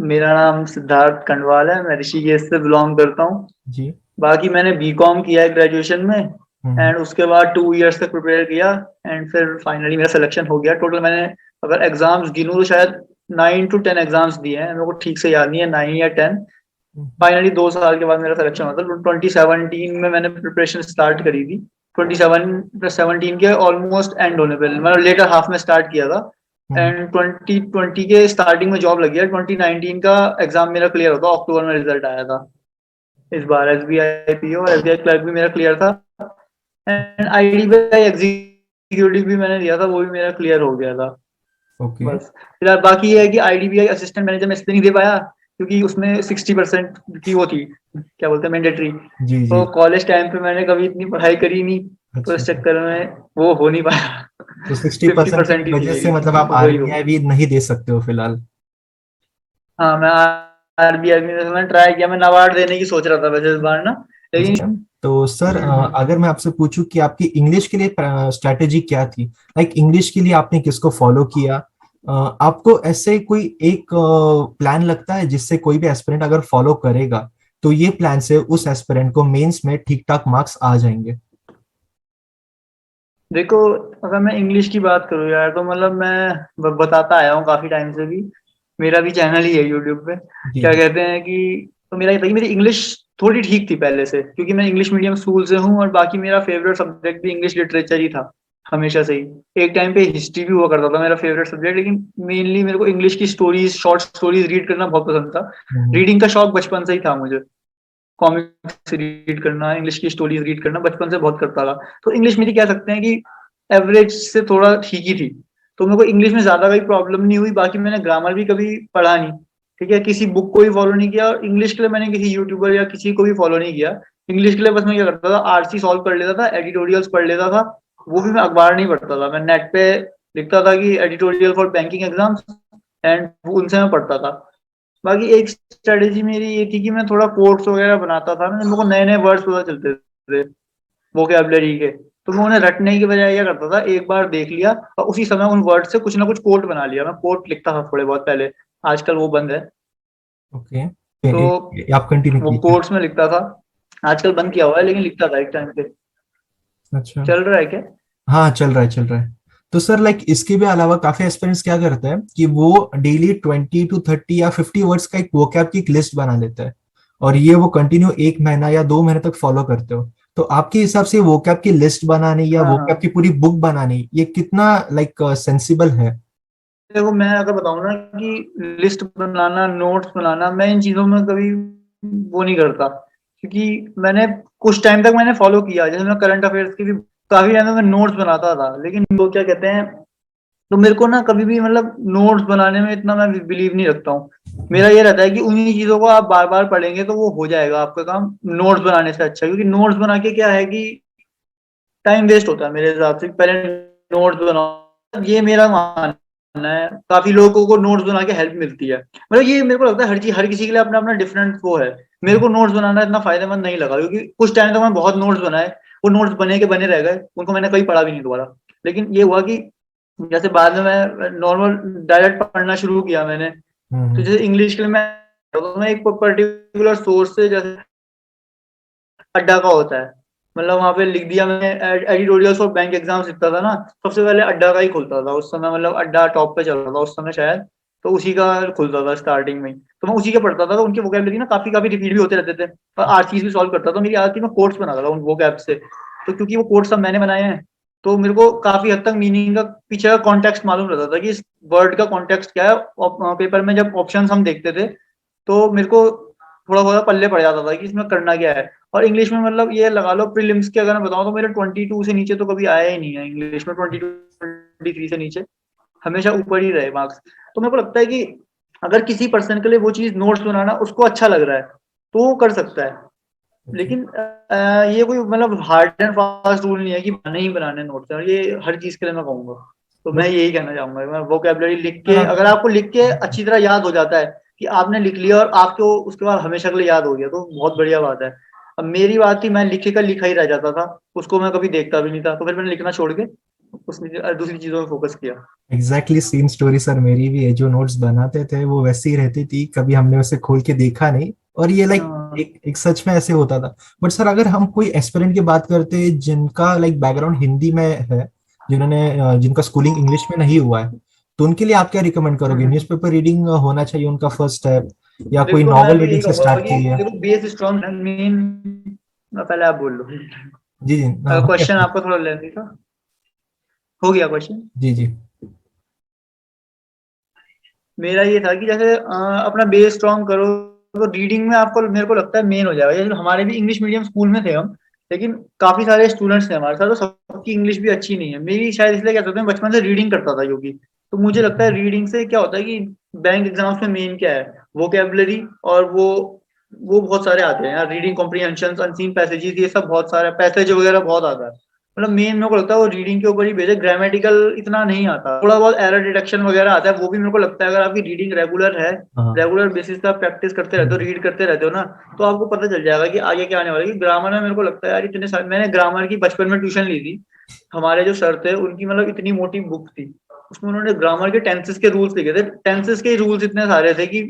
मेरा नाम सिद्धार्थ कंडवाल है। मैं ऋषिकेश से बिलोंग करता हूँ। जी। बाकी मैंने बीकॉम किया है ग्रेजुएशन में। हम्म। एंड उसके बाद 2 इयर्स तक प्रिपेयर किया। एंड फिर फाइनली मेरा सिलेक्शन हो गया। टोटल मैंने अगर एग्जाम्स गिनूँ तो शायद 9 to 10 एग्जाम्स दिए हैं। मेरे को ठीक से याद नहीं है, 9 या 10। हम्म। फाइनली 2 साल के बाद मेरा सिलेक्शन हुआ था। 2017 में मैंने प्रिपरेशन स्टार्ट करी थी। 2017 के ऑलमोस्ट एंड होने पे, मतलब लेटर हाफ में स्टार्ट किया था। हम्म। एंड 2020 के स्टार्टिंग में जॉब लगी है। 2019 का एग्जाम मेरा क्लियर होता, अक्टूबर में रिजल्ट आया था। इस बार SBI PO और SBI क्लर्क भी मेरा क्लियर था। एंड IDBI एग्जीक्यूटिव भी मैंने दिया था, वो भी मेरा क्लियर हो गया था। ओके। बस फिलहाल बाकी ये है कि IDBI असिस्टेंट मैनेजर में इसलिए नहीं दे पाया क्योंकि उसमें 60% की वो थी, क्या बोलते हैं, मैंडेटरी। जी जी। तो कॉलेज टाइम पे मैंने कभी इतनी पढ़ाई करी नहीं, तो अच्छा। इस चक्कर में वो हो नहीं पाया। तो 60 फिफ्टी परसेंट की परसेंट ही थी वजह से मेरी, मतलब आप तो वही हो। आरबीआई भी नहीं दे सकते हो फिलहाल। हाँ, मैं RBI में मैंने ट्राई किया। मैं नाबार्ड देने की सोच रहा था वैसे इस बार ना, लेकिन अच्छा। तो सर अगर मैं आपसे पूछूं कि आपकी इंग्लिश के लिए स्ट्रैटेजी क्या थी, लाइक इंग्लिश के लिए आपने किसको फॉलो किया? आपको ऐसे कोई एक प्लान लगता है जिससे कोई भी एस्पिरेंट अगर फॉलो करेगा तो ये प्लान से उस एस्पिरेंट को मेंस में ठीक ठाक मार्क्स आ जाएंगे? देखो, अगर मैं इंग्लिश की बात करूँ यार, तो मतलब मैं बताता आया हूँ काफी टाइम से भी। मेरा भी चैनल ही है यूट्यूब पे। जी क्या जी। कहते हैं कि, तो मेरा ये था कि मेरी इंग्लिश थोड़ी ठीक थी पहले से, क्योंकि मैं इंग्लिश मीडियम स्कूल से हूँ। और बाकी मेरा फेवरेट सब्जेक्ट भी इंग्लिश लिटरेचर ही था, हमेशा से ही। एक टाइम पे हिस्ट्री भी हुआ करता था मेरा फेवरेट सब्जेक्ट, लेकिन मेनली मेरे को इंग्लिश की स्टोरीज, शॉर्ट स्टोरीज रीड करना बहुत पसंद था। हम्म। रीडिंग का शौक बचपन से ही था मुझे। कॉमिक्स रीड करना, इंग्लिश की स्टोरीज रीड करना बचपन से बहुत करता था। तो इंग्लिश मेरी कह सकते हैं कि एवरेज से थोड़ा ठीक ही थी। तो मेरे को इंग्लिश में ज्यादा कोई प्रॉब्लम नहीं हुई। बाकी मैंने ग्रामर भी कभी पढ़ा नहीं, ठीक है, किसी बुक को भी फॉलो नहीं किया। और इंग्लिश के लिए मैंने किसी यूट्यूबर या किसी को भी फॉलो नहीं किया। इंग्लिश के लिए बस मैं क्या करता था, आरसी सॉल्व कर लेता था, एडिटोरियल्स पढ़ लेता था। वो भी मैं अखबार नहीं पढ़ता था, मैं नेट पे लिखता था कि editorial for banking exams, and उनसे मैं पढ़ता था। बाकी एक स्ट्रेटेजी मेरी ये थी कि मैं थोड़ा कोट्स वगैरह बनाता था ना, मेरे को नए नए वर्ड्स पता चलते थे वोकेबलरी के। तो मैं उन्हें रटने की बजाय क्या करता था, एक बार देख लिया और उसी समय उन वर्ड से कुछ ना कुछ कोट बना लिया। मैं कोट लिखता था थोड़े बहुत पहले, आजकल वो बंद है। ओके। तो आप कंटिन्यू वो कीजिए। कोट्स में लिखता था। आजकल बंद किया हुआ है, लेकिन लिखता था एक टाइम पे। अच्छा। चल रहा है क्या? हाँ, चल रहा है चल रहा है। तो सर लाइक इसके भी अलावा काफी एस्पिरेंट्स क्या करते हैं कि वो डेली 20 to 30 या 50 वर्ड्स का एक वोकैब की एक लिस्ट बना लेता है, और ये वो कंटिन्यू 1 महीना या 2 महीने तक फॉलो करते हो। तो आपके हिसाब से वोकैब की लिस्ट बनाने या हाँ वोकैब की हाँ। पूरी बुक बनाने ये कितना लाइक सेंसिबल है? देखो, मैं अगर बताऊँ ना कि लिस्ट बनाना, नोट्स बनाना, मैं इन चीजों में कभी वो नहीं करता। क्योंकि मैंने कुछ टाइम तक मैंने फॉलो किया, जैसे मैं करंट अफेयर्स की भी काफी टाइम तक मैं नोट्स बनाता था। लेकिन वो क्या कहते हैं, तो मेरे को ना कभी भी मतलब नोट्स बनाने में इतना मैं बिलीव नहीं रखता हूँ। मेरा ये रहता है कि उन्हीं चीजों को आप बार बार पढ़ेंगे तो वो हो जाएगा आपका काम, नोट्स बनाने से अच्छा। क्योंकि नोट्स बना के क्या है कि टाइम वेस्ट होता है मेरे हिसाब से। पहले नोट्स बनाओ, ये मेरा मानना है। काफी लोगों को नोट्स बना के हेल्प मिलती है। मतलब ये मेरे को लगता है हर चीज, हर किसी के लिए अपना अपना डिफरेंट वो है। मेरे को नोट्स बनाना इतना फायदेमंद नहीं लगा, क्योंकि कुछ टाइम तक मैं बहुत नोट्स बनाए, वो नोट्स बने के बने रह गए, उनको मैंने कभी पढ़ा भी नहीं दोबारा। लेकिन ये हुआ कि जैसे बाद में मैं नॉर्मल डायरेक्ट पढ़ना शुरू किया मैंने। तो हम्म। जैसे इंग्लिश के लिए मैं एक पर्टिकुलर सोर्स से, जैसे अड्डा का होता है, मतलब वहां पे लिख दिया मैंने, एडिटोरियल्स और बैंक एग्जाम्स लिखता था ना, सबसे पहले अड्डा का ही खुलता था उस समय। मतलब अड्डा टॉप पे चल रहा था उस समय शायद, तो उसी का खुलता था स्टार्टिंग में ही। तो मैं उसी के पढ़ता था। तो उनके वोकेबलरी ना काफी काफी रिपीट भी होते रहते थे, और आर चीज भी सॉल्व करता था। मेरी आदत थी, मैं कोट्स बनाता था उन वोकैब से। तो क्योंकि वो कोट्स सब मैंने बनाए हैं, तो मेरे को काफी हद तक मीनिंग का, पीछे का कॉन्टेक्स्ट मालूम रहता था कि इस वर्ड का कॉन्टेक्स्ट क्या है। पेपर में जब ऑप्शन हम देखते थे, तो मेरे को थोड़ा बहुत पल्ले पड़ जाता था कि इसमें करना क्या है। और इंग्लिश में मतलब ये लगा लो, प्रीलिम्स के अगर मैं बताऊं तो मेरे 22 से नीचे तो कभी आया ही नहीं है इंग्लिश में। 22 23 से नीचे हमेशा ऊपर ही रहे मार्क्स। तो मेरे को लगता है कि अगर किसी पर्सन के लिए वो चीज नोट्स बनाना उसको अच्छा लग रहा है, तो वो कर सकता है। ओके। लेकिन ये कोई मतलब हार्ड एंड फास्ट रूल नहीं है कि बनाने ही बनाने नोट्स, और ये हर चीज के लिए मैं कहूंगा। तो मैं बट यही कहना चाहूंगा, मैं वोकेबलरी लिख सर के, अगर आपने आपको लिख के अच्छी तरह याद हो जाता है कि आपने लिख लिया और आपको उसके बाद हमेशा के लिए याद हो गया, तो बहुत बढ़िया बात है। अब मेरी बात थी, मैं लिखे का लिखा ही रह जाता था, उसको मैं कभी देखता भी नहीं था, तो फिर मैंने लिखना छोड़ के दूसरी चीजों में फोकस किया। एग्जैक्टली सेम स्टोरी सर, मेरी भी है। जो नोट्स बनाते थे वो वैसे ही रहती थी, कभी हमने उसे खोल के देखा नहीं। और ये लाइक हाँ। एक सच में ऐसे होता था। बट सर अगर हम कोई एस्पिरेंट की बात करते हैं जिनका लाइक बैकग्राउंड हिंदी में है, जिनका स्कूलिंग इंग्लिश में नहीं हुआ है, तो उनके लिए आप क्या रिकमेंड करोगे? हम्म। न्यूज़पेपर रीडिंग होना चाहिए उनका फर्स्ट स्टेप, या कोई देखो मैं नॉवल तो यही रीडिंग से कहूंगा स्टार्ट कि कीजिए? देखो बेस स्ट्रॉन्ग है मेन। पहले आप बोल लो। जी जी, हो गया क्वेश्चन सर। आपका थोड़ा लेंदी था। हो गया क्वेश्चन। जी जी। मेरा ये था कि जैसे अपना बेस स्ट्रॉन्ग करो, तो रीडिंग में आपको मेरे को लगता है मेन हो जाएगा। जैसे हमारे भी इंग्लिश मीडियम स्कूल में थे हम, लेकिन काफी सारे स्टूडेंट्स थे हमारे साथ, तो सबकी इंग्लिश भी अच्छी नहीं है। मेरी शायद इसलिए क्या होता है, बचपन से रीडिंग करता था क्योंकि, तो मुझे लगता है रीडिंग से क्या होता है कि बैंक एग्जाम्स में मेन क्या है, वोकेबलरी। और वो बहुत सारे आते हैं यार, रीडिंग कॉम्प्रीहेंशन, अनसीन पैसेजेस, ये सब बहुत सारे पैसेज वगैरह बहुत आता है। मतलब मेन मेरे को लगता है वो रीडिंग के ऊपर ही बेस्ड है, ग्रामेटिकल इतना नहीं आता, थोड़ा बहुत एरर डिटेक्शन वगैरह आता है, वो भी मेरे को लगता है अगर आपकी रीडिंग रेगुलर है, हाँ। रेगुलर बेसिस पे आप प्रैक्टिस करते रहते हो, रीड करते रहते हो ना, तो आपको पता चल जाएगा कि आगे क्या आने वाला है। ग्रामर में मेरे को लगता है यार इतने सारे, मैंने ग्रामर की बचपन में ट्यूशन ली थी। हमारे जो सर थे उनकी मतलब इतनी मोटी बुक थी, उसमें उन्होंने ग्रामर के टेंसेस के रूल्स लिखे थे। टेंसेस के रूल्स इतने सारे थे कि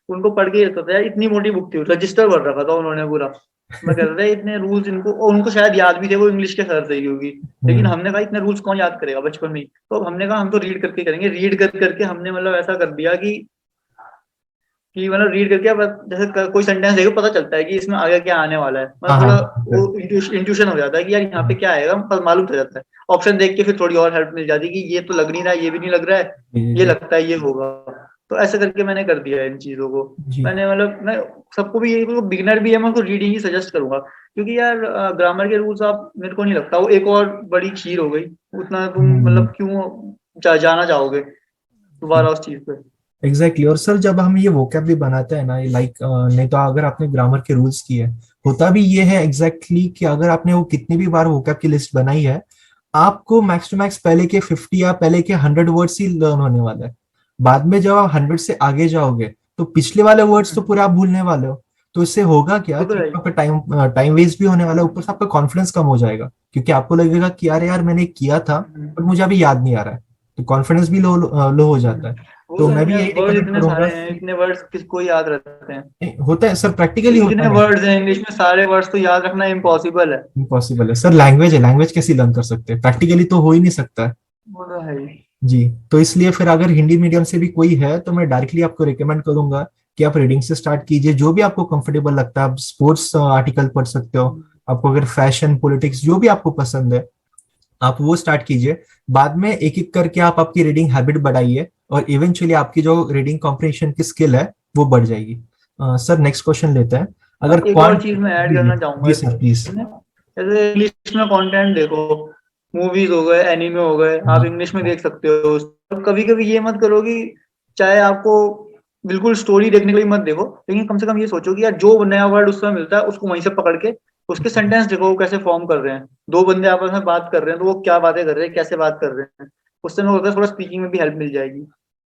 उनको पढ़ के लगता था यार इतनी मोटी बुक थी, रजिस्टर भर रखा था उन्होंने पूरा। मैं कहता था इतने रूल्स इनको, और उनको शायद याद भी थे, वो इंग्लिश के सर थे क्योंकि। लेकिन हम्म। हमने कहा इतने रूल्स कौन याद करेगा बचपन में ही, तो अब हमने कहा हम तो रीड करके करेंगे। रीड कर करके हमने मतलब ऐसा कर दिया कि मतलब रीड करके अब जैसे कोई सेंटेंस देखो पता चलता है कि इसमें आगे क्या आने वाला है, हाँ मतलब हाँ थोड़ा वो हाँ, इंट्यूशन हो जाता है कि यार यहाँ पे हाँ, क्या आएगा, पर मालूम चल जाता है। ऑप्शन देख के फिर थोड़ी और हेल्प मिल जाती है कि ये तो लग नहीं रहा है, ये भी नहीं लग रहा है, जी जी ये जी लगता है ये होगा। तो ऐसे करके मैंने कर दिया है इन चीजों को। जी। मैंने मतलब मैं सबको भी, यही बिगिनर भी है, मैं उसको रीडिंग ही सजेस्ट करूंगा, क्योंकि यार ग्रामर के रूल्स आप, मेरे को नहीं लगता वो एक और बड़ी खीर हो गई, उतना तुम हम्म। मतलब क्यों जाना चाहोगे दोबारा उस चीज पे। Exactly exactly। और सर जब हम ये वोकैब बनाते हैं ना, लाइक नहीं तो अगर आपने ग्रामर के रूल्स किए, होता भी ये है एग्जैक्टली exactly कि अगर आपने वो कितनी भी बार वोकैब की लिस्ट बनाई है, आपको मैक्स टू मैक्स पहले के 50 या पहले के 100 वर्ड्स ही लर्न होने वाला है। बाद में जब आप 100 से आगे जाओगे तो पिछले वाले वर्ड्स तो पूरे आप भूलने वाले हो। तो इससे होगा क्या वो तो कि है ही। आपका टाइम टाइम वेस्ट भी होने वाला है, ऊपर से आपका कॉन्फिडेंस कम हो जाएगा, क्योंकि आपको लगेगा कि यार यार मैंने किया था हम्म। पर मुझे अभी याद नहीं आ रहा है। तो कॉन्फिडेंस भी लो लो हो जाता है। वो तो तो मैं है भी यार, यही वर्ड रिकमेंड इतने करूंगा सारे हैं, कि इतने वर्ड्स किसको याद रहते हैं। होता है सर, प्रैक्टिकली होता इतने है। वर्ड्स हैं इंग्लिश में, सारे वर्ड्स तो याद रखना इम्पॉसिबल है। इम्पॉसिबल है सर, लैंग्वेज है, लैंग्वेज कैसे लर्न कर सकते हैं? प्रैक्टिकली तो हो ही नहीं सकता है। वो तो है ही। जी। तो इसलिए फिर अगर हिंदी मीडियम से भी कोई है तो मैं डायरेक्टली आपको रिकमेंड करूंगा कि आप रीडिंग से स्टार्ट कीजिए, जो भी आपको कंफर्टेबल लगता है। आप स्पोर्ट्स आर्टिकल पढ़ सकते हो, आपको अगर फैशन पॉलिटिक्स जो भी आपको पसंद है आप वो स्टार्ट कीजिए। बाद में एक एक करके आप आपकी रीडिंग हैबिट बढ़ाइए, और इवेंचुअली आपकी जो रीडिंग कॉम्प्रिहेंशन की स्किल है वो बढ़ जाएगी। सर नेक्स्ट क्वेश्चन लेते हैं। अगर एक और चीज मैं ऐड जी जी करना चाहूंगा जी सर प्लीज। इसमें, जैसे इंग्लिश में कंटेंट देखो, मूवीज हो गए, एनिमे हो गए, आप इंग्लिश में देख सकते हो। कभी कभी ये मत करो कि चाहे आपको बिल्कुल स्टोरी देखने के लिए मत देखो, लेकिन कम से कम ये सोचो कि यार जो नया वर्ड उसमें मिलता है उसको वहीं से पकड़ के उसके सेंटेंस देखो वो कैसे फॉर्म कर रहे हैं। दो बंदे आपस में बात कर रहे हैं तो वो क्या बातें कर रहे हैं, कैसे बात कर रहे हैं, उससे मेरे को लगता है थोड़ा स्पीकिंग में भी हेल्प मिल जाएगी।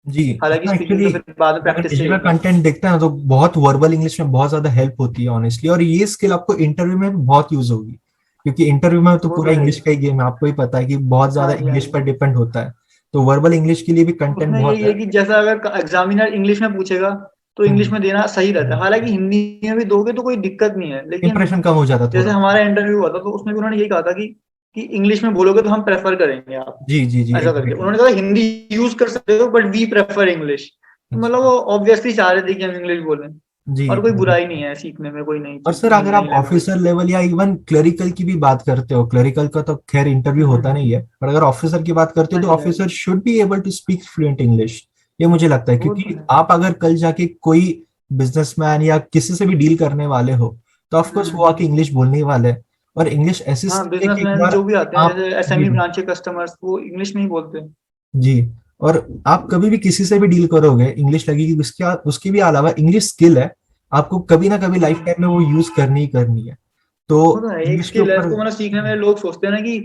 जी हालांकि स्पीकिंग एक्चुअली तो फिर बाद में अगर प्रैक्टिस डिजिटल चाहिए। कंटेंट देखते हैं तो बहुत वर्बल इंग्लिश में बहुत ज्यादा हेल्प होती है ऑनेस्टली, और ये स्किल आपको इंटरव्यू में भी बहुत यूज होगी, क्योंकि इंटरव्यू में तो वो तो पूरा है इंग्लिश ही। का ही गेम है, आपको ही पता है कि बहुत ज्यादा हाँ जी, हाँ इंग्लिश जी। पर डिपेंड होता है। तो वर्बल इंग्लिश के लिए भी कंटेंट उसमें बहुत यही है है। कि जैसा अगर एग्जामिनर इंग्लिश में पूछेगा तो इंग्लिश में देना सही रहता है, हालांकि हिंदी में भी दोगे तो कोई दिक्कत नहीं है, लेकिन इंप्रेशन कम हो जाता जैसे थोड़ा। हमारा इंटरव्यू हुआ था तो उसमें भी उन्होंने यही कहा था कि इंग्लिश में बोलोगे तो हम प्रेफर करेंगे आप, जी जी जी ऐसा करके एग्जैक्टली। उन्होंने कहा हिंदी यूज कर सकते हो बट वी प्रेफर इंग्लिश। मतलब वो ऑब्वियसली चाह रहे थे कि हम इंग्लिश बोलें, जी और कोई जी। बुराई नहीं है सीखने में, कोई नई और चीज, सर नई अगर आप नई लैंग्वेज। ऑफिसर लेवल या इवन क्लरिकल की भी बात करते हो, क्लरिकल का तो खैर इंटरव्यू होता नहीं है, पर अगर ऑफिसर की बात करते हो तो नहीं नहीं, officer should be able to speak fluent English. ये मुझे लगता है, वो तो क्योंकि है। आप अगर कल जाके कोई बिजनेसमैन या किसी से भी डील करने वाले हो तो ऑफकोर्स वो हम्म। आके इंग्लिश बोलने ही वाले हैं। और इंग्लिश ऐसी हाँ, स्किल है कि एक बिजनेसमैन बार जो भी आते हैं आप, जैसे जी एसएमई ब्रांच के कस्टमर्स, वो इंग्लिश में ही बोलते हैं। जी, और आप कभी भी किसी से भी डील करोगे इंग्लिश लगेगी, उसके उसके भी अलावा इंग्लिश स्किल है, आपको कभी ना कभी लाइफ टाइम में वो यूज करनी ही करनी है। तो वो तो है, एक इंग्लिश के स्किल है ऊपर। इसको, मतलब सीखने में लोग सोचते हैं ना कि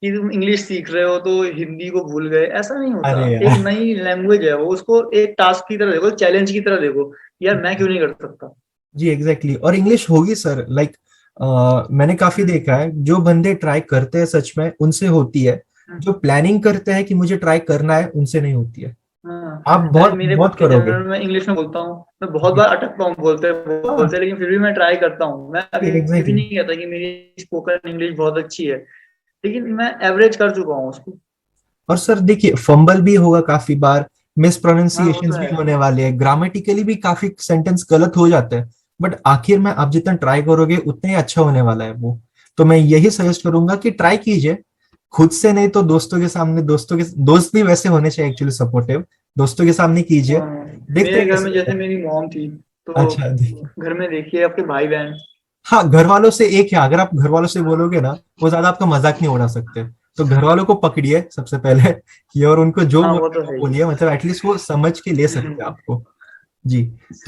तुम इंग्लिश सीख रहे हो तो हिंदी को भूल गए, ऐसा नहीं होता। अरे एक यार, नई लैंग्वेज है वो, उसको एक टास्क की तरह देखो, चैलेंज की तरह देखो, यार मैं क्यों नहीं कर सकता। जी एग्जैक्टली exactly। और इंग्लिश होगी सर, लाइक मैंने काफी हम्म। देखा है जो बंदे ट्राई करते हैं सच में उनसे होती है। जो प्लानिंग करते हैं कि मुझे ट्राई करना है, उनसे नहीं होती है। हाँ। आप अरे बहुत मेरे बहुत खुद के करोगे। चैनल में इंग्लिश में बोलता हूँ, मैं बहुत जी। बार अटकता हूँ बोलते हाँ, बोलते, लेकिन फिर भी मैं ट्राई करता हूँ। मैं अभी भी एग्जैक्टली। नहीं कहता कि मेरी स्पोकन इंग्लिश बहुत अच्छी है, लेकिन मैं एवरेज कर चुका हूँ उसको। और सर देखिए, फंबल भी होगा काफी बार, मिस हाँ वो तो प्रोनाउंसिएशंस भी है। होने वाले हैं, ग्रामेटिकली भी काफी सेंटेंस गलत हो जाते हैं, बट आखिर में आप जितना ट्राई करोगे उतने ही अच्छा होने वाला है वो। तो मैं यही सजेस्ट करूंगा कि ट्राई कीजिए, खुद से नहीं तो दोस्तों के सामने, दोस्त भी वैसे होने चाहिए एक्चुअली सपोर्टिव, दोस्तों के सामने कीजिए, हाँ, देखते मेरे हैं घर कैसे में होता जैसे है। मेरी मॉम थी, तो अच्छा देखिए। घर में देखिए आपके भाई बहन। हाँ, घर वालों से एक है, अगर आप घर वालों से बोलोगे ना, वो ज्यादा आपका मजाक नहीं उड़ा सकते। तो घर वालों को पकड़िए सबसे पहले ये, और उनको जो हाँ वो बोलना तो है वो है ही। बोलिए, मतलब एटलीस्ट वो समझ के ले सकते हैं आपको। जी।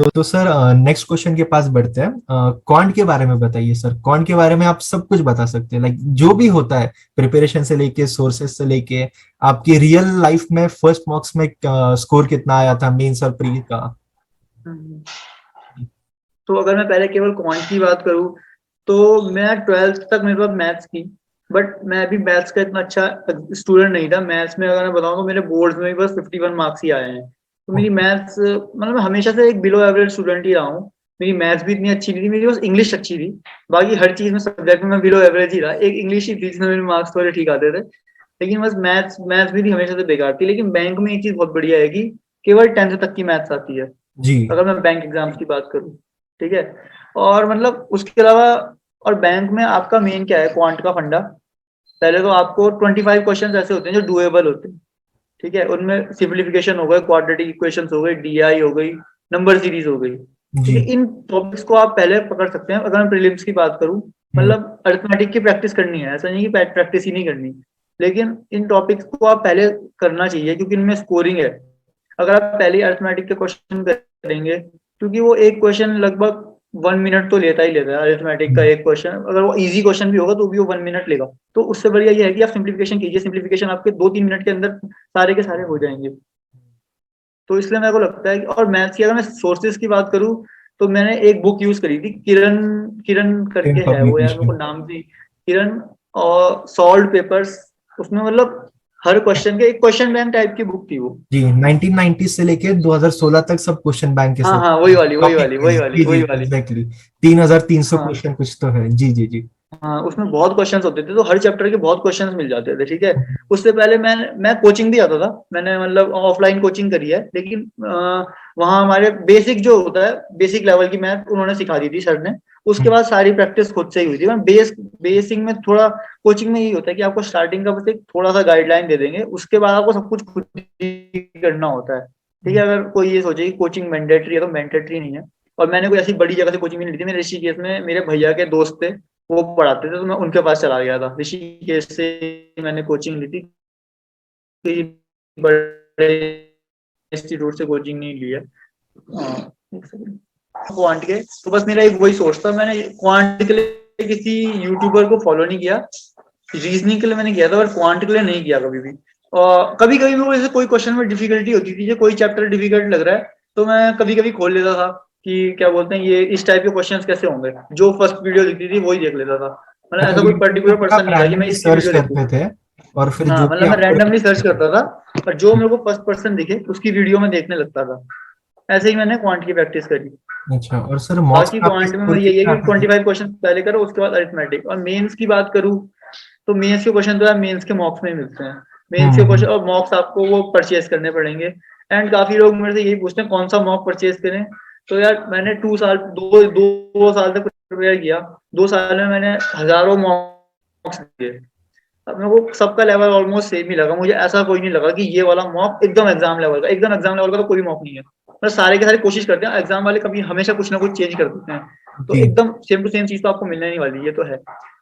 तो सर नेक्स्ट क्वेश्चन के पास बढ़ते हैं। क्वांट के बारे में बताइए सर, क्वांट के बारे में आप सब कुछ बता सकते हैं, लाइक जो भी होता है, प्रिपरेशन से लेके सोर्सेस से लेके, आपकी रियल लाइफ में फर्स्ट मॉक्स में स्कोर कितना आया था, मेंस और प्री का। हम्म। तो अगर मैं पहले केवल क्वांट की बात करूँ, तो मैं ट्वेल्थ तक मेरे पास मैथ्स थी, बट मैं भी मैथ्स का इतना अच्छा स्टूडेंट नहीं था। मैथ्स में अगर मैं बताऊँ तो मेरे बोर्ड्स में भी बस 51 मार्क्स ही आए हैं। तो मेरी ओके। मैथ्स मतलब मैं हमेशा से एक बिलो एवरेज स्टूडेंट ही रहा हूँ। मेरी मैथ्स भी इतनी अच्छी नहीं थी, मेरी बस इंग्लिश अच्छी थी। बाकी हर चीज में, सब्जेक्ट में मैं बिलो एवरेज ही रहा। एक इंग्लिश ही थी जिसमें मेरे मार्क्स थोड़े ठीक आते थे, लेकिन बस मैथ्स मैथ्स भी थी हमेशा से बेकार थी। लेकिन बैंक में एक चीज बहुत बढ़िया है कि केवल 10th तक की मैथ्स आती है, जी। अगर मैं बैंक एग्जाम्स की बात करूँ। ठीक है। और मतलब उसके अलावा, और बैंक में आपका मेन क्या है क्वांट का फंडा, पहले तो आपको 25 क्वेश्चन ऐसे होते हैं जो डुएबल होते हैं। ठीक है, उनमें सिंप्लीफिकेशन हो गए, क्वाड्रेटिक इक्वेशंस हो गई, डीआई हो गई, नंबर सीरीज हो गई। ठीक जी। है, इन टॉपिक्स को आप पहले पकड़ सकते हैं। अगर मैं प्रीलिम्स की बात करूं, हम्म। मतलब अरिथमेटिक की प्रैक्टिस करनी है, ऐसा नहीं कि प्रैक्टिस ही नहीं करनी, लेकिन इन टॉपिक्स को आप पहले करना चाहिए क्योंकि इनमें स्कोरिंग है। अगर आप पहले अरिथमेटिक के क्वेश्चन करेंगे, क्योंकि वो एक क्वेश्चन लगभग 1 मिनट तो लेता ही लेता है अरिथमेटिक का। एक क्वेश्चन अगर वो इजी क्वेश्चन भी होगा तो भी वो 1 मिनट लेगा। तो उससे बढ़िया ये है कि आप सिंप्लीफिकेशन कीजिए, सिंप्लीफिकेशन आपके 2-3 मिनट के अंदर सारे के सारे हो जाएंगे। तो इसलिए मेरे को लगता है कि, और मैथ्स की अगर मैं सोर्सेज की बात करूँ, तो मैंने एक बुक यूज करी थी, किरण किरण करके है वो, यार मेरे को पब्लिकेशन। नाम भी, किरण और सॉल्व पेपर्स। उसमें मतलब हर क्वेश्चन के एक क्वेश्चन बैंक टाइप की बुक थी वो। जी, 1990 से लेके 2016 तक सब क्वेश्चन बैंक के हाँ साथ। हाँ, वही वाली वही टॉपिक वाली वही वाइज, वाली जी जी वही वाली। एग्जैक्टली। 3300 हाँ क्वेश्चन कुछ तो है। जी जी जी। हाँ, उसमें बहुत क्वेश्चंस होते थे, तो हर चैप्टर के बहुत क्वेश्चंस मिल जाते थे। ठीक है। उससे पहले मैं कोचिंग भी आता था, मैंने मतलब ऑफलाइन कोचिंग करी है, लेकिन वहाँ हमारे बेसिक जो होता है, बेसिक लेवल की मैथ उन्होंने सिखा दी थी सर ने। उसके बाद सारी प्रैक्टिस खुद से ही हुई थी। मैं बेसिक में थोड़ा, कोचिंग में यही होता है कि आपको स्टार्टिंग का बस एक थोड़ा सा गाइडलाइन दे देंगे, उसके बाद आपको सब कुछ खुद ही करना होता है। ठीक है, अगर कोई ये सोचे कि कोचिंग मैंडेटरी है, तो मैंडेटरी नहीं है। और मैंने कोई ऐसी बड़ी जगह से कोचिंग भी नहीं ली थी। मेरे ऋषिकेश में मेरे भैया के दोस्त थे, वो पढ़ाते थे, तो मैं उनके पास चला गया था। ऋषिकेश से मैंने कोचिंग ली थी, किसी बड़े इंस्टीट्यूट से कोचिंग नहीं ली है। क्वांट के तो बस मेरा एक वही सोच था, मैंने क्वांट के लिए किसी यूट्यूबर को फॉलो नहीं किया। रीजनिंग के लिए मैंने किया था, पर क्वांट के लिए नहीं किया कभी भी। और कभी कभी मेरे को जैसे कोई क्वेश्चन में डिफिकल्टी होती थी, कोई चैप्टर डिफिकल्ट लग रहा है, तो मैं कभी कभी खोल लेता था कि क्या बोलते हैं ये इस टाइप के क्वेश्चंस कैसे होंगे। जो फर्स्ट वीडियो दिखती थी वही देख लेता था। मतलब ऐसा मतलब कोई यूट्यूब के पर्टिकुलर ऊपर पर्सन आप नहीं था कि मैं रैंडमली इसकी सर्च वीडियो देखूँ। करते थे, और फिर हाँ, जो भी मतलब मैं आपको रैंडमली सर्च लगता करता था। था, और जो मेरे को फर्स्ट पर्सन दिखे उसकी वीडियो में देखने लगता था। ऐसे ही मैंने क्वांट की प्रैक्टिस करी। अच्छा, और सर मॉक्स बाकी में आपके क्वांट में स्कोर वही यही है कितना कि आता था। 25 क्वेश्चन पहले करो, उसके बाद अरिथमेटिक। और मेंस की बात करूँ, तो मेंस के क्वेश्चन तो यार मेंस के मॉक्स में ही मिलते हैं। मेंस के क्वेश्चन हम्म। और मॉक्स आपको वो परचेज करने पड़ेंगे। एंड काफी लोग मेरे से यही पूछते हैं कौन सा मॉक परचेज करें। तो यार मैंने 2 साल तक प्रिपेयर किया। 2 साल में मैंने हजारों मॉक्स दिए। अब मेरे को सबका लेवल ऑलमोस्ट सेम ही लगा। मुझे ऐसा कोई नहीं लगा कि ये वाला मॉक एकदम एग्जाम लेवल का, एकदम एग्जाम लेवल का तो कोई मॉक नहीं है। मतलब सारे के सारे कोशिश करते हैं, एग्जाम वाले कभी हमेशा कुछ ना कुछ चेंज कर देते हैं। तो जी। एकदम सेम टू सेम चीज तो आपको मिलने नहीं वाली, ये तो है।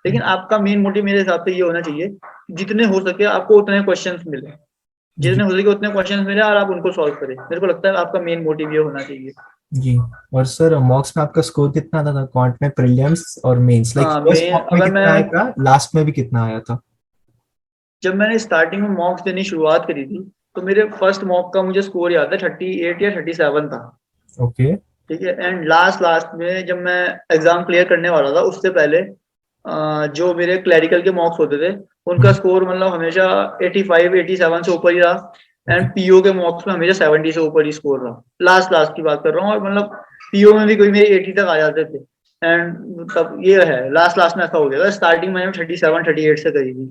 लेकिन आपका मेन मोटिव मेरे हिसाब से ये होना चाहिए, जितने हो सके आपको उतने क्वेश्चंस मिले, जी। जितने हो सके उतने क्वेश्चंस मिले और आप उनको सॉल्व करें। मेरे को लगता है आपका मेन मोटिव ये होना चाहिए। जी। और सर मॉक्स में आपका स्कोर कितना आता था, क्वांट में, प्रीलिम्स और मेंस, लाइक हाँ, फर्स्ट मेन मॉक में अगर कितना आया मैं, था, लास्ट में भी कितना आया था। जब मैंने स्टार्टिंग में मॉक्स देनी शुरुआत करी थी, तो मेरे फर्स्ट मॉक का मुझे स्कोर याद है 38 या 37 था। ओके। ठीक है। एंड लास्ट लास्ट में जब मैं एग्जाम क्लियर करने वाला था, उससे पहले जो मेरे क्लरिकल के मॉक्स होते थे उनका स्कोर मतलब हमेशा 85 87 से ऊपर ही रहा। एंड पीओ के मॉक्स में हमेशा 70 से ऊपर ही स्कोर रहा, लास्ट लास्ट की बात कर रहा हूँ। और मतलब पीओ में भी कोई मेरे 80 तक आ जाते थे। एंड तब ये है लास्ट लास्ट में ऐसा हो गया था, स्टार्टिंग मैंने 37 38 से करी थी।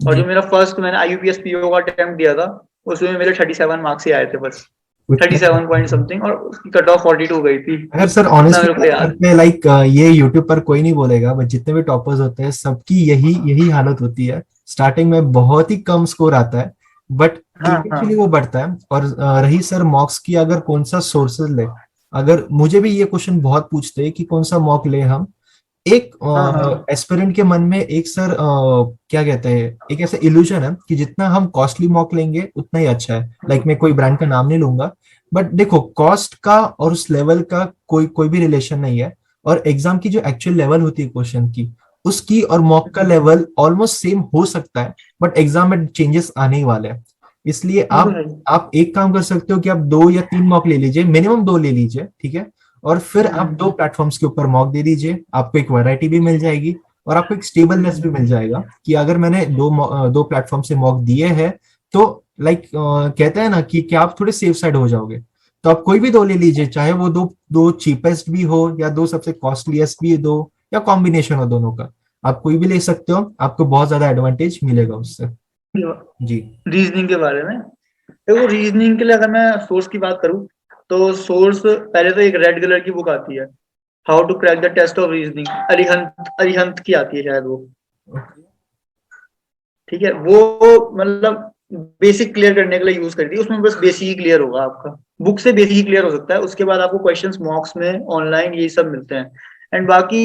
और जी। जो मेरा फर्स्ट मैंने आईयूपीएस पीओ का अटेम्प्ट दिया था उसमें मेरे 37 मार्क्स ही आए थे बस, 37 पॉइंट समथिंग, और उसकी कट ऑफ 42 गई थी। अगर सर इतना ऑनेस्टली मेरे को बात याद करते हैं, लाइक ये यूट्यूब पर कोई नहीं बोलेगा, बट जितने भी टॉपर्स होते हैं सबकी यही यही हालत होती है। स्टार्टिंग में बहुत ही कम स्कोर आता है, बट है। हाँ इवेंचुअली हाँ वो बढ़ता है। और रही सर मॉक्स की, अगर कौन सा सोर्सेज ले, अगर मुझे भी ये क्वेश्चन बहुत पूछते हैं कि कौन सा मॉक ले हम। हाँ हाँ। एक एस्पिरेंट के मन में एक सर क्या कहते हैं, एक ऐसा इल्यूजन है कि जितना हम कॉस्टली मॉक लेंगे उतना ही अच्छा है। लाइक मैं कोई ब्रांड का नाम नहीं लूंगा, बट देखो कॉस्ट का और उस लेवल का कोई कोई भी रिलेशन नहीं है। और एग्जाम की जो एक्चुअल लेवल होती है क्वेश्चन की, उसकी और मॉक का लेवल ऑलमोस्ट सेम हो सकता है, बट एग्जाम में चेंजेस आने ही वाले हैं। इसलिए वो तो है। आप एक काम कर सकते हो कि आप 2 या 3 मॉक ले लीजिए, मिनिमम 2 ले लीजिए, ठीक है। और फिर आप 2 प्लेटफॉर्म्स के ऊपर मॉक दे दीजिए, आपको एक वैरायटी भी मिल जाएगी और आपको एक स्टेबलनेस भी मिल जाएगा कि अगर मैंने 2 प्लेटफॉर्म से मॉक दिए हैं तो लाइक कहते हैं ना कि आप थोड़े सेफ साइड हो जाओगे। तो आप कोई भी 2 ले लीजिए, चाहे वो दो दो चीपेस्ट भी हो या 2 सबसे कॉस्टलीस्ट भी दो, या कॉम्बिनेशन हो दोनों का। आप कोई भी ले सकते हो, आपको बहुत ज्यादा एडवांटेज मिलेगा उससे। जी। रीजनिंग के बारे में देखो, रीजनिंग के लिए अगर मैं सोर्स की बात करूँ तो सोर्स पहले तो एक रेड कलर की बुक आती है, how to crack the test of reasoning, Arihant Arihant की आती है शायद वो। ठीक है, वो मतलब बेसिक क्लियर करने के लिए यूज करती है, उसमें बस बेसिक ही क्लियर होगा आपका, बुक से बेसिक ही क्लियर हो सकता है। उसके बाद आपको क्वेश्चंस मॉक्स में ऑनलाइन यही सब मिलते हैं। एंड बाकी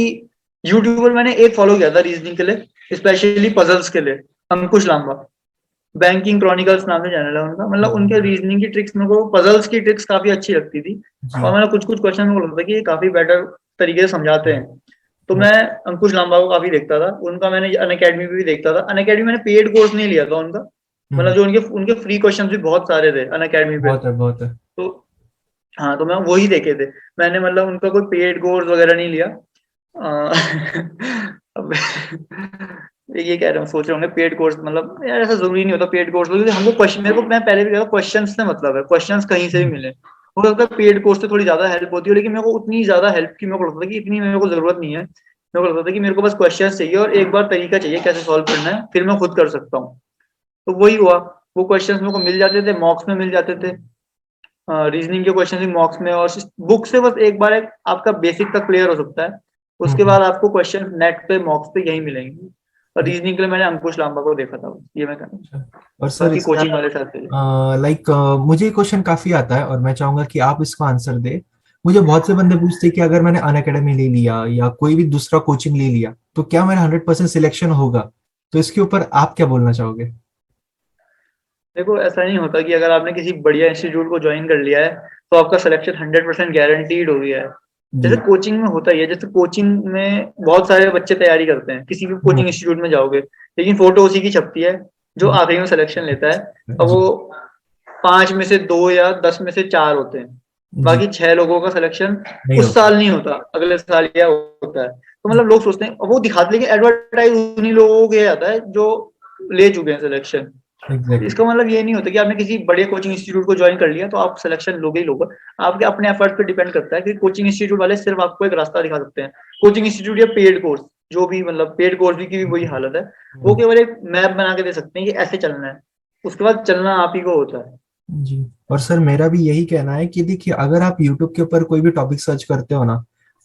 यूट्यूब पर मैंने एक फॉलो किया था रीजनिंग के लिए, स्पेशली पजल्स के लिए, अंकुश लांबा। बैंकिंग क्रॉनिकल्स नाम से चैनल है उनका, मतलब उनके रीजनिंग की ट्रिक्स मेरे को, पजल्स की ट्रिक्स काफी अच्छी लगती थी। और जी। मैंने कुछ कुछ क्वेश्चन में लगता था कि ये काफी बेटर तरीके से समझाते हैं। तो मैं अंकुश लांबा को काफी देखता था, उनका मैंने अनअकैडमी पे भी देखता था। अनअकैडमी मैंने पेड कोर्स नहीं लिया था उनका, मतलब हम्म, जो उनके उनके फ्री क्वेश्चन भी बहुत सारे थे अनअकैडमी पे। बहुत है बहुत है। तो हाँ, तो मैं वही देखे थे। मैंने मतलब उनका कोई पेड कोर्स वगैरह नहीं लिया। अब ये कह रहा हूँ, सोच रहे होंगे पेड कोर्स मतलब, यार ऐसा जरूरी नहीं होता पेड कोर्स, क्योंकि हमको क्वेश्चन, मेरे को, मैं पहले भी कहा क्वेश्चन से मतलब है, क्वेश्चन कहीं से भी मिले। हो सकता है पेड कोर्स से थोड़ी ज्यादा हेल्प होती है, लेकिन मेरे को उतनी ज्यादा हेल्प की मेरे को लगता था कि इतनी मेरे को जरूरत नहीं है। मेरे को लगता था कि मेरे को बस क्वेश्चन चाहिए और एक बार तरीका चाहिए कैसे सॉल्व करना है, फिर मैं खुद कर सकता हूँ। तो वही हुआ, वो क्वेश्चन मेरे को मिल जाते थे, मॉक्स में मिल जाते थे। रीजनिंग के क्वेश्चन भी मॉक्स में, और बुक से बस एक बार आपका बेसिक तक क्लियर हो सकता है। उसके हम्म, बाद आपको क्वेश्चन नेट पे मॉक्स पे यही मिलेंगे। और रीजनिंग के लिए मैंने अंकुश लांबा को देखा था, ये मैं कहना हूँ। और सर बाकी इसका कोचिंग वाले साथ थे। लाइक मुझे क्वेश्चन काफी आता है और मैं चाहूंगा कि आप इसको आंसर दे। मुझे बहुत से बंदे पूछते हैं कि अगर मैंने अनअकैडमी ले लिया या कोई भी दूसरा कोचिंग ले लिया तो क्या मेरा 100% सिलेक्शन होगा? तो इसके ऊपर आप क्या बोलना चाहोगे? देखो, ऐसा नहीं होता कि अगर आपने किसी बढ़िया इंस्टीट्यूट को ज्वाइन कर लिया है तो आपका सिलेक्शन 100% गारंटीड हो गया है। जैसे जी। कोचिंग में होता ही है, जैसे कोचिंग में बहुत सारे बच्चे तैयारी करते हैं, किसी भी कोचिंग हम्म, इंस्टीट्यूट में जाओगे, लेकिन फोटो उसी की छपती है जो हम्म, आखिरी में सिलेक्शन लेता है। और जी। वो 5 में से 2 या 10 में से 4 होते हैं, जी। बाकी 6 लोगों का सिलेक्शन नहीं उस होता। साल नहीं होता, अगले साल या होता है। तो मतलब लोग सोचते हैं, वो दिखाते, लेकिन एडवर्टाइज उन्हीं लोगों को किया जाता है जो ले चुके हैं सिलेक्शन। एग्जैक्टली। इसका मतलब ये नहीं होता कि आपने किसी बड़े कोचिंग इंस्टीट्यूट को ज्वाइन कर लिया तो आप सिलेक्शन लोगे ही लोगे। आपके अपने एफर्ट पे डिपेंड करता है कि कोचिंग इंस्टीट्यूट वाले सिर्फ आपको एक रास्ता दिखा सकते हैं। कोचिंग इंस्टीट्यूट या पेड कोर्स, जो भी, मतलब पेड कोर्स भी की भी वही हालत है। वो केवल एक मैप बना के दे सकते हैं कि ऐसे चलना है, उसके बाद चलना आप ही को होता है। जी। और सर मेरा भी यही कहना है कि देखिए, अगर आप YouTube के ऊपर कोई भी टॉपिक सर्च करते हो ना,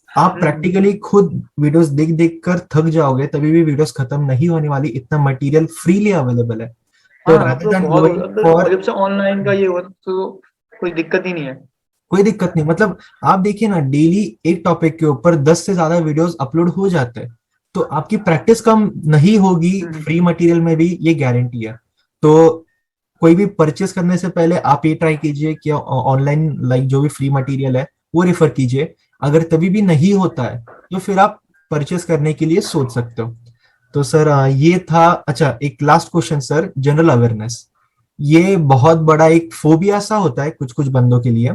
आप हम्म। प्रैक्टिकली खुद वीडियोस देख देख कर थक जाओगे, तभी भी वीडियोस खत्म नहीं होने वाली, इतना मटेरियल फ्रीली अवेलेबल है। तो हाँ, अब रादर तो देन बहुत गोइंग मतलब फॉर, जब से ऑनलाइन का ये हुआ तो कोई दिक्कत ही नहीं है। कोई दिक्कत नहीं, मतलब आप देखिए ना, डेली एक टॉपिक के ऊपर 10 से ज्यादा वीडियोस अपलोड हो जाते हैं। तो आपकी प्रैक्टिस कम नहीं होगी हम्म। फ्री मटेरियल में भी, ये गारंटी है। तो कोई भी परचेस करने से पहले आप ये ट्राई कीजिए कि ऑनलाइन लाइक जो भी फ्री मटेरियल है वो रेफर कीजिए। अगर तभी भी नहीं होता है तो फिर आप परचेस करने के लिए सोच सकते हो। तो सर ये था। अच्छा, एक last question sir, general awareness. ये बहुत बड़ा एक फोबिया सा होता है कुछ कुछ बंदों के लिए,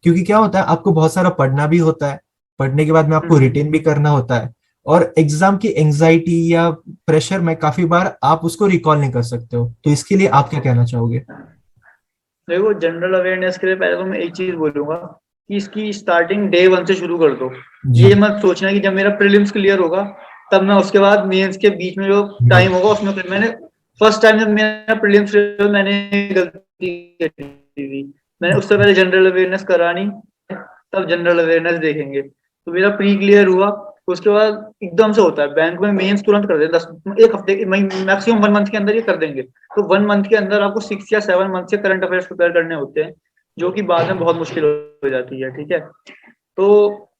क्योंकि क्या होता है, आपको बहुत सारा पढ़ना भी होता है, पढ़ने के बाद में आपको हम्म। रिटेन भी करना होता है। और एग्जाम की एंजाइटी या प्रेशर में काफी बार आप उसको रिकॉल नहीं कर सकते हो, तो इसके लिए आप क्या कहना चाहोगे? देखो, जनरल अवेयरनेस के लिए पहले तो मैं एक चीज बोलूंगा कि इसकी स्टार्टिंग डे 1 से शुरू कर दो। जी। ये मत सोचना कि जब मेरा प्रीलिम्स क्लियर होगा तब मैं उसके बाद मेंस के बीच में जो टाइम होगा उसमें फिर मैंने फर्स्ट टाइम जब मेरा प्रीलिम्स मैंने गलती की थी, मैंने उससे पहले जनरल अवेयरनेस करा नहीं, तब जनरल अवेयरनेस देखेंगे। तो मेरा प्री क्लियर हुआ, उसके बाद एकदम से होता है बैंक में मेंस तुरंत कर देते हैं, 1 हफ्ते मैक्सिमम 1 मंथ के अंदर ये कर देंगे। तो 1 मंथ के अंदर आपको 6 या 7 मंथ से करंट अफेयर्स प्रिपेयर करने होते हैं, जो कि बाद में बहुत मुश्किल हो जाती है। ठीक है, तो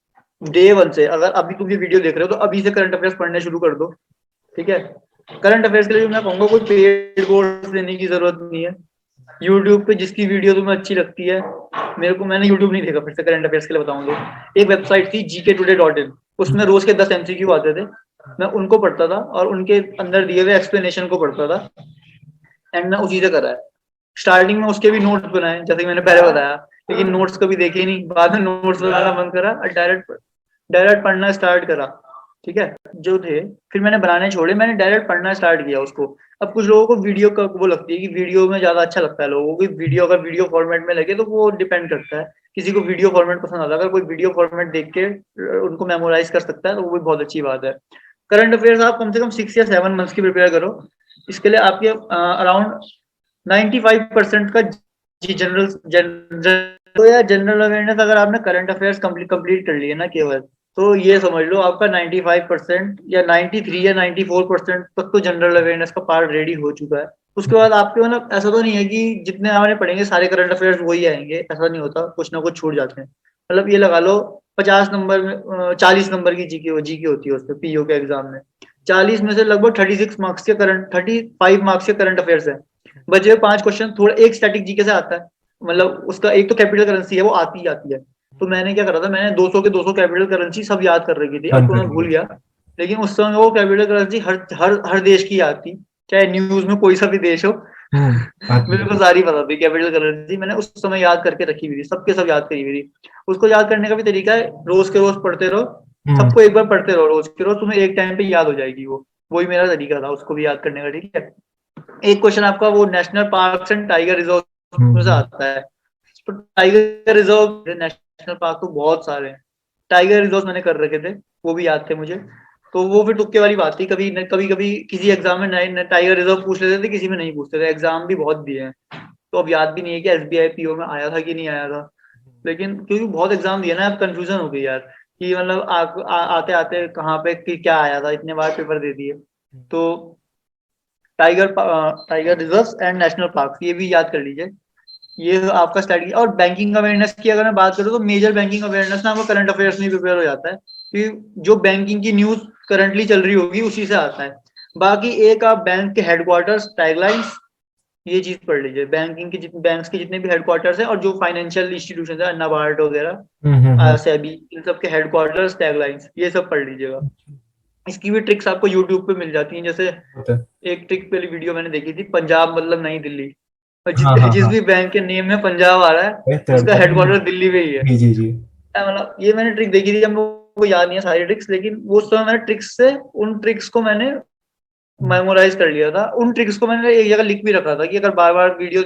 डे 1 से अगर अभी तुम ये वीडियो देख रहे हो तो अभी से करंट अफेयर्स पढ़ने शुरू कर दो। ठीक है, करंट अफेयर्स के लिए मैं कहूंगा कोई पेड कोर्स लेने की जरूरत नहीं है। यूट्यूब पे जिसकी वीडियो तुम्हें अच्छी लगती है, मेरे को, मैंने यूट्यूब नहीं देखा, फिर से करंट अफेयर्स के लिए बताऊं तो एक वेबसाइट थी gktoday.in, उसमें रोज के 10 MCQ आते थे, मैं उनको पढ़ता था और उनके अंदर दिए हुए एक्सप्लेनेशन को पढ़ता था, एंड मैं उसी से करा है। स्टार्टिंग में उसके भी नोट्स बनाए जैसे कि मैंने पहले बताया, लेकिन नोट्स कभी देखे ही नहीं, बाद में नोट्स बनाना बंद करा और डायरेक्ट डायरेक्ट पढ़ना स्टार्ट करा। ठीक है, जो थे फिर मैंने बनाने छोड़े, मैंने डायरेक्ट पढ़ना स्टार्ट किया उसको। अब कुछ लोगों को वीडियो का वो लगती है कि वीडियो में ज्यादा अच्छा लगता है लोगों को, वीडियो अगर वीडियो फॉर्मेट में लगे तो वो डिपेंड करता है, किसी को वीडियो फॉर्मेट पसंद आता है, अगर कोई वीडियो फॉर्मेट देख के उनको मेमोराइज कर सकता है तो वो भी बहुत अच्छी बात है। करंट अफेयर्स आप कम से कम 6 या 7 मंथ्स की प्रिपेयर करो, इसके लिए आपके अराउंड 95% का जी जनरल जनरल तो या जनरल अवेयरनेस अगर आपने करंट अफेयर्स कंप्लीट कर लिए ना केवल, तो ये समझ लो आपका 95% या 93 या 94% तक तो जनरल अवेयरनेस का पार्ट रेडी हो चुका है। उसके बाद आपके मतलब ऐसा तो नहीं है कि जितने आपने पढ़ेंगे सारे करंट अफेयर्स वही आएंगे, ऐसा नहीं होता, कुछ ना कुछ छूट जाते हैं। मतलब ये लगा लो 50 नंबर में 40 नंबर की जीके होती है उसमें, पीओ के एग्जाम में 40 में से लगभग 35 मार्क्स के करंट अफेयर्स है। बचे हुए 5 क्वेश्चन थोड़ा एक स्टैटिक जीके से आता है, मतलब उसका एक तो कैपिटल करेंसी है वो आती ही आती है। तो मैंने क्या करा था, मैंने 200 के 200 कैपिटल करेंसी सब याद कर रखी थी, अब डन तो कर मैं भूल लिया। गया, लेकिन उस समय वो कैपिटल करेंसी हर हर हर देश की याद थी, चाहे न्यूज में कोई सा भी देश हो। आती मेरे है। को सारी पता थी कैपिटल करेंसी, मैंने उस समय याद करके रखी हुई थी, सबके सब याद करी हुई थी। उसको याद करने का भी तरीका है, रोज के रोज पढ़ते रहो, हम्म। सबको एक बार पढ़ते रहो रोज के रोज, तुम्हें एक टाइम पे याद हो जाएगी वो। वही मेरा तरीका था उसको भी याद करने का। ठीक है, एक क्वेश्चन आपका वो national parks and tiger reserve में से हम्म। आता है। तो टाइगर रिजर्व नेशनल पार्क तो बहुत सारे हैं, टाइगर रिजर्व मैंने कर रखे थे, वो भी याद थे मुझे। तो वो फिर तुक्के वाली बात थी, कभी कभी कभी किसी एग्जाम में नए टाइगर रिजर्व पूछ लेते थे, किसी में नहीं पूछते थे, एग्जाम भी बहुत दिए हैं। तो अब याद भी नहीं है कि एसबीआई पीओ में आया था कि नहीं आया था, लेकिन क्योंकि बहुत एग्जाम दिए ना, अब कंफ्यूजन हो गई यार कि मतलब आते आते कहाँ पे कि क्या आया था, इतने बार पेपर दे दिए। तो tiger reserve and national park ये भी याद कर लीजिए, ये आपका स्टडी। और बैंकिंग अवेयरनेस की अगर मैं बात करूँ तो मेजर बैंकिंग अवेयरनेस ना आपका करंट अफेयर्स में प्रिपेयर हो जाता है, कि जो बैंकिंग की न्यूज करंटली चल रही होगी उसी से आता है। बाकी एक आप बैंक के हेडक्वार्टर्स टैगलाइंस ये चीज पढ़ लीजिए, बैंकिंग के जितने बैंक्स के जितने भी हेडक्वार्टर्स है और जो फाइनेंशियल इंस्टीट्यूशन है नाबार्ड वगैरह, सेबी, इन सब के हेडक्वार्टर्स टैगलाइंस ये सब पढ़ लीजिएगा। इसकी भी ट्रिक्स आपको यूट्यूब पे मिल जाती हैं, जैसे होता है। एक ट्रिक वाली वीडियो मैंने देखी थी, पंजाब मतलब नई दिल्ली, और हाँ हाँ जिस हाँ। भी बैंक के नेम में पंजाब आ रहा है उसका हेडक्वार्टर दिल्ली में ही है। जी जी जी। मतलब ये मैंने ट्रिक देखी थी, हम लोग को याद नहीं है सारी ट्रिक्स, लेकिन वो उस समय मैंने ट्रिक्स से उन ट्रिक्स को मैंने मेमोराइज कर लिया था। उन ट्रिक्स को मैंने एक जगह लिख भी रखा था कि अगर बार बार वीडियो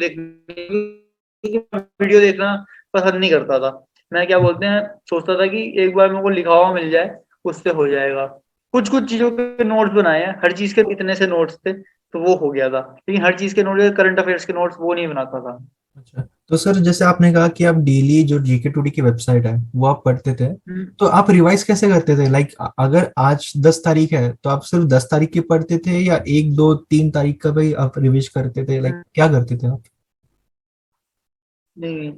देखना पसंद नहीं करता था, मैं क्या बोलते हैं सोचता था कि एक बार मेरे को लिखा हुआ मिल जाए, उससे हो जाएगा। कुछ कुछ चीजों के नोट्स बनाए हैं, हर चीज के इतने से नोट्स थे तो वो हो गया था, लेकिन हर चीज के नोट्स, करंट अफेयर्स के नोट्स वो नहीं बनाता था। अच्छा, तो सर जैसे आपने कहा कि आप डेली जो जीके टूडी की वेबसाइट है वो आप पढ़ते थे, हम्म। तो आप रिवाइज कैसे करते थे? लाइक अगर आज 10 तारीख है तो आप सिर्फ 10 तारीख की पढ़ते थे, या 1 2 3 तारीख का भी आप रिविज करते थे? लाइक हम्म। क्या करते थे आप? नहीं,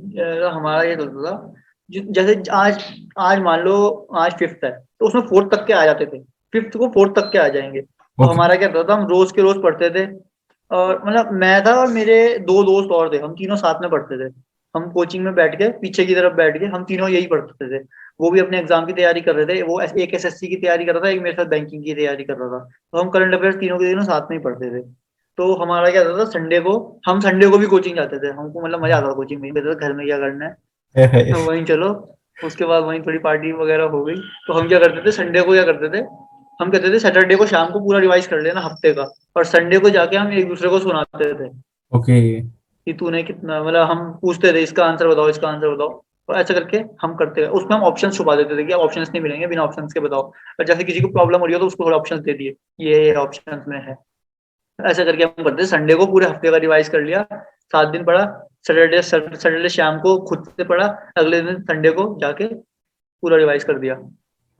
हमारा ये चलता था, जैसे आज आज मान लो आज 5th है तो उसमें 4th तक के आ जाते थे, 5th को 4th तक के आ जाएंगे, तो ओके। हमारा क्या होता था, हम रोज के रोज पढ़ते थे। और मतलब मैं था और मेरे 2 दोस्त और थे, हम तीनों साथ में पढ़ते थे। हम कोचिंग में बैठ के पीछे की तरफ बैठ के हम तीनों यही पढ़ते थे। वो भी अपने एग्जाम की तैयारी कर रहे थे, वो एक एसएससी की तैयारी कर रहा था, एक मेरे साथ बैंकिंग की तैयारी कर रहा था, तो हम करंट अफेयर्स तीनों के तीनों साथ में ही पढ़ते थे। तो हमारा क्या होता था, संडे को भी कोचिंग जाते थे, हमको मतलब मजा आता था कोचिंग में, कहते थे घर में क्या करना है, है। तो वहीं चलो। उसके बाद वहीं थोड़ी पार्टी वगैरह हो गई, तो हम क्या करते थे संडे को क्या करते थे, हम कहते थे सैटरडे को शाम को पूरा रिवाइज कर लेना हफ्ते का, और संडे को जाके हम एक दूसरे को सुनाते थे ओके। कि तूने कितना, मतलब हम पूछते थे इसका आंसर बताओ, इसका आंसर बताओ, और ऐसा करके हम करते गए। उसमें हम ऑप्शन छुपा देते थे कि ऑप्शंस नहीं मिलेंगे, बिना ऑप्शंस के बताओ। और जैसे किसी को प्रॉब्लम हो रही हो तो उसको थोड़ा ऑप्शंस दे दिए, ये ऑप्शंस में है। ऐसा करके हम करते, संडे को पूरे हफ्ते का रिवाइज कर लिया, 7 दिन पढ़ा, सैटरडे सैटरडे शाम को खुद से पढ़ा, अगले दिन संडे को जाके पूरा रिवाइज कर दिया,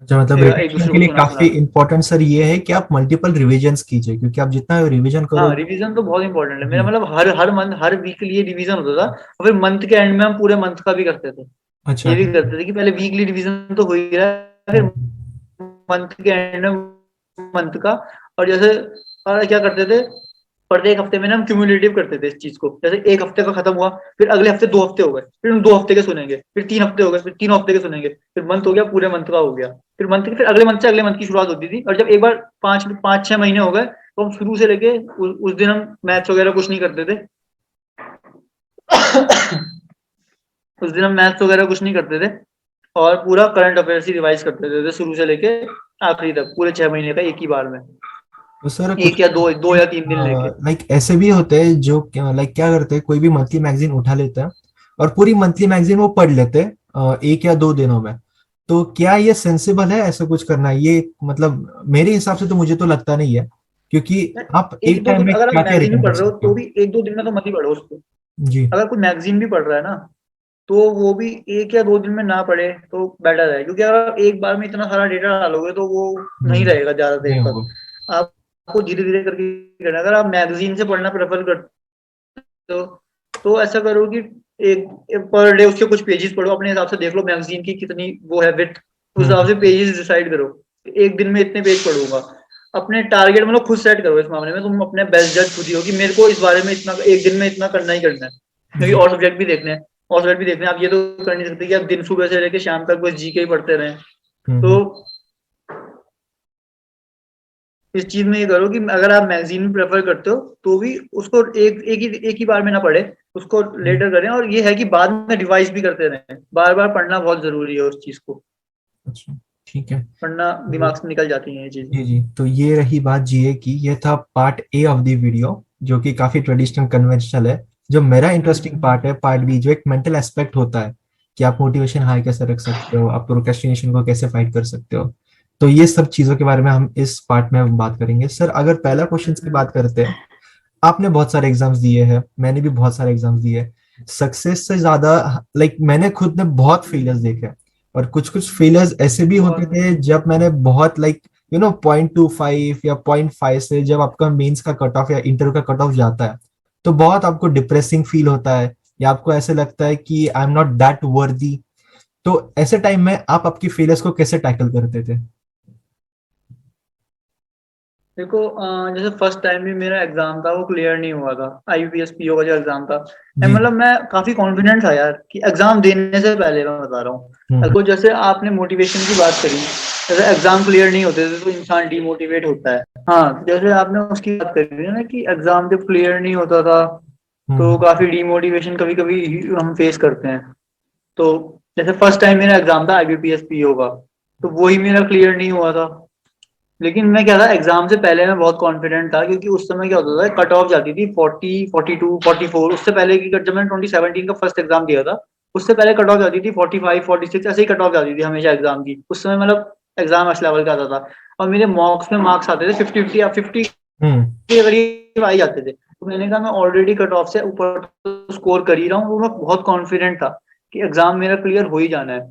अच्छा, मतलब एक रिवीजन दूसरे के को लिए सुना काफी सुना के। इम्पोर्टेंट सर ये है कि आप मल्टीपल रिविजन्स कीजिए, क्योंकि आप जितना रिवीजन हाँ, करोगे। रिवीजन तो बहुत इंपॉर्टेंट है मेरा, जी। मतलब हर मंथ हर वीक के लिए रिवीजन होता था, और फिर मंथ के एंड में हम पूरे मंथ का भी करते थे। अच्छा, ये भी ठीक है। करते थे कि पहले वीकली रिवीजन तो हो ही रहा है, फिर मंथ के एंड में मंथ का। और जैसे और क्या करते थे, प्रत्येक हफ्ते में ना हम क्यूमुलेटिव करते थे इस चीज को, जैसे एक हफ्ते का खत्म हुआ, फिर अगले हफ्ते 2 हफ्ते हो गए, फिर हम 2 हफ्ते के सुनेंगे, फिर 3 हफ्ते हो गए, फिर 3 हफ्ते के सुनेंगे, फिर मंथ हो गया, पूरे मंथ का हो गया, फिर मंथ के फिर अगले मंथ से अगले मंथ की शुरुआत होती थी। और जब एक बार 5-6 महीने हो गए, तो हम शुरू से लेके उस दिन हम मैथ्स वगैरह कुछ नहीं करते थे। उस दिन हम मैथ्स वगैरह कुछ नहीं करते थे, और पूरा करंट अफेयर्स ही रिवाइज करते थे शुरू से लेके आखिरी तक, पूरे 6 महीने का एक ही बार में, तो सर कुछ एक या दो या 3 दिन लेके। लाइक ऐसे भी होते हैं जो लाइक क्या करते हैं, कोई भी मंथली मैगजीन उठा लेता है और पूरी मंथली मैगजीन वो पढ़ लेते हैं 1 या 2 दिनों में। तो क्या ये सेंसिबल है ऐसा कुछ करना? ये मतलब मेरे हिसाब से तो मुझे तो लगता नहीं है, क्योंकि आप एक एक दो टाइम दिन में अगर आप क्या क्या मैगजीन भी रिकॉर्ड कर पढ़ रहे हो सकते तो हो। भी 1-2 दिन में तो मत ही पढ़ो उसको। जी। अगर कोई मैगजीन भी पढ़ रहा है ना, तो वो भी 1 या 2 दिन में ना पढ़े तो बेटर है, क्योंकि अगर आप एक बार में इतना सारा डेटा डालोगे तो वो नहीं रहेगा ज्यादा नहीं देर तक। होगा। आपको धीरे धीरे करके करना है। अगर आप मैगजीन से पढ़ना प्रेफर करते हो तो ऐसा करो कि एक, पर डे उसके कुछ पेजेस पढ़ो, अपने हिसाब से देख लो मैगजीन की कितनी वो है विड्थ, उस हिसाब से हम्म। पेजेस डिसाइड करो, एक दिन में इतने पेज पढ़ूंगा। अपने टारगेट मतलब खुद सेट करो इस मामले में, तुम अपने बेस्ट जज खुद ही हो कि मेरे को इस बारे में इतना एक दिन में इतना करना ही करना है, क्योंकि जी। और सब्जेक्ट भी देखने हैं। और सब्जेक्ट भी देखने हैं, आप ये तो कर नहीं सकते कि आप दिन सुबह से लेकर शाम तक बस जीके ही पढ़ते रहें। तो हम्म। इस चीज में ये करो कि अगर आप मैगजीन प्रेफर करते हो तो भी उसको एक ही बार में ना पढ़े, उसको हम्म। लेटर करें। और ये है कि बाद में रिवाइज भी करते रहें, बार बार पढ़ना बहुत जरूरी है, उस चीज को अच्छा, ठीक है। पढ़ना, तो दिमाग से निकल जाती हैं ये चीजें। जी जी, तो ये रही बात जीए की, ये था part A of the video, जो कि काफी ट्रेडिशनल कन्वेंशनल है। जो मेरा इंटरेस्टिंग हम्म। पार्ट है, पार्ट बी, जो एक मेंटल एस्पेक्ट होता है कि आप मोटिवेशन हाई कैसे रख सकते हो, आप प्रोक्रेस्टिनेशन को कैसे फाइट कर सकते हो। तो ये सब चीजों के बारे में हम इस पार्ट में बात करेंगे। सर, अगर पहला क्वेश्चन की हम्म। बात करते हैं, आपने बहुत सारे एग्जाम्स दिए हैं, मैंने भी बहुत सारे एग्जाम्स दिए हैं। सक्सेस से ज्यादा लाइक मैंने खुद ने बहुत फेलियर्स देखे हैं, और कुछ कुछ फेलियर्स ऐसे भी होते बहुत। थे जब मैंने बहुत लाइक 0.25 या 0.5 से जब आपका मेंस का कट ऑफ या इंटरव्यू का कट ऑफ जाता है, तो बहुत आपको डिप्रेसिंग फील होता है, या आपको ऐसे लगता है कि आई एम नॉट दैट वर्दी। तो ऐसे टाइम में आप आपकी फेलियर्स को कैसे टैकल करते थे? देखो जैसे फर्स्ट टाइम भी मेरा एग्जाम था वो क्लियर नहीं हुआ था, आईयूपीएस पीओ का जो एग्जाम था। जी। मतलब मैं काफी कॉन्फिडेंट था यार कि एग्जाम देने से पहले, मैं बता रहा हूँ। हम्म। तो जैसे आपने मोटिवेशन की बात करी, जैसे एग्जाम क्लियर नहीं होते थे तो इंसान डिमोटिवेट होता है। हाँ, तो जैसे आपने उसकी बात करी ना कि एग्जाम जब क्लियर नहीं होता था तो हम्म। काफी डिमोटिवेशन कभी कभी हम फेस करते हैं। तो जैसे फर्स्ट टाइम मेरा एग्जाम था आईबीपीएस पीओ का, तो वही मेरा क्लियर नहीं हुआ था। लेकिन मैं क्या था, एग्जाम से पहले मैं बहुत कॉन्फिडेंट था, क्योंकि उस समय क्या होता था, कट ऑफ जाती थी 40, 42, 44। उससे पहले की जब मैंने 2017 का फर्स्ट एग्जाम दिया था, उससे पहले कट ऑफ जाती थी 45, 46, ऐसे ही कट ऑफ जाती थी हमेशा एग्जाम की। उस समय मतलब एग्जाम अच्छे लेवल का आता था, और मेरे मॉक्स में मार्क्स आते थे 50-50 या 50 हम्म। के करीब आ ही जाते थे। तो मैंने कहा मैं ऑलरेडी कट ऑफ से ऊपर स्कोर कर ही रहा हूँ, तो मैं बहुत कॉन्फिडेंट था कि एग्जाम मेरा क्लियर हो ही जाना है।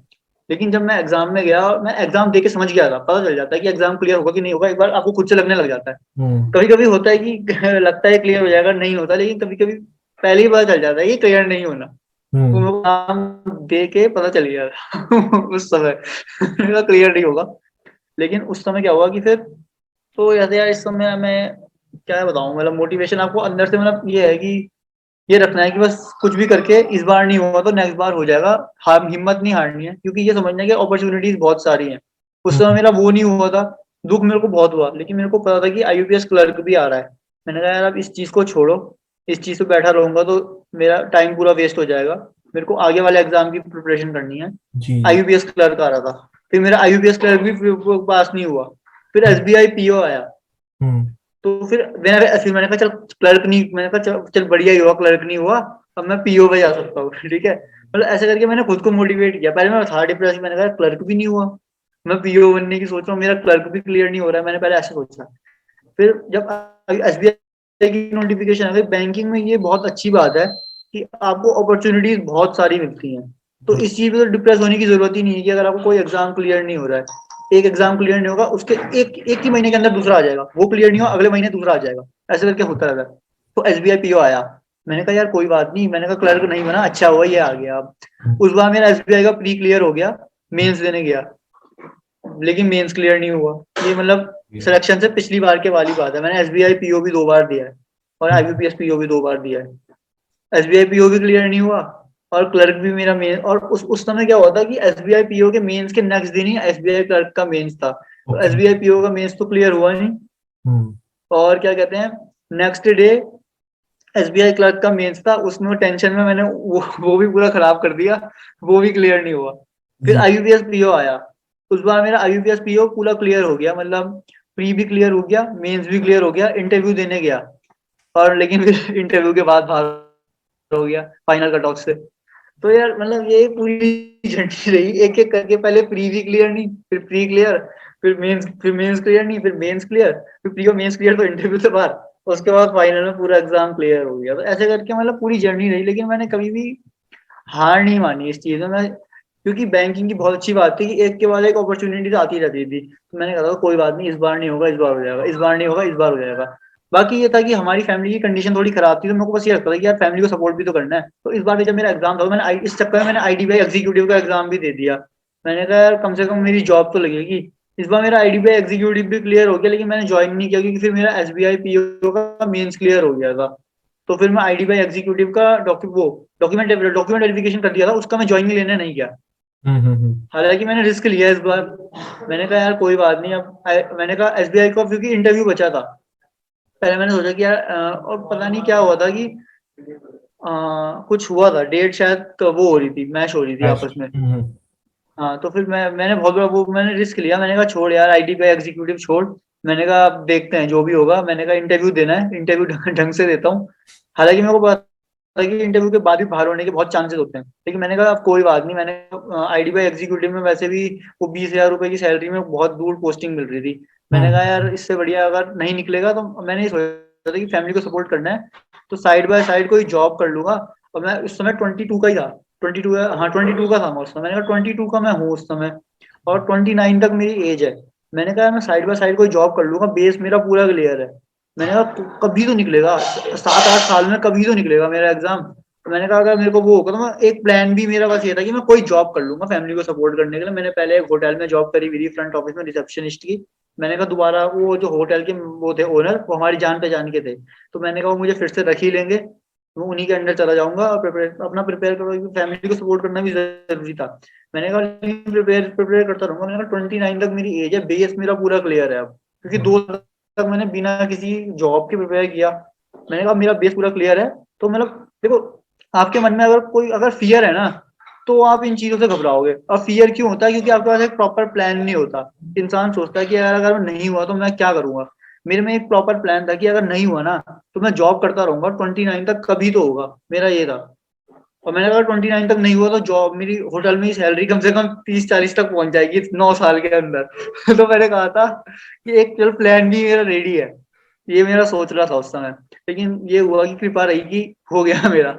लेकिन जब मैं एग्जाम में गया, मैं एग्जाम दे के समझ गया था, पता चल जाता है कि एग्जाम क्लियर होगा कि नहीं होगा, एक बार आपको खुद से लगने लग जाता है। हम्म। कभी कभी होता है कि लगता है क्लियर हो जाएगा, नहीं होता, लेकिन कभी कभी पहले ही पता चल जाता है कि क्लियर नहीं होना। तो हम्म। मेरे को एग्जाम दे के पता चल गया था उस समय क्लियर नहीं होगा। लेकिन उस समय क्या हुआ कि फिर, तो ऐसे यार इस समय मैं क्या बताऊं, मतलब मोटिवेशन आपको अंदर से, मतलब ये है कि ये रखना है कि बस कुछ भी करके इस बार नहीं हुआ तो नेक्स्ट बार हो जाएगा। हार, हिम्मत नहीं हारनी है, क्योंकि ये समझना है कि अपॉर्चुनिटीज बहुत सारी हैं। उस समय हम्म। मेरा वो नहीं हुआ था, दुख मेरे को बहुत हुआ, लेकिन मेरे को पता था कि आईयूपीएस क्लर्क भी आ रहा है। मैंने कहा यार अब इस चीज को छोड़ो, इस चीज पे बैठा रहूंगा तो मेरा टाइम पूरा वेस्ट हो जाएगा, मेरे को आगे वाले एग्जाम की प्रिपरेशन करनी है। जी जी। आईयूपीएस क्लर्क आ रहा था, फिर मेरा आईयूपीएस क्लर्क भी पास नहीं हुआ। फिर एसबीआई पीओ आया, हम्म। तो फिर मैंने कहा चल क्लर्क नहीं, मैंने कहा चल चल बढ़िया ही हुआ क्लर्क नहीं हुआ, अब मैं पीओ पे जा सकता हूँ। ठीक है, मतलब ऐसे करके मैंने खुद को मोटिवेट किया। पहले मैं था डिप्रेस, मैंने कहा क्लर्क भी नहीं हुआ, मैं पीओ बनने की सोच रहा हूँ, मेरा क्लर्क भी क्लियर नहीं हो रहा है, मैंने पहले ऐसे सोचा। फिर जब एसबीआई की नोटिफिकेशन आ गई, बैंकिंग में ये बहुत अच्छी बात है कि आपको अपॉर्चुनिटीज बहुत सारी मिलती हैं। तो इस चीज पे तो डिप्रेस होने की जरूरत ही नहीं है कि अगर आपको कोई एग्जाम क्लियर नहीं हो रहा है, एक एग्जाम क्लियर नहीं होगा, उसके एक ही महीने के अंदर दूसरा आ जाएगा, वो क्लियर नहीं हुआ अगले महीने दूसरा आ जाएगा, ऐसे करके होता रहता है। तो एसबीआई पीओ आया, मैंने कहा यार कोई बात नहीं, मैंने कहा क्लर्क नहीं बना, अच्छा हुआ ये आ गया। अब उस बार मेरा एसबीआई का प्री क्लियर हो गया, मेंस देने गया, लेकिन मेंस क्लियर नहीं हुआ। ये मतलब सिलेक्शन से पिछली बार के वाली बात है। मैंने एसबीआई पीओ भी 2 बार दिया है और आईबीपीएस पीओ भी 2 बार दिया है, एसबीआई पीओ भी क्लियर नहीं हुआ और क्लर्क भी मेरा मेन। और उस समय क्या हुआ था कि एसबीआई पीओ के मेंस के नेक्स्ट दिन ही एसबीआई क्लर्क का मेंस था, तो ओके। एसबीआई पीओ का मेंस तो क्लियर हुआ नहीं, हम्म। और क्या कहते हैं, नेक्स्ट डे एसबीआई क्लर्क का मेंस था, उसमें टेंशन में मैंने वो भी पूरा खराब कर दिया, वो भी क्लियर नहीं हुआ। फिर जी। आईयूपीएस पीओ आया, उस बार मेरा आईयूपीएस पीओ पूरा क्लियर हो गया, मतलब प्री भी क्लियर हो गया, मेंस भी क्लियर हो गया, इंटरव्यू देने गया, और लेकिन फिर इंटरव्यू के बाद बाहर हो गया फाइनल कट ऑफ से। तो यार मतलब ये पूरी जर्नी रही, एक एक करके, पहले प्री भी क्लियर नहीं, फिर प्री क्लियर, फिर मेंस क्लियर नहीं, फिर मेंस क्लियर, फिर प्री और मेंस क्लियर तो इंटरव्यू से बाहर, उसके बाद फाइनल में पूरा एग्जाम क्लियर हो गया। तो ऐसे करके मतलब पूरी जर्नी रही, लेकिन मैंने कभी भी हार नहीं मानी इस चीज में मैं, क्योंकि बैंकिंग की बहुत अच्छी बात थी कि एक के बाद एक अपॉर्चुनिटीज आती रहती थी। तो मैंने कहा था कोई बात नहीं, इस बार नहीं होगा, इस बार हो जाएगा, इस बार नहीं होगा, इस बार हो जाएगा। बाकी ये था कि हमारी फैमिली की कंडीशन थोड़ी खराब थी, तो मेरे को बस ये लगता था कि यार फैमिली को सपोर्ट भी तो करना है। तो इस बार भी जब मेरा एग्जाम था, इस चक्कर में मैंने आईडीबीआई एग्जीक्यूटिव का एग्जाम भी दे दिया। मैंने कहा यार कम से कम मेरी जॉब तो लगेगी। इस बार मेरा आईडीबीआई एग्जीक्यूटिव भी क्लियर हो गया, लेकिन मैंने ज्वाइन नहीं किया क्योंकि फिर मेरा एसबीआई पीओ का मेंस क्लियर हो गया था। तो फिर मैं आईडीबीआई एग्जीक्यूटिव का डॉक्यूमेंट वेरिफिकेशन कर दिया था, उसका मैं ज्वाइनिंग लेने नहीं गया। हम्म। हालांकि मैंने रिस्क लिया इस बार, मैंने कहा यार कोई बात नहीं, अब मैंने कहा एसबीआई को, क्योंकि इंटरव्यू बचा था। पहले मैंने सोचा कि यार और पता नहीं क्या हुआ था कि कुछ हुआ था, डेट शायद वो हो रही थी, मैच हो रही थी मैच। आपस में। हाँ, तो फिर मैंने बहुत बड़ा वो मैंने रिस्क लिया, मैंने कहा छोड़ यार आईटी पे एग्जीक्यूटिव छोड़। मैंने कहा अब देखते हैं जो भी होगा, मैंने कहा इंटरव्यू देना है, इंटरव्यू ढंग से देता हूँ। हालांकि मेरे को पता था कि इंटरव्यू के बाद भी बाहर होने के बहुत चांसेस होते हैं, लेकिन मैंने कहा अब कोई बात नहीं। मैंने आईडीबीआई एग्जीक्यूटिव में वैसे भी वो 20,000 रुपए की सैलरी में बहुत दूर पोस्टिंग मिल रही थी। मैंने कहा यार इससे बढ़िया अगर नहीं निकलेगा, तो मैंने ये सोचा था कि फैमिली को सपोर्ट करना है, तो साइड बाय साइड कोई जॉब कर लूंगा। और मैं उस समय 22 का ही था, 22, हाँ 22 का था मैं उस समय। मैंने कहा 22 का मैं हूँ उस समय, और 29 तक मेरी एज है। मैंने कहा मैं साइड बाय साइड कोई जॉब कर लूंगा, बेस मेरा पूरा क्लियर है। मैंने कहा कभी तो निकलेगा, 7-8 साल में कभी तो निकलेगा मेरा एग्जाम। तो मैंने कहा अगर मेरे को वो होगा, तो मैं एक प्लान भी मेरा बस ये था कि मैं कोई जॉब कर लूंगा फैमिली को सपोर्ट करने के लिए। मैंने पहले एक होटल में जॉब करी हुई थी, फ्रंट ऑफिस में रिसेप्शनिस्ट की। मैंने कहा दोबारा वो जो होटल के वो थे ओनर, वो हमारी जान पहचान के थे, तो मैंने कहा वो मुझे फिर से रख ही लेंगे, मैं उन्हीं के अंडर चला जाऊंगा और अपना प्रिपेयर करो, क्योंकि फैमिली को सपोर्ट करना भी जरूरी था। मैंने कहा प्रिपेयर प्रिपेयर करता रहूंगा। मैंने कहा 29 तक मेरी एज है, बेस मेरा पूरा क्लियर है अब, क्योंकि 2 तक मैंने बिना किसी जॉब के प्रिपेयर किया। मैंने कहा मेरा बेस पूरा क्लियर है। तो मतलब देखो, आपके मन में अगर फियर है ना, तो आप इन चीजों से घबराओगे। और फियर क्यों होता है? क्योंकि आपके पास एक प्रॉपर प्लान नहीं होता। इंसान सोचता है कि यार अगर नहीं हुआ तो मैं क्या करूंगा। मेरे में एक प्रॉपर प्लान था कि अगर नहीं हुआ ना, तो मैं जॉब करता रहूंगा 29 तक, कभी तो होगा, मेरा ये था। और मैंने कहा 29 तक नहीं हुआ तो जॉब मेरी होटल में ही सैलरी कम से कम 30-40 तक पहुंच जाएगी 9 साल के अंदर। तो मैंने कहा था कि एक चल प्लान भी मेरा रेडी है, ये मेरा सोच रहा था उस समय। लेकिन ये हुआ कि कृपा रही कि हो गया मेरा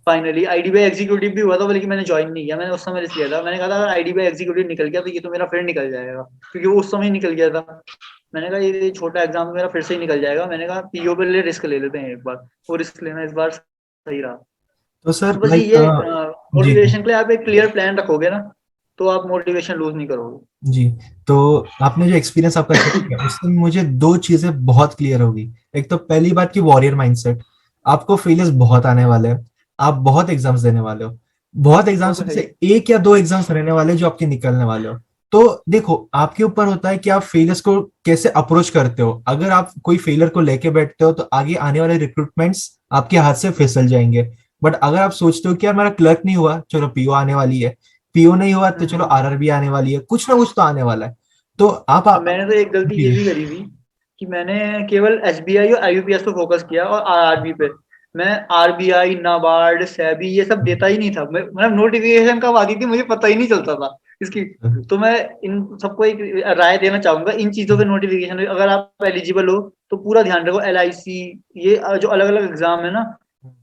फाइनली आईडीबीआई एग्जीक्यूटिव भी हुआ था, लेकिन मैंने ज्वाइन नहीं किया। मैंने उस समय रिस्क लिया था, मैंने कहा था अगर आईडीबीआई एग्जीक्यूटिव निकल गया तो ये तो मेरा फिर निकल जाएगा, क्योंकि वो उस समय ही निकल गया था। मैंने कहा ये छोटा एग्जाम मेरा फिर से ही निकल जाएगा। मैंने कहा पीओ पे लिए रिस्क ले लेते हैं एक बार, वो रिस्क लेना इस बार सही रहा। तो तो सर बस लाइक ये जी मोटिवेशन के लिए आप एक क्लियर प्लान रखोगे ना, तो आप मोटिवेशन लूज नहीं करोगे। जी। तो आपने जो एक्सपीरियंस आपका शेयर किया उससे मुझे दो चीजें बहुत क्लियर होगी। एक तो पहली बात की वॉरियर माइंडसेट, आपको फेलियर्स बहुत आने वाले हैं, आप बहुत एग्जाम्स देने वाले हो, बहुत वो एग्जाम्स तो में है से ही। एक या दो एग्जाम्स रहने वाले हैं जो आपके निकलने वाले हो। तो देखो आपके ऊपर होता है कि आप फेलियर्स को कैसे अप्रोच करते हो। अगर आप कोई फेलियर को लेके बैठते हो तो आगे आने वाले रिक्रूटमेंट्स आपके हाथ से फिसल जाएंगे। बट अगर आप सोचते हो कि यार मेरा क्लर्क नहीं हुआ, चलो पीओ आने वाली है, पीओ नहीं हुआ तो चलो हम्म। आरआरबी आने वाली है, कुछ ना कुछ तो आने वाला है, तो आप अब मैंने तो एक गलती ये जी भी करी थी कि मैंने केवल एसबीआई और आईयूपीएस पे फोकस किया और आरआरबी पे। मैं आरबीआई, नाबार्ड, सेबी ये सब देता ही नहीं था। मतलब नोटिफिकेशन कब आती थी मुझे पता ही नहीं चलता था इसकी। तो मैं इन सबको एक राय देना चाहूंगा, इन चीजों के नोटिफिकेशन अगर आप एलिजिबल हो तो पूरा ध्यान रखो। एलआईसी, ये जो अलग अलग एग्जाम है ना,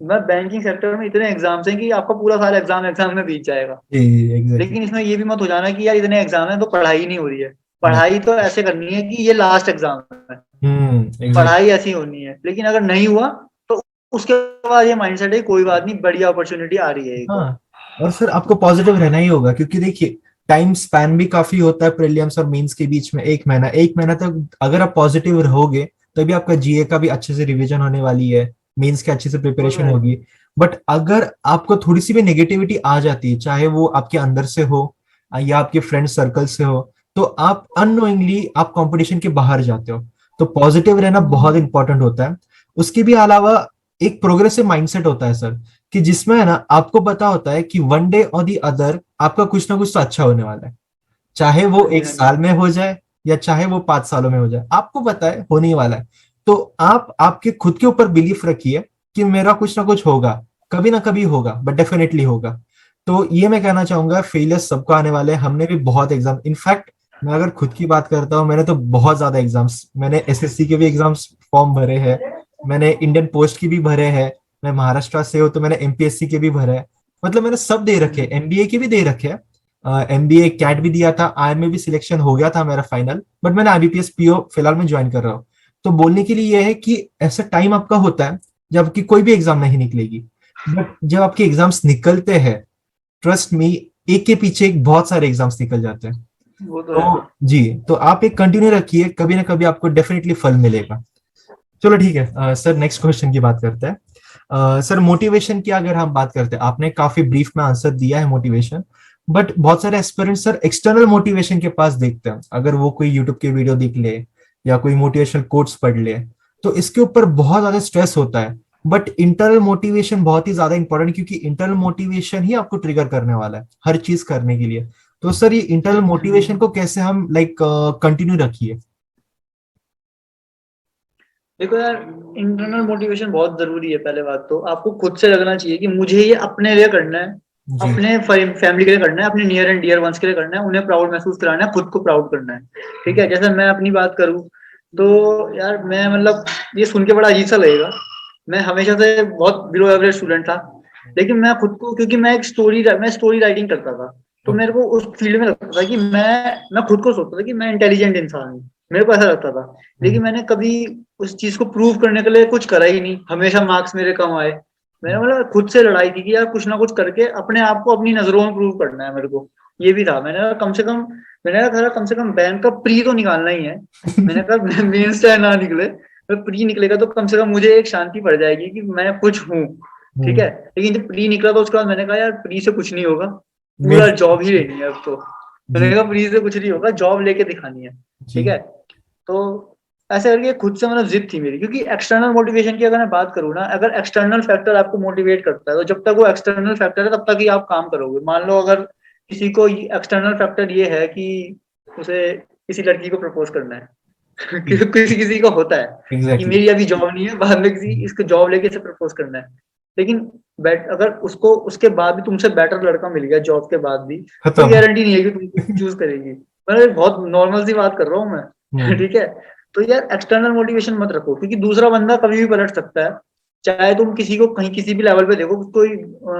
मैं बैंकिंग सेक्टर में इतने एग्जाम्स हैं कि आपका पूरा सारा एग्जाम एग्जाम में बीत जाएगा। जी एग्जैक्टली। लेकिन इसमें ये भी मत हो जाना कि यार इतने एग्जाम है तो पढ़ाई नहीं हो रही है। पढ़ाई तो ऐसे करनी है कि ये लास्ट एग्जाम है, एग्जैक्ट। पढ़ाई ऐसी होनी है। लेकिन अगर नहीं हुआ तो उसके बाद ये माइंडसेट है कोई बात नहीं, बढ़िया अपॉर्चुनिटी आ रही है एक और। हाँ, और सर आपको पॉजिटिव रहना ही होगा, क्योंकि देखिए टाइम स्पैन भी काफी होता है प्रीलिम्स और मेंस के बीच में, 1 महीना, 1 महीना तक अगर आप पॉजिटिव रहोगे तभी आपका जीए का भी अच्छे से रिवीजन होने वाली है, मेंस की अच्छे से वो तो प्रिपरेशन है। होगी। बट अगर आपको थोड़ी सी भी नेगेटिविटी आ जाती है, चाहे वो आपके अंदर से हो या आपके फ्रेंड सर्कल से हो, तो आप अननोइंगली आप कंपटीशन के बाहर जाते हो। तो पॉजिटिव रहना बहुत इंपॉर्टेंट होता है। उसके भी अलावा एक प्रोग्रेसिव माइंडसेट होता है सर, कि जिसमें है ना आपको पता होता है कि वन डे और दी अदर आपका कुछ ना कुछ तो अच्छा होने वाला है, चाहे वो हाँ जी, एक हाँ जी। साल में हो जाए या चाहे वो 5 सालों में हो जाए, आपको पता है होने ही वाला है। तो आप आपके खुद के ऊपर बिलीफ रखिए कि मेरा कुछ ना कुछ होगा, कभी ना कभी होगा, बट डेफिनेटली होगा। तो ये मैं कहना चाहूंगा, फेलियर्स सबको आने वाले हैं, हमने भी बहुत एग्जाम, इनफैक्ट मैं अगर खुद की बात करता हूँ, मैंने तो बहुत ज्यादा एग्जाम्स, मैंने एसएससी के भी एग्जाम्स फॉर्म भरे हैं, मैंने इंडियन पोस्ट की भी भरे हैं, मैं महाराष्ट्र से हूँ तो मैंने एमपीएससी के भी भरे हैं, मतलब मैंने सब दे रखे हैं, एमबीए के भी दे रखे हैं, एमबीए कैट भी दिया था, आईएम में भी सिलेक्शन हो गया था मेरा फाइनल, बट मैंने आईबीपीएस पीओ फिलहाल में ज्वाइन कर रहा हूँ। तो बोलने के लिए यह है कि ऐसा टाइम आपका होता है जब कि कोई भी एग्जाम नहीं निकलेगी, बट जब आपके एग्जाम्स निकलते हैं, ट्रस्ट मी, एक के पीछे एक बहुत सारे एग्जाम्स निकल जाते हैं। वो तो है। तो जी, तो आप एक कंटिन्यू रखिए, कभी ना कभी आपको डेफिनेटली फल मिलेगा। चलो ठीक है सर, नेक्स्ट क्वेश्चन की बात करते हैं। सर मोटिवेशन की अगर हम बात करते हैं, आपने काफी ब्रीफ में आंसर दिया है मोटिवेशन, बट बहुत सारे एस्पिरेंट्स सर एक्सटर्नल मोटिवेशन के पास देखते हैं, अगर वो कोई यूट्यूब के वीडियो देख ले या कोई मोटिवेशनल कोट्स पढ़ ले, तो इसके ऊपर बहुत ज्यादा स्ट्रेस होता है। बट इंटरनल मोटिवेशन बहुत ही ज्यादा इंपॉर्टेंट, क्योंकि इंटरनल मोटिवेशन ही आपको ट्रिगर करने वाला है हर चीज करने के लिए। तो सर ये इंटरनल मोटिवेशन को कैसे हम लाइक कंटिन्यू रखिए? देखो यार, इंटरनल मोटिवेशन बहुत जरूरी है। पहले बात तो आपको खुद से लगना चाहिए कि मुझे ये अपने लिए करना है, जी अपने फैमिली के लिए करना है, अपने नियर एंड डियर वंस के लिए करना है, उन्हें प्राउड महसूस कराना है, खुद को प्राउड करना है। ठीक है, जैसे मैं अपनी बात करूँ तो यार मैं मतलब, ये सुन के बड़ा अजीब सा लगेगा, मैं हमेशा से बहुत बिलो एवरेज स्टूडेंट था। लेकिन मैं खुद को, क्योंकि मैं स्टोरी राइटिंग करता था, तो मेरे को उस फील्ड में लगता था कि मैं खुद को सोचता था कि मैं इंटेलिजेंट इंसान हूँ, मेरे को ऐसा लगता था। लेकिन मैंने कभी उस चीज को प्रूव करने के लिए कुछ करा ही नहीं, हमेशा मार्क्स मेरे कम आए। मैंने मतलब खुद से लड़ाई की कि यार कुछ ना कुछ करके अपने आप को अपनी नजरों में प्रूव करना है मेरे को। ये भी था, मैंने कहा कम से कम, मैंने कहा कम से कम बैंक का प्री तो निकालना ही है। मैंने कहा मेंस चाहे ना निकले, प्री निकलेगा तो कम से कम मुझे एक शांति पड़ जाएगी कि मैं कुछ हूँ। ठीक है। लेकिन जब प्री निकला तो उसके बाद मैंने कहा यार प्री से कुछ नहीं होगा, मेन। पूरा जॉब ही लेनी है अब तो। मैंने जी कहा प्री से कुछ नहीं होगा, जॉब लेके दिखानी है। ठीक जी है। तो ऐसे करके खुद से मतलब जिद थी मेरी, क्योंकि एक्सटर्नल मोटिवेशन की अगर मैं बात करूँ ना, अगर एक्सटर्नल फैक्टर आपको मोटिवेट करता है तो जब तक वो एक्सटर्नल फैक्टर है तब तक ही आप काम करोगे। मान लो अगर किसी को एक्सटर्नल फैक्टर ये है कि उसे किसी लड़की को प्रपोज करना है जी किसी किसी को होता है कि एग्जैक्टली। मेरी अभी जॉब नहीं है, बाद में किसी इसको जॉब लेके इसे प्रपोज करना है। लेकिन अगर उसको उसके बाद भी तुमसे बेटर लड़का मिल गया जॉब के बाद भी, कोई खत्म। गारंटी नहीं है कि तुम चूज करेगी। मैं बहुत नॉर्मल सी बात कर रहा हूँ मैं हम्म। ठीक है। तो यार एक्सटर्नल मोटिवेशन मत रखो, क्योंकि दूसरा बंदा कभी भी पलट सकता है। चाहे तुम किसी को कहीं किसी भी लेवल पे देखो,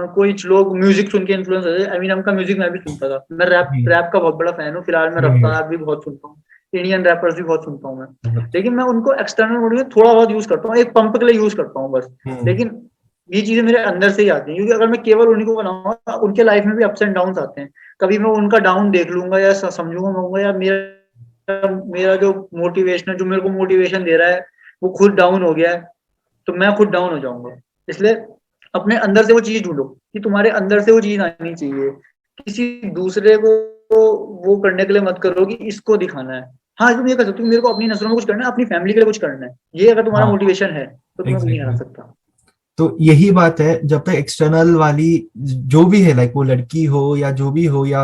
कोई लोग म्यूजिक सुन के इन्फ्लुएंस हो जाए। एमिनेम का म्यूजिक मैं भी सुनता था, मैं रैप जी रैप का बहुत बड़ा फैन हूँ फिलहाल। मैं जी रफ्तार भी बहुत सुनता हूँ, इंडियन रैपर्स भी बहुत सुनता हूँ मैं। हम्म लेकिन मैं उनको एक्सटर्नल मोटिवेशन थोड़ा बहुत यूज करता हूँ, एक पंप के लिए यूज करता हूँ बस। लेकिन ये चीजें मेरे अंदर से ही आती हैं, क्योंकि अगर मैं केवल उन्हीं को बनाऊंगा, उनके लाइफ में भी अप्स एंड डाउन आते हैं। कभी मैं उनका डाउन देख लूंगा या समझूंगा, मैं कहूंगा यार मेरा मेरा जो मोटिवेशन है, जो मेरे को मोटिवेशन दे रहा है, वो खुद डाउन हो गया है, तो मैं खुद डाउन हो जाऊंगा। इसलिए अपने अंदर से वो चीज ढूंढो कि तुम्हारे अंदर से वो चीज आनी चाहिए। किसी दूसरे को वो करने के लिए मत करो कि इसको दिखाना है। हाँ तुम ये कर सकते हो, मेरे को अपनी नजरों में कुछ करना है, अपनी फैमिली के लिए कुछ करना है। ये अगर तुम्हारा हाँ मोटिवेशन है तो तुम्हें कोई नहीं हरा एग्जैक्टली। सकता। तो यही बात है, जब तक एक्सटर्नल वाली जो भी है, लाइक वो लड़की हो या जो भी हो, या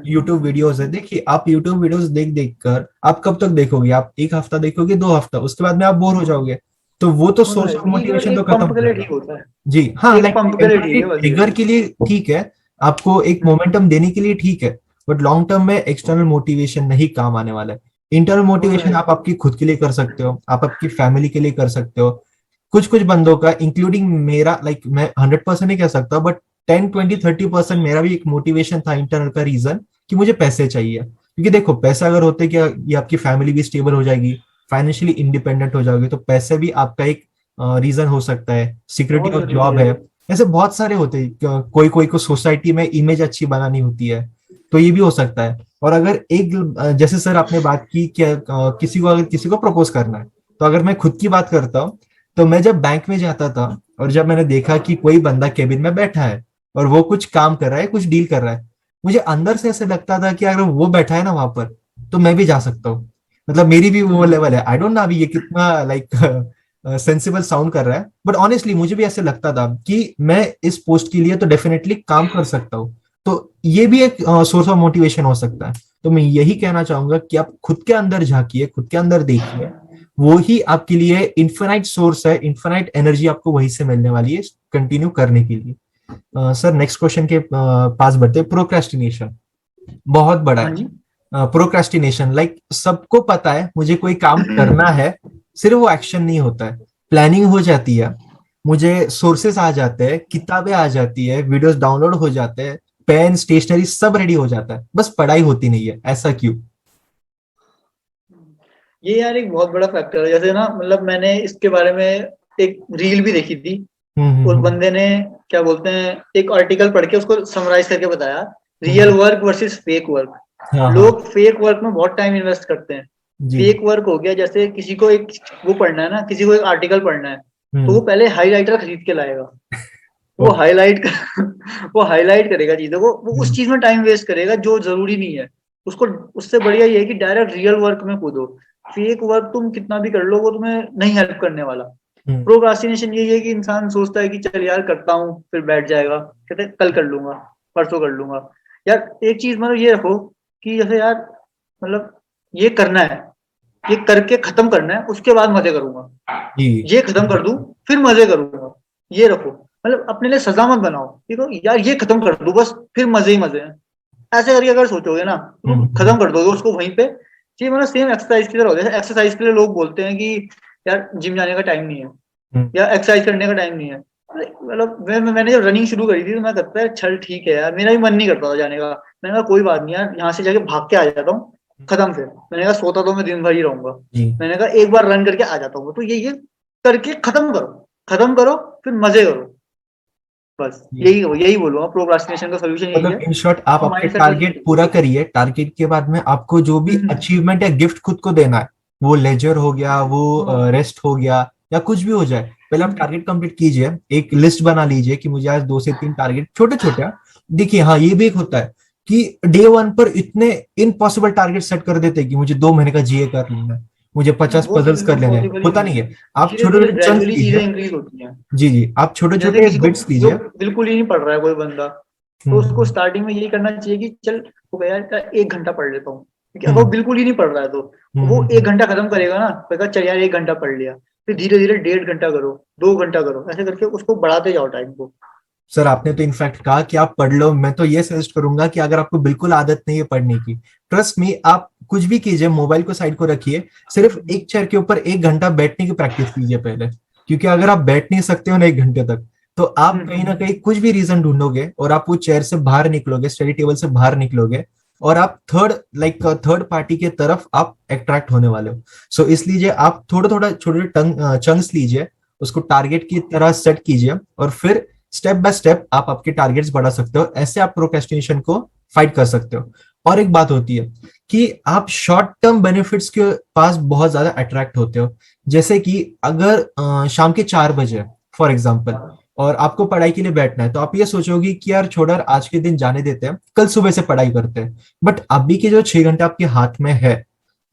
यूट्यूब वीडियोस है, देखिए आप यूट्यूब वीडियोस देख देख कर आप कब तक देखोगे? आप एक हफ्ता देखोगे, 2 हफ्ता, उसके बाद में आप बोर हो जाओगे। तो वो तो वो तो सोर्स है, ऑफ ये केवल मोटिवेशन तो एक खत्म पंप हो के लिए जाएगा। ठीक होता है, जी हाँ, एक लाइक पंप के लिए ठीक टेम्पररी है बस ये। ट्रिगर के लिए ठीक है, आपको एक मोमेंटम देने के लिए ठीक है, बट लॉन्ग टर्म में एक्सटर्नल मोटिवेशन नहीं काम आने वाला है। इंटरनल वो तो है मोटिवेशन ही। आप आपकी खुद के लिए कर सकते हो, आप आपकी फैमिली के लिए कर सकते हो। कुछ कुछ बंदों का, इंक्लूडिंग मेरा, लाइक मैं 100% नहीं कह सकता, बट 10, 20, 30% मेरा भी एक मोटिवेशन था इंटरनल का रीजन, कि मुझे पैसे चाहिए। क्योंकि देखो, पैसा अगर होते, क्या ये आपकी फैमिली भी स्टेबल हो जाएगी, फाइनेंशियली इंडिपेंडेंट हो जाओगे, तो पैसे भी आपका एक रीजन हो सकता है। सिक्योरिटी बहुत ऑफ जरूरी जॉब है। है। ऐसे बहुत सारे होते हैं, कोई कोई को सोसाइटी में इमेज अच्छी बनानी होती है, तो ये भी हो सकता है। और अगर एक जैसे सर आपने बात की, क्या किसी को, अगर किसी को प्रपोज करना है, तो अगर मैं खुद की बात करता हूँ, तो मैं जब बैंक में जाता था और जब मैंने देखा कि कोई बंदा केबिन में बैठा है और वो कुछ काम कर रहा है, कुछ डील कर रहा है, मुझे अंदर से ऐसे लगता था कि अगर वो बैठा है ना वहां पर, तो मैं भी जा सकता हूँ। मतलब मेरी भी वो लेवल है। आई डोंट नो अभी ये कितना लाइक सेंसिबल साउंड कर रहा है, बट ऑनेस्टली मुझे भी ऐसे लगता था कि मैं इस पोस्ट के लिए तो डेफिनेटली काम कर सकता हूँ। तो ये भी एक सोर्स ऑफ मोटिवेशन हो सकता है। तो मैं यही कहना चाहूंगा कि आप खुद के अंदर झांकिए, खुद के अंदर देखिए, वो ही आपके लिए इन्फिनाइट सोर्स है, इन्फिनाइट एनर्जी आपको वहीं से मिलने वाली है कंटिन्यू करने के लिए। सर नेक्स्ट क्वेश्चन के पास बढ़ते। प्रोक्रेस्टिनेशन बहुत बड़ा हाँ है। जी। प्रोक्रेस्टिनेशन, लाइक सबको पता है मुझे कोई काम करना है, सिर्फ वो एक्शन नहीं होता है। प्लानिंग हो जाती है, मुझे सोर्सेस आ जाते हैं, किताबें आ जाती है, वीडियोस डाउनलोड हो जाते हैं, पेन स्टेशनरी सब रेडी हो जाता है, बस पढ़ाई होती नहीं है। ऐसा क्यों? ये यार एक बहुत बड़ा फैक्टर है। जैसे ना मतलब मैंने इसके बारे में एक रील भी देखी थी। उस हम्म। बंदे ने क्या बोलते हैं, एक आर्टिकल पढ़ के उसको समराइज करके बताया, real hmm. Work versus fake work. हाँ हाँ। लोग फेक वर्क में बहुत टाइम इन्वेस्ट करते हैं। जी। फेक वर्क हो गया, जैसे किसी को एक वो पढ़ना है ना, किसी को एक आर्टिकल पढ़ना है, तो वो हम्म। पहले हाईलाइटर खरीद के लाएगा। वो ओके। हाईलाइट वो हाईलाइट करेगा चीजों को, वो उस हम्म। चीज में टाइम वेस्ट करेगा जो जरूरी नहीं है उसको। उससे बढ़िया ये है कि डायरेक्ट रियल वर्क में कूदो। फेक वर्क तुम कितना भी कर लो, वो तुम्हें नहीं हेल्प करने वाला। हम्म। प्रोक्रास्टिनेशन यही है कि इंसान सोचता है कि चल यार करता हूँ, फिर बैठ जाएगा, कहते हैं कल कर लूंगा, परसों कर लूंगा। यार एक चीज मतलब ये रखो कि जैसे यार मतलब ये करना है, ये करके खत्म करना है, उसके बाद मजे करूंगा। जी। ये खत्म कर दूं, फिर मजे करूंगा। ये रखो, मतलब अपने लिए सजा मत बनाओ। देखो यार ये खत्म कर दूं बस, फिर मजे ही मजे हैं। ऐसे करके अगर सोचोगे ना, तो तुम हम्म। खत्म कर दोगे उसको वहीं पे। ये मतलब सेम एक्सरसाइज की तरह होता है। एक्सरसाइज के लिए लोग बोलते हैं कि यार जिम जाने का टाइम नहीं है, हम्म। या एक्सरसाइज करने का टाइम नहीं है। मतलब मैंने जब रनिंग शुरू करी थी, तो मैं करता है चल ठीक है यार, मेरा भी मन नहीं करता था जाने का। मैंने कहा कोई बात नहीं यार, यहाँ से जाके भाग के आ जाता हूँ, खत्म। फिर मैंने कहा सोता तो मैं दिन भर ही रहूंगा। जी। मैंने कहा एक बार रन करके आ जाता हूँ। तो ये करके खत्म करो, खत्म करो, फिर मजे करो। बस जी। यही यही बोलूंगा, प्रोक्रास्टिनेशन का सोल्यूशन यही है। मतलब इन शॉर्ट, आप और आपके माइंड सेट बस टारगेट पूरा करिए, टारगेट के बाद में आपको जो भी हम्म, अचीवमेंट या गिफ्ट खुद को देना है, वो लेजर हो गया, वो हाँ, रेस्ट हो गया, या कुछ भी हो जाए, पहले आप टारगेट कंप्लीट कीजिए। एक लिस्ट बना लीजिए कि मुझे आज 2 से 3 टारगेट छोटे छोटे। देखिए हाँ, ये भी एक होता है कि डे वन पर इतने इम्पॉसिबल टारगेट सेट कर देते हैं कि मुझे 2 महीने का जीए कर लेना है, मुझे 50 वो तो पजल्स कर बिल्कुल लेने हैं। पॉसिबल ही होता नहीं नहीं है। है। आप धीरे छोटे धीरे छोटे चंक्स ग्रेजुअली चीजें लीजिए। इंक्रीज होती हैं। जी जी, आप छोटे जैसे छोटे किसी को बिट्स जो लीजिए। बिल्कुल ही नहीं पढ़ रहा है कोई बंदा, तो उसको हम्म। स्टार्टिंग में यही करना चाहिए कि चल वो कह यार 1 घंटा पढ़ लेता हूँ। क्योंकि अगर वो हम्म। बिल्कुल ही नहीं पढ़ रहा है, तो वो हम्म। 1 घंटा खत्म करेगा ना, तो कहेगा चल यार 1 घंटा पढ़ लिया। फिर धीरे धीरे 1.5 घंटा करो, 2 घंटा करो, ऐसे करके उसको बढ़ाते जाओ टाइम को। सर आपने तो इनफैक्ट कहा कि आप पढ़ लो। मैं तो ये सजेस्ट करूंगा कि अगर आपको बिल्कुल आदत नहीं है पढ़ने की, ट्रस्ट मी, आप कुछ भी कीजिए, मोबाइल को साइड को रखिए, सिर्फ एक चेयर के ऊपर 1 घंटा बैठने की प्रैक्टिस कीजिए पहले। क्योंकि अगर आप बैठ नहीं सकते हो ना 1 घंटे तक, तो आप कहीं ना कहीं कुछ भी रीजन ढूंढोगे और आप वो चेयर से बाहर निकलोगे, स्टडी टेबल से बाहर निकलोगे, और आप थर्ड पार्टी के तरफ आप अट्रैक्ट होने वाले हो। सो इसलिए आप थोड़ा थोड़ा छोटे चंक्स लीजिए, उसको टारगेट की तरह सेट कीजिए, और फिर स्टेप बाय स्टेप आप आपके टारगेट्स बढ़ा सकते हो। ऐसे आप प्रोक्रेस्टिनेशन को फाइट कर सकते हो। और एक बात होती है कि आप शॉर्ट टर्म बेनिफिट्स के पास बहुत ज्यादा अट्रैक्ट होते हो। जैसे कि अगर शाम के 4 बजे फॉर एग्जाम्पल, और आपको पढ़ाई के लिए बैठना है, तो आप ये सोचोगे कि यार छोड़ यार, आज के दिन जाने देते हैं, कल सुबह से पढ़ाई करते हैं। बट अभी के जो 6 घंटे आपके हाथ में है,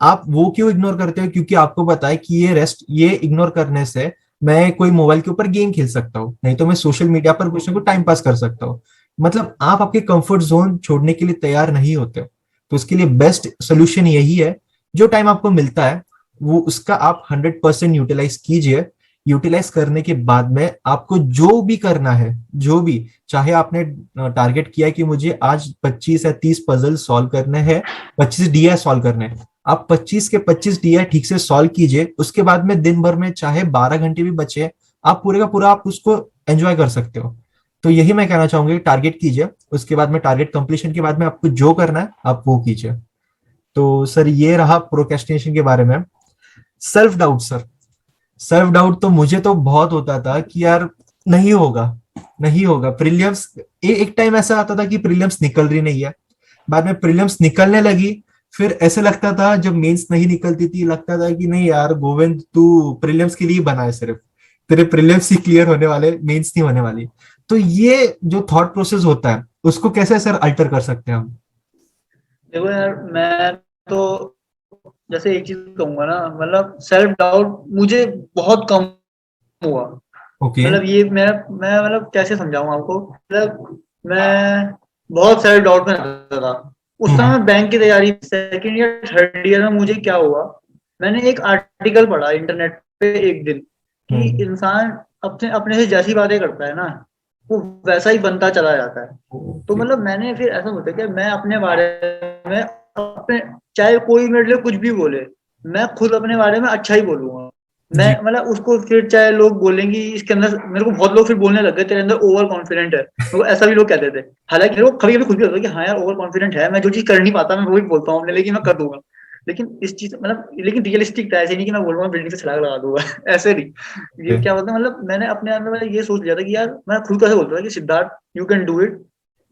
आप वो क्यों इग्नोर करते हो? क्योंकि आपको पता है कि ये रेस्ट, ये इग्नोर करने से मैं कोई मोबाइल के ऊपर गेम खेल सकता हूँ, नहीं तो मैं सोशल मीडिया पर कुछ ना कुछ टाइम पास कर सकता हूँ। मतलब आप आपके कंफर्ट जोन छोड़ने के लिए तैयार नहीं होते हो। तो इसके लिए बेस्ट सोल्यूशन यही है, जो टाइम आपको मिलता है वो उसका आप 100% यूटिलाइज कीजिए। यूटिलाइज करने के बाद में आपको जो भी करना है, जो भी, चाहे आपने टारगेट किया है कि मुझे आज 25 या 30 पजल सॉल्व करने हैं, 25 डीआई सॉल्व करने हैं, आप 25 के 25 डीआई ठीक से सॉल्व कीजिए। उसके बाद में दिन भर में चाहे 12 घंटे भी बचे, आप पूरे का पूरा आप उसको एंजॉय कर सकते हो। तो यही मैं कहना चाहूंगा, टारगेट कीजिए, उसके बाद में टारगेट कंप्लीशन के बाद में आपको जो करना है आप वो कीजिए। तो सर ये रहा प्रोक्रेस्टिनेशन के बारे में। Self doubt sir, self doubt तो मुझे तो बहुत होता था कि यार नहीं होगा, नहीं होगा प्रीलिम्स। एक टाइम ऐसा आता था कि प्रीलिम्स निकल रही नहीं है, बाद में प्रीलिम्स निकलने लगी, फिर ऐसे लगता था जब मेंस नहीं निकलती थी, लगता था कि नहीं यार गोविंद तू प्रीलिम्स के लिए बना है, सिर्फ तेरे प्रीलिम्स ही क्लियर होने वाले, मेंस नहीं होने वाली। तो ये जो थॉट प्रोसेस होता है उसको कैसे सर अल्टर कर सकते हैं हम? देखो यार, मैं तो जैसे एक चीज कहूंगा ना, मतलब सेल्फ डाउट मुझे बहुत कम हुआ। ओके। मतलब ये मैं मतलब कैसे समझाऊं आपको, मतलब मैं बहुत सेल्फ डाउट में रहता था उस हम्म। समय। बैंक की तैयारी सेकंड ईयर थर्ड ईयर में मुझे क्या हुआ, मैंने एक आर्टिकल पढ़ा इंटरनेट पे एक दिन, कि हम्म। इंसान अपने अपने से जैसी बातें करता है ना, वो वैसा ही बनता चला जाता है। तो ओके। मतलब मैंने फिर ऐसा सोचा कि मैं अपने बारे में, अपने, चाहे कोई मेरे लिए कुछ भी बोले, मैं खुद अपने बारे में अच्छा ही बोलूंगा। मैं जी। मतलब उसको फिर चाहे लोग बोलेंगे इसके अंदर, मेरे को बहुत लोग फिर बोलने लग गए तेरे अंदर ओवर कॉन्फिडेंट है, मेरे को ऐसा भी लोग कहते थे। हालांकि मेरे को कभी कभी खुद भी होता है कि हाँ यार ओवर कॉन्फिडेंट है, मैं जो चीज कर नहीं पाता मैं वो भी बोलता हूँ अपने, लेकिन मैं कर दूंगा। लेकिन इस चीज मतलब, लेकिन रियलिस्टिक था, ऐसे नहीं कि मैं बोल रहा हूँ बिल्डिंग से छलांग लगा दूंगा ऐसे नहीं। ये क्या बोलते हैं, मतलब मैंने अपने अंदर मतलब ये सोच लिया था कि यार, मैं खुद कैसे बोलता था कि Siddharth you can do it,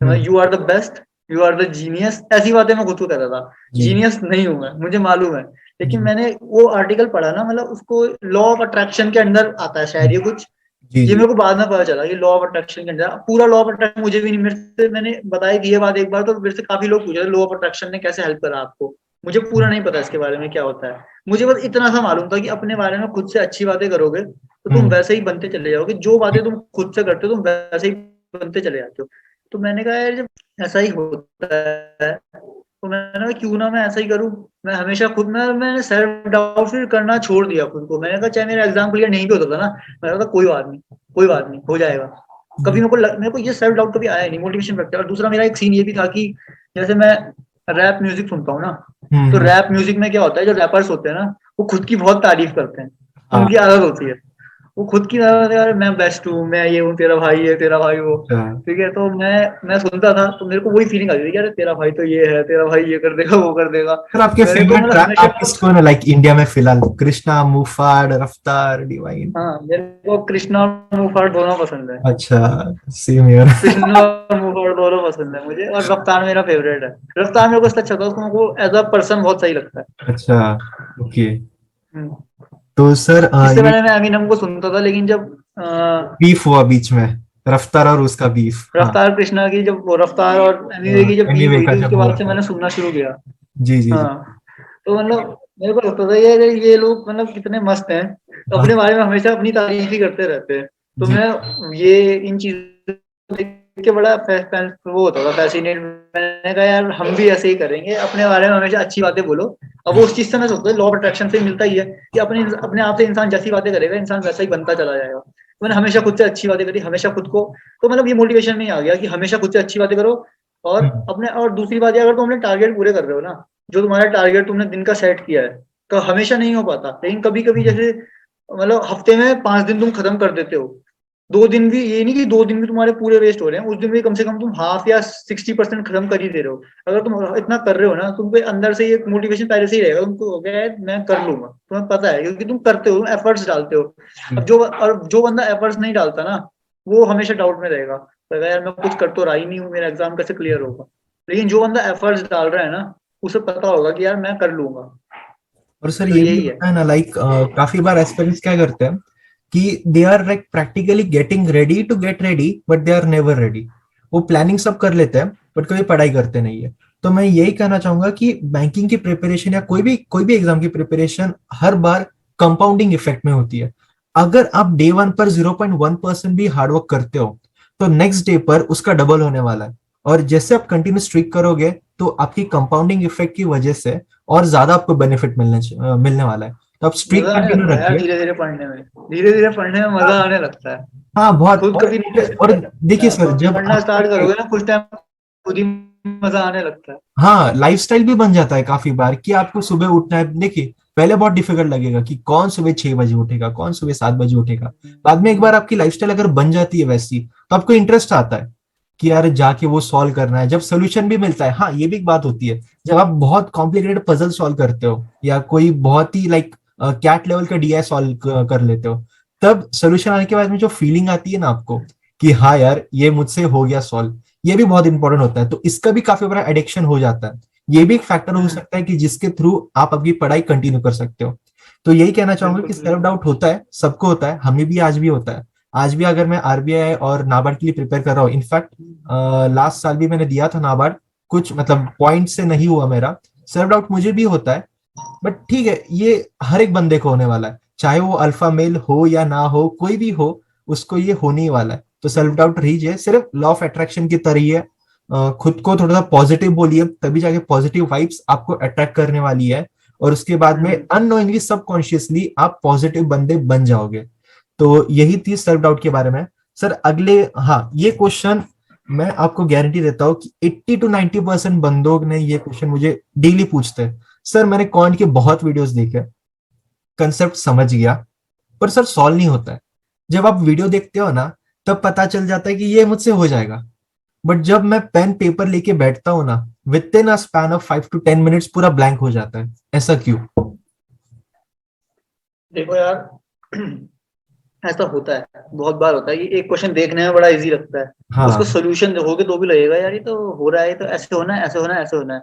hmm. You are the best, you are the genius, ऐसी बातें मैं खुद को कहता था। जी। जीनियस नहीं हूं मैं, मुझे मालूम है। लेकिन जी। मैंने वो आर्टिकल पढ़ा ना, मतलब उसको लॉ ऑफ अट्रैक्शन के अंदर आता है शायद ये कुछ, जी। ये जी। मेरे को बाद में पता चला कि लॉ ऑफ अट्रैक्शन के अंदर पूरा लॉ ऑफ अट्रैक्शन मुझे भी नहीं, मेरे से मैंने बताई थी ये बात एक बार, तो मेरे से काफी लोग पूछे लॉ ऑफ अट्रैक्शन ने कैसे हेल्प करा आपको। मुझे पूरा नहीं पता इसके बारे में क्या होता है। मुझे बस इतना सा मालूम था कि अपने बारे में खुद से अच्छी बातें करोगे तो तुम हम्म। वैसे ही बनते चले जाओगे, जो बातें तुम खुद से करते हो तुम वैसे ही बनते चले जाते हो। तो मैंने कहा यार जब ऐसा ही होता है, तो मैंने कहा क्यों ना मैं ऐसा ही करूं। मैं हमेशा खुद में, मैंने सेल्फ डाउट फिर करना छोड़ दिया खुद को। मैंने कहा चाहे मेरा एग्जाम क्लियर नहीं भी होता था ना, मैंने कहा कोई बात नहीं, कोई बात नहीं, हो जाएगा। कभी जी। मेरे को ये सेल्फ डाउट कभी आया नहीं, मोटिवेशन फैक्टर। और दूसरा मेरा एक सीन ये भी था कि जैसे मैं रैप म्यूजिक सुनता हूँ ना, तो हम्म। रैप म्यूजिक में क्या होता है, जो रैपर्स होते हैं ना, वो खुद की बहुत तारीफ करते हैं। हाँ। उनकी आदत होती है, वो खुद की आदत है, यार मैं बेस्ट हूँ, मैं ये हूँ, तेरा भाई है, तेरा भाई वो। अच्छा। ठीक है, तो मैं सुनता था तो मेरे को वही फीलिंग आती थी कि यार तेरा भाई तो ये है, तेरा भाई ये कर देगा वो कर देगा। सर आपके मेरे को फेवरेट मतलब ट्रैप हमेशा, आर्टिस्ट कौन है, लाइक इंडिया में फिलहाल? कृष्णा, मुफाड़, रफ्तार, डिवाइन? हाँ मेरे को कृष्णा और मुफाड़ दोनों पसंद है। अच्छा, सेम यार। कृष्णा और मुफाड़ दोनों पसंद है मुझे, और रफ्तार मेरा फेवरेट है। रफ्तार मेरे को इसलिए अच्छा था, उसको मेरे को एज अ पर्सन बहुत सही लगता है। अच्छा। ओके। हम्म। तो सर इससे ये पहले मैं एमिनम को सुनता था, लेकिन जब बीफ हुआ बीच में, रफ्तार और उसका बीफ, हाँ। रफ्तार कृष्णा की, जब वो रफ्तार और एमिवे की जब एमी बीफ वे हुई का थी, जब उसके हुआ बाद से था। मैंने सुनना शुरू किया। जी जी जी। हाँ, तो मतलब मेरे को लगता था ये लोग मतलब कितने मस्त हैं, हाँ। अपने बारे में हमेशा अपनी तारीफ ही करते रहते हैं। तो जी। मैं ये इन चीजों को देख के बड़ा वो होता था फैसिनेट। मैंने कहा यार हम भी ऐसे ही करेंगे, अपने बारे में हमेशा अच्छी बातें बोलो। अब वो उस चीज से मैं सोचता हूँ लॉ ऑफ अट्रैक्शन से मिलता ही है कि अपने अपने आप से इंसान जैसी बातें करेगा, इंसान वैसा ही बनता चला जाएगा। तो मैंने हमेशा खुद से अच्छी बातें करी, हमेशा खुद को, तो मतलब ये मोटिवेशन में ही आ गया कि हमेशा खुद से अच्छी बातें करो। और हम्म। अपने, और दूसरी बात है, अगर तुम अपने टारगेट पूरे कर रहे हो ना, जो तुम्हारा टारगेट तुमने दिन का सेट किया है, तो हमेशा नहीं हो पाता, लेकिन कभी कभी हम्म। जैसे मतलब हफ्ते में 5 दिन तुम खत्म कर देते हो, 2 दिन भी, ये नहीं कि 2 दिन भी तुम्हारे पूरे वेस्ट हो रहे हैं, उस दिन भी कम से कम तुम हाफ या 60% खत्म कर ही दे रहे हो। अगर तुम इतना कर रहे हो ना, तुमको अंदर से एक मोटिवेशन पहले से ही रहेगा, तुमको हो गया है मैं कर लूंगा, तुम्हें पता है क्योंकि तुम करते हो, एफर्ट्स डालते हो। जी। अब जो बंदा एफर्ट्स नहीं डालता ना, वो हमेशा डाउट में रहेगा, कहेगा यार मैं कुछ कर तो रहा ही नहीं हूँ, मेरा एग्जाम कैसे क्लियर होगा। लेकिन जो बंदा एफर्ट्स डाल रहा है ना, उसे पता होगा कि यार मैं कर लूंगा। और सर तो ये भी यही है। होता है ना, लाइक काफी बार एस्पिरेंट्स क्या करते हैं कि they are like practically getting ready to get ready, but they are never ready. वो प्लानिंग सब कर लेते हैं बट कभी पढ़ाई करते नहीं है। तो मैं यही कहना चाहूंगा कि बैंकिंग की प्रिपरेशन या कोई भी एग्जाम की प्रिपरेशन हर बार कंपाउंडिंग इफेक्ट में होती है। अगर आप डे 1 पर 0.1% भी हार्डवर्क करते हो तो नेक्स्ट डे पर उसका डबल होने वाला है। और जैसे आप कंटिन्यू स्ट्रिक करोगे तो आपकी कंपाउंडिंग इफेक्ट की वजह से और ज्यादा आपको बेनिफिट मिलने वाला है। तो आप स्ट्रिक मजा आने कंटिन्यू लगता है यार, रखिए। धीरे धीरे पढ़ने में, धीरे धीरे पढ़ने में मजा आने लगता है। हाँ बहुत। खुद कभी नोटिस और करता देखिए है, सर, जब पढ़ना आप स्टार्ट करोगे ना कुछ टाइम, खुद ही मजा आने लगता है। हाँ लाइफस्टाइल भी बन जाता है काफी बार कि आपको सुबह उठना है। देखिए पहले बहुत डिफिकल्ट लगेगा कि कौन सुबह 6 बजे उठेगा, कौन सुबह 7 बजे उठेगा। बाद में एक बार आपकी लाइफस्टाइल अगर बन जाती है वैसी, तो आपको इंटरेस्ट आता है कि यार जाके वो सॉल्व करना है। जब सोल्यूशन भी मिलता है, हाँ ये भी एक बात होती है, जब आप बहुत कॉम्प्लिकेटेड पजल सॉल्व करते हो या कोई बहुत ही लाइक कैट लेवल का डीआई सॉल्व कर लेते हो, तब सोल्यूशन आने के बाद में जो फीलिंग आती है ना आपको कि हाँ यार ये मुझसे हो गया सॉल्व, ये भी बहुत इंपॉर्टेंट होता है। तो इसका भी काफी बड़ा एडिक्शन हो जाता है। ये भी एक फैक्टर हो सकता है कि जिसके थ्रू आप अपनी पढ़ाई कंटिन्यू कर सकते हो। तो यही कहना चाहूंगा बिल्कुल कि सेल्फ बिल्कुल। डाउट होता है, सबको होता है, हमें भी आज भी होता है। आज भी अगर मैं आरबीआई और नाबार्ड के लिए प्रिपेयर कर रहा हूँ, इनफैक्ट लास्ट साल भी मैंने दिया था नाबार्ड, कुछ मतलब पॉइंट से नहीं हुआ मेरा, सेल्फ डाउट मुझे भी होता है। बट ठीक है, ये हर एक बंदे को होने वाला है, चाहे वो अल्फा मेल हो या ना हो, कोई भी हो, उसको ये होने ही वाला है। तो सेल्फ डाउट रहिए, सिर्फ लॉ ऑफ अट्रैक्शन की तरह ही है। खुद को थोड़ा सा पॉजिटिव बोलिए, तभी जाके पॉजिटिव वाइब्स आपको अट्रैक्ट करने वाली है। और उसके बाद में अननोइंगली सबकॉन्शियसली आप पॉजिटिव बंदे बन जाओगे। तो यही थी सेल्फ डाउट के बारे में। सर अगले, हाँ ये क्वेश्चन मैं आपको गारंटी देता हूँ कि 80 to 90% बंदों ने ये क्वेश्चन मुझे डेली पूछते हैं। सर मैंने क्वांट के बहुत वीडियोस देखे, कंसेप्ट समझ गया, पर सर सॉल्व नहीं होता है। जब आप वीडियो देखते हो ना, तब पता चल जाता है कि ये मुझसे हो जाएगा। बट जब मैं पेन पेपर लेके बैठता हूँ ना, with in a span of 5 to 10 minutes पूरा ब्लैंक हो जाता है। ऐसा क्यों? देखो यार, ऐसा होता है, बहुत बार होता है। ये एक क्वेश्चन देखने में बड़ा इजी लगता है, उसको हाँ। सोल्यूशन देखोगे तो भी लगेगा यार ये तो हो रहा है, ये तो ऐसे होना है, ऐसे होना है, ऐसे होना है।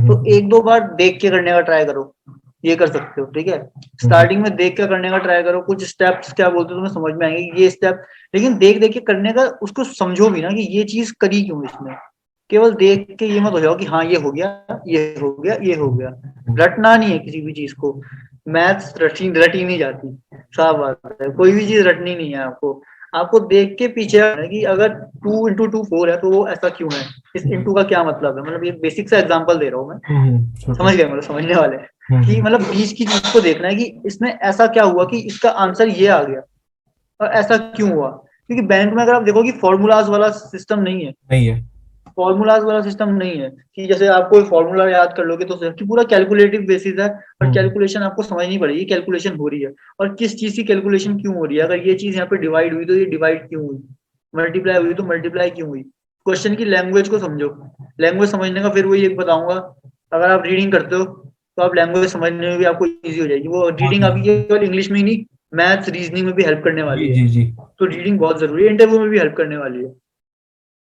तो हम्म। एक दो बार देख के करने का ट्राई करो, ये कर सकते हो, ठीक है। हम्म। स्टार्टिंग में देख के करने का ट्राई करो, कुछ स्टेप्स क्या बोलते हो तुम्हें समझ में आएंगे ये स्टेप। लेकिन देख देख के करने का, उसको समझो भी ना कि ये चीज करी क्यों इसमें। केवल देख के ये मत हो जाओ कि हाँ ये हो गया, ये हो गया, ये हो गया। रटना नहीं है किसी भी चीज को। मैथ्स रटी रटी नहीं जाती, साफ बात है। कोई भी चीज रटनी नहीं है आपको। आपको देख के पीछे आना है कि अगर 2 into 2 4 है तो वो ऐसा क्यों है, इस इंटू का क्या मतलब है। मतलब ये बेसिक सा एग्जांपल दे रहा हूँ मैं, छोटा। समझ गए, मतलब समझने वाले हैं। कि हम्म। मतलब बीच की चीज को देखना है कि इसमें ऐसा क्या हुआ कि इसका आंसर ये आ गया, और ऐसा क्यों हुआ। क्योंकि बैंक में अगर आप देखो कि फॉर्मूलाज वाला सिस्टम नहीं है। नहीं है। फॉर्मूलाज वाला सिस्टम नहीं है कि जैसे आप कोई फॉर्मूला याद कर लोगे तो कि पूरा कैलकुलेटिव बेसिस है, और हम्म। कैलकुलेशन आपको समझनी पड़ेगी, कैलकुलेशन हो रही है और किस चीज की कैलकुलेशन क्यों हो रही है। अगर ये चीज यहाँ पे डिवाइड हुई तो ये डिवाइड क्यों हुई, मल्टीप्लाई हुई तो मल्टीप्लाई क्यों हुई। क्वेश्चन की लैंग्वेज को समझो। लैंग्वेज समझने का फिर वही एक बताऊंगा, अगर आप रीडिंग करते हो तो आप लैंग्वेज समझने में भी आपको इजी हो जाएगी। वो बहुत रीडिंग आपकी easy। केवल इंग्लिश में ही नहीं, मैथ्स रीजनिंग में भी हेल्प करने जी वाली है। जी जी। तो रीडिंग बहुत जरूरी है, इंटरव्यू में भी हेल्प करने वाली है।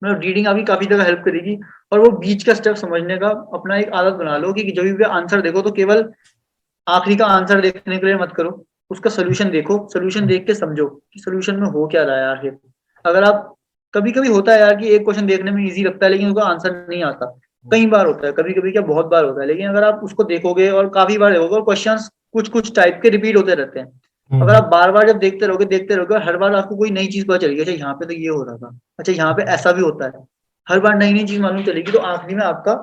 मतलब रीडिंग आपकी काफी जगह हेल्प करेगी। और वो बीच का स्टेप समझने का अपना एक आदत बना लो कि जब भी आंसर देखो तो केवल आखिरी का आंसर देखने के लिए मत करो, उसका सोल्यूशन देखो, सोल्यूशन देख के समझो कि सोल्यूशन में हो क्या रहा है आखिर। अगर आप, कभी कभी होता है यार कि एक क्वेश्चन देखने में इजी लगता है लेकिन उसका आंसर नहीं आता। कई बार होता है, कभी कभी क्या बहुत बार होता है। लेकिन अगर आप उसको देखोगे और काफी बार देखोगे, और क्वेश्चन कुछ कुछ टाइप के रिपीट होते रहते हैं। अगर आप बार बार जब देखते रहोगे और हर बार आपको कोई नई चीज पता चलेगी, अच्छा यहाँ पे तो ये हो रहा था, अच्छा यहाँ पे ऐसा भी होता है। हर बार नई नई चीज मालूम चलेगी तो आखिरी में आपका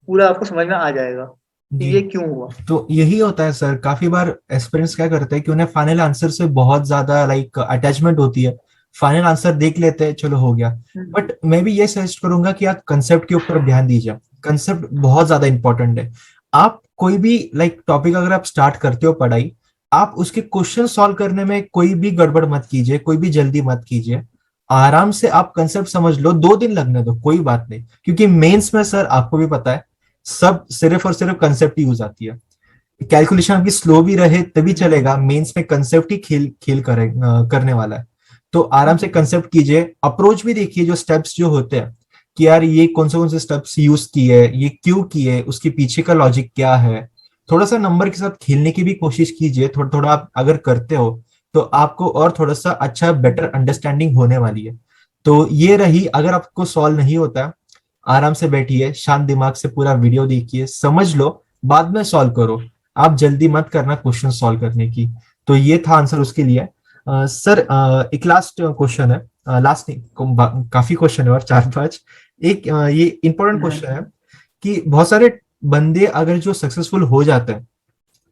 पूरा आपको समझ में आ जाएगा कि जी। ये क्यों हुआ। तो यही होता है सर, काफी बार एस्पिरेंट्स क्या करते हैं कि उन्हें फाइनल आंसर से बहुत ज्यादा लाइक अटैचमेंट होती है। फाइनल आंसर देख लेते हैं, चलो हो गया। बट मैं भी ये सजेस्ट करूंगा कि आप कंसेप्ट के ऊपर ध्यान दीजिए। कंसेप्ट बहुत ज्यादा इंपॉर्टेंट है। आप कोई भी लाइक टॉपिक अगर आप स्टार्ट करते हो पढ़ाई, आप उसके क्वेश्चन सॉल्व करने में कोई भी गड़बड़ मत कीजिए, कोई भी जल्दी मत कीजिए। आराम से आप कंसेप्ट समझ लो, 2 दिन लगने दो, कोई बात नहीं। क्योंकि मेंस में सर आपको भी पता है, सब सिर्फ और सिर्फ कंसेप्ट ही यूज आती है। कैलकुलेशन आपकी स्लो भी रहे तभी चलेगा, मेंस में कंसेप्ट ही खेल खेल करने वाला है। तो आराम से कंसेप्ट कीजिए, अप्रोच भी देखिए, जो स्टेप्स जो होते हैं कि यार ये कौन से स्टेप्स यूज किए, ये क्यों किए, उसके पीछे का लॉजिक क्या है। थोड़ा सा नंबर के साथ खेलने की भी कोशिश कीजिए, थोड़ा थोड़ा आप अगर करते हो तो आपको और थोड़ा सा अच्छा बेटर अंडरस्टैंडिंग होने वाली है। तो ये रही, अगर आपको सॉल्व नहीं होता, आराम से बैठिए, शांत दिमाग से पूरा वीडियो देखिए, समझ लो, बाद में सॉल्व करो। आप जल्दी मत करना क्वेश्चन सॉल्व करने की। तो ये था आंसर उसके लिए। सर एक लास्ट क्वेश्चन है, लास्ट नहीं काफी क्वेश्चन है और चार पांच। एक ये इम्पोर्टेंट क्वेश्चन है कि बहुत सारे बंदे अगर जो सक्सेसफुल हो जाते हैं,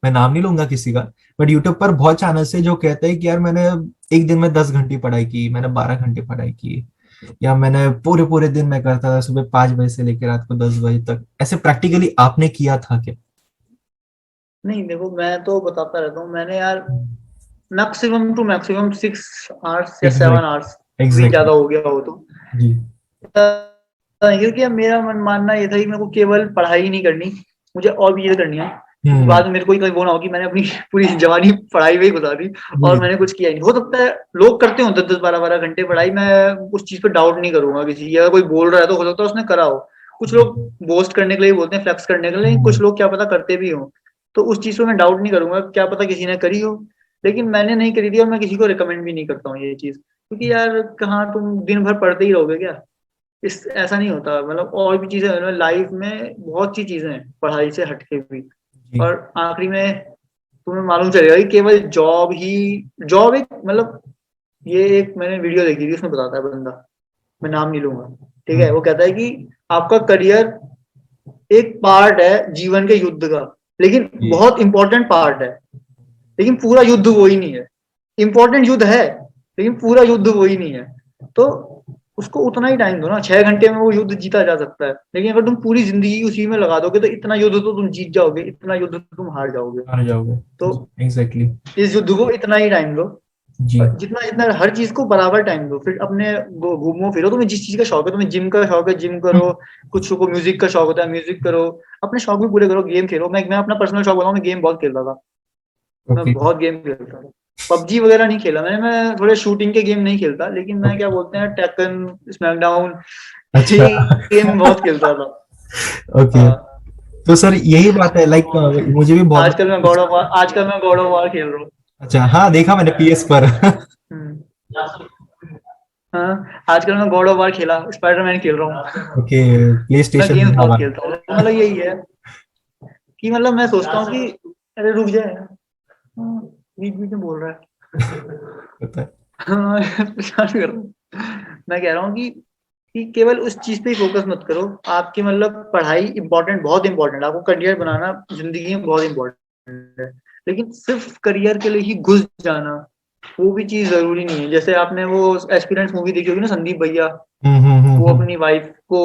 मैं नाम नहीं लूंगा किसी का, बट यूट्यूब पर बहुत चैनल्स है जो कहते हैं कि यार मैंने एक दिन में 10 घंटे पढ़ाई की, मैंने 12 घंटे पढ़ाई की, या मैंने पूरे पूरे दिन में करता था, सुबह 5 बजे से लेकर रात को 10 बजे तक। ऐसे प्रैक्टिकली आपने किया था क्या? नहीं देखो, मैं तो बताता रहता हूँ, मैंने यार मैक्सिमम टू मैक्सिमम 6 आवर्स या एग्जैक्ट 7 आवर्स, भी एग्जैक्टली। ज्यादा हो गया हो तो। जी। क्योंकि अब मेरा मन मानना ये था कि मेरे को केवल पढ़ाई ही नहीं करनी, मुझे और भी चीजें करनी है। क्योंकि हम्म। बाद में मेरे को ही कहीं वो ना हो कि मैंने अपनी पूरी जवानी पढ़ाई में ही गुजार दी और जी। मैंने कुछ किया ही नहीं। हो सकता है लोग करते हो 10-10 12-12 घंटे पढ़ाई, मैं उस चीज पे डाउट नहीं करूंगा किसी की, अगर कोई बोल रहा है तो हो सकता है उसने करा हो। कुछ लोग बोस्ट करने के लिए बोलते हैं, फ्लेक्स करने के लिए, लेकिन कुछ लोग क्या पता करते भी हो, तो उस चीज पे मैं डाउट नहीं करूंगा, क्या पता किसी ने करी हो। लेकिन मैंने नहीं करी थी और मैं किसी को रिकमेंड भी नहीं करता हूँ ये चीज, क्योंकि यार कहाँ तुम दिन भर पढ़ते ही रहोगे क्या? इस ऐसा नहीं होता, मतलब और भी चीजें हैं लाइफ में, बहुत सी चीजें हैं पढ़ाई से हटके भी। जी। और आखिरी में तुम्हें मालूम चलेगा कि केवल जॉब एक मतलब, ये एक मैंने वीडियो देखी थी, उसमें बताता है बंदा, मैं नाम नहीं लूंगा, ठीक है, हम्म। वो कहता है कि आपका करियर एक पार्ट है जीवन के युद्ध का, लेकिन जी। बहुत इंपॉर्टेंट पार्ट है, लेकिन पूरा युद्ध वो ही नहीं है। इंपॉर्टेंट युद्ध है लेकिन पूरा युद्ध वो ही नहीं है। तो उसको उतना ही टाइम दो ना, 6 घंटे में वो युद्ध जीता जा सकता है, लेकिन अगर तुम पूरी जिंदगी उसी में लगा दोगे तो इतना युद्ध तो तुम जीत जाओगे, इतना युद्ध तो तुम हार जाओगे। हार जाओगे। तो एग्जैक्टली। इस युद्ध को इतना ही टाइम दो, जी। और जितना जितना हर चीज को बराबर टाइम दो, फिर अपने घूमो फिरो, तुम्हें जिस चीज का शौक है, तुम्हें जिम का शौक है जिम करो, कुछ को म्यूजिक का शौक होता है म्यूजिक करो, अपने शौक भी पूरे करो, गेम खेलो। मैं अपना पर्सनल शौक बताऊं, मैं गेम बहुत खेलता था, मैं ओके। बहुत गेम खेलता था। पबजी वगैरह नहीं खेला मैंने, मैं थोड़े शूटिंग के गेम नहीं खेलता, लेकिन मैं क्या बोलते हैं टेकन, स्मैकडाउन, अच्छा। ये गेम बहुत खेलता था। ओके। हाँ। तो सर यही बात है, लाइक मुझे भी बहुत। आजकल मैं गॉड ऑफ वार खेल रहा हूँ। अच्छा, हाँ देखा मैंने पीएस पर। हम्म। हाँ, आजकल मैं गॉड ऑफ वार खेला, स्पाइडरमैन खेल रहा हूँ। ओके। प्ले मैं स्टेशन गेम्स में बहुत हमारा। खेलता हूँ, तो मतलब यही है कि मतलब मैं सोचता हूँ कि अरे रुक जाए, हाँ, बीच बीच में बोल रहा है। होता है। हाँ, परेशान कर रहा हूँ। मैं कह रहा हूँ कि केवल उस चीज पे ही फोकस मत करो। आपकी मतलब पढ़ाई इंपॉर्टेंट, बहुत इंपॉर्टेंट है, आपको करियर बनाना जिंदगी में बहुत इंपॉर्टेंट है, लेकिन सिर्फ करियर के लिए ही घुस जाना वो भी चीज जरूरी नहीं है। जैसे आपने वो एक्सपीरियंस मूवी देखी होगी ना, संदीप भैया, वो हम्म। अपनी वाइफ को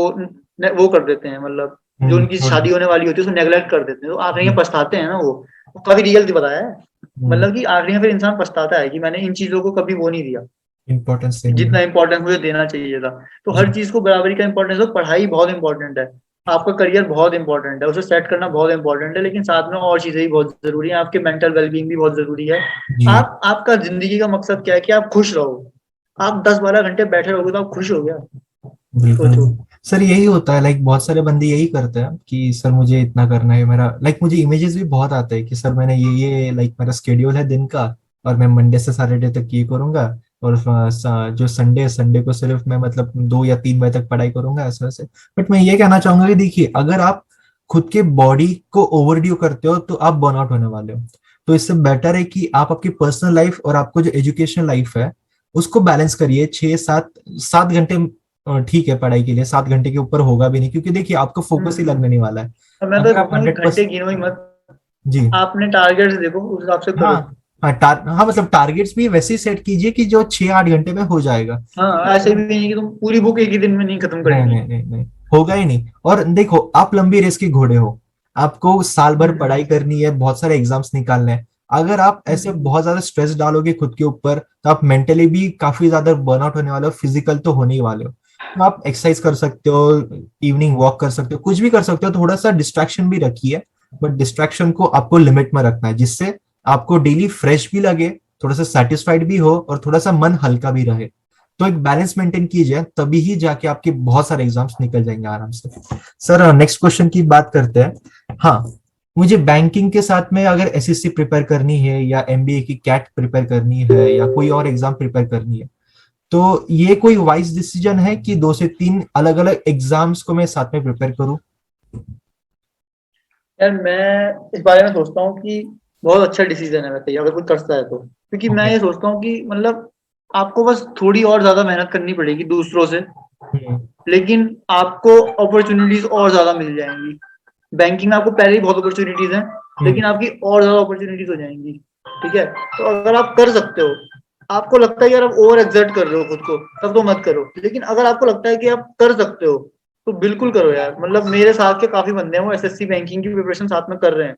वो कर देते हैं, मतलब जो उनकी छोड़ शादी दो। होने वाली होती है उसको नेग्लेक्ट कर देते हैं, तो आखिरी जी। में पछताते हैं ना वो काफी रियल बताया है। हम्म। मतलब कि आखिरी में फिर इंसान पछताता है कि मैंने इन चीजों को कभी वो नहीं दिया इम्पोर्टेंस नहीं जितना दिया। इंपॉर्टेंस मुझे देना चाहिए था। तो जी। हर चीज को बराबरी का इंपॉर्टेंस हो, पढ़ाई बहुत इंपॉर्टेंट है, आपका करियर बहुत इंपॉर्टेंट है, उसे सेट करना बहुत इंपॉर्टेंट है, लेकिन साथ में और चीजें भी बहुत जरूरी है, आपके मेंटल वेलबींग भी बहुत जरूरी है। जी। आपका जिंदगी का मकसद क्या है कि आप खुश रहो। आप 10-12 घंटे बैठे रहोगे तो आप खुश हो गया? बिल्कुल। सोचो। सर यही होता है, लाइक बहुत सारे बंदे यही करते हैं कि सर मुझे इतना करना है, मेरा लाइक मुझे इमेजेस भी बहुत आते हैं कि सर मैंने ये लाइक मेरा स्केड्यूल है दिन का, और मैं मंडे से सैटरडे तक ये करूंगा, और जो संडे संडे को सिर्फ मैं मतलब 2 या 3 बजे तक पढ़ाई करूंगा, ऐसे वैसे। बट मैं ये कहना चाहूंगा कि देखिए, अगर आप खुद के बॉडी को ओवरड्यू करते हो तो आप बर्नआउट होने वाले हो। तो इससे बेटर है कि आप आपकी पर्सनल लाइफ और आपको जो एजुकेशन लाइफ है उसको बैलेंस करिए। 6 7 7 घंटे ठीक है पढ़ाई के लिए, 7 घंटे के ऊपर होगा भी नहीं, क्योंकि देखिए आपका फोकस ही लगने नहीं वाला है। अब मैं तो अगर आप बोलता हूँ कि हंड्रेड घंटे परसेंट। गिनो ही मत, जी। आपने टारगेट्स देखो उस हिसाब से हाँ। करो। हाँ मतलब टारगेट्स भी वैसे ही सेट कीजिए कि जो 6 8 घंटे में हो जाएगा। हाँ, ऐसे भी नहीं कि तुम पूरी बुक एक ही दिन में नहीं खत्म नहीं करनी। नहीं नहीं नहीं, होगा ही नहीं। और देखो, आप लंबी रेस के घोड़े हो, आपको साल भर हम्म। पढ़ाई करनी है, बहुत सारे एग्जाम्स निकालने हैं। अगर आप ऐसे हम्म। बहुत ज्यादा स्ट्रेस डालोगे खुद के ऊपर, तो आप मेंटली भी काफी ज्यादा बर्नआउट होने वाले हो, फिजिकल तो होने ही वाले हो। तो आप एक्सरसाइज कर सकते हो, इवनिंग वॉक कर सकते हो, कुछ भी कर सकते हो, थोड़ा सा डिस्ट्रैक्शन भी रखिए। बट डिस्ट्रैक्शन को आपको लिमिट में रखना है, जिससे आपको डेली फ्रेश भी लगे, थोड़ा सा सेटिस्फाइड भी हो, और थोड़ा सा मन हल्का भी रहे। तो एक बैलेंस मेंटेन कीजिए, तभी ही जाके आपके बहुत सारे एग्जाम्स निकल जाएंगे आराम से। सर नेक्स्ट क्वेश्चन की बात करते हैं। हाँ, मुझे बैंकिंग के साथ में अगर एसएससी प्रिपेयर करनी है, या एमबीए की कैट प्रिपेयर करनी है, या कोई और एग्जाम प्रिपेयर करनी है, तो ये कोई वाइज डिसीजन है कि 2 से 3 अलग अलग एग्जाम्स को मैं साथ में प्रिपेयर करूं? यार मैं इस बारे में सोचता हूँ कि बहुत अच्छा डिसीजन है वैसे, अगर कोई करता है तो, क्योंकि मैं ओके। ये सोचता हूँ कि मतलब आपको बस थोड़ी और ज्यादा मेहनत करनी पड़ेगी दूसरों से, लेकिन आपको अपॉर्चुनिटीज और ज्यादा मिल जाएंगी। बैंकिंग में आपको पहले ही बहुत अपॉर्चुनिटीज हैं, लेकिन आपकी और ज्यादा अपॉर्चुनिटीज हो जाएंगी। ठीक है, तो अगर आप कर सकते हो, आपको लगता है कि यार आप ओवर एक्सर्ट कर रहे हो खुद को, तब तो मत करो। लेकिन अगर आपको लगता है कि आप कर सकते हो, तो बिल्कुल करो यार। मतलब मेरे साथ के काफी बंदे हैं, वो एसएससी बैंकिंग की प्रिपरेशन साथ में कर रहे हैं।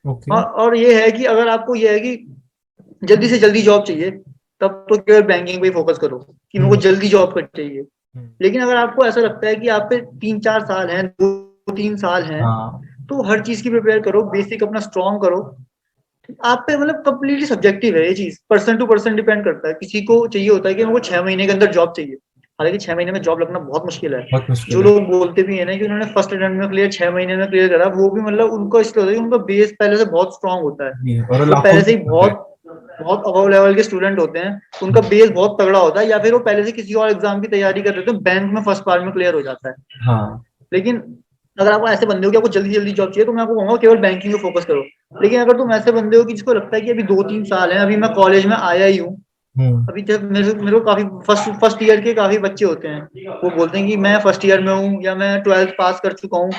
ओके। और ये है कि अगर आपको ये है कि जल्दी से जल्दी जॉब चाहिए, तब तो केवल बैंकिंग पे ही फोकस करो कि मेरे को जल्दी जॉब कर चाहिए। लेकिन अगर आपको ऐसा लगता है कि आप पे 3-4 साल हैं, 2-3 साल हैं, हाँ। तो हर चीज की प्रिपेयर करो, बेसिक अपना स्ट्रॉन्ग करो। आप पे मतलब कंप्लीटली सब्जेक्टिव है ये चीज, पर्सन टू पर्सन डिपेंड करता है। किसी को चाहिए होता है कि मेरे को 6 महीने के अंदर जॉब चाहिए, हालांकि 6 महीने में जॉब लगना बहुत मुश्किल है। बहुत जो मुश्किल है। लोग बोलते भी है ना कि उन्होंने फर्स्ट अटेम्प्ट में क्लियर 6 महीने में क्लियर करा, वो भी मतलब उनको इसलिए होता है कि उनका बेस पहले से बहुत स्ट्रांग होता है। जी, और वो लाखों पहले में से ही होता है। बहुत बहुत अबव लेवल के स्टूडेंट होते हैं, उनका बेस बहुत तगड़ा होता है, या फिर वो पहले से किसी और एग्जाम की तैयारी कर रहे थे, बैंक में फर्स्ट बार में क्लियर हो जाता है। हाँ। लेकिन अगर आपको ऐसे बंदे हो कि आपको जल्दी जल्दी जॉब चाहिए, तो मैं आपको कहूंगा केवल बैंकिंग पे फोकस करो। लेकिन अगर तुम ऐसे बंदे हो कि जिसको लगता है कि अभी 2-3 साल है, अभी मैं कॉलेज में आया ही हूँ, हम्म। अभी जब मेरे को काफी फर्स्ट फर्स्ट ईयर के काफी बच्चे होते हैं, वो बोलते हैं कि मैं फर्स्ट ईयर में हूँ या मैं 12th पास कर चुका हूँ,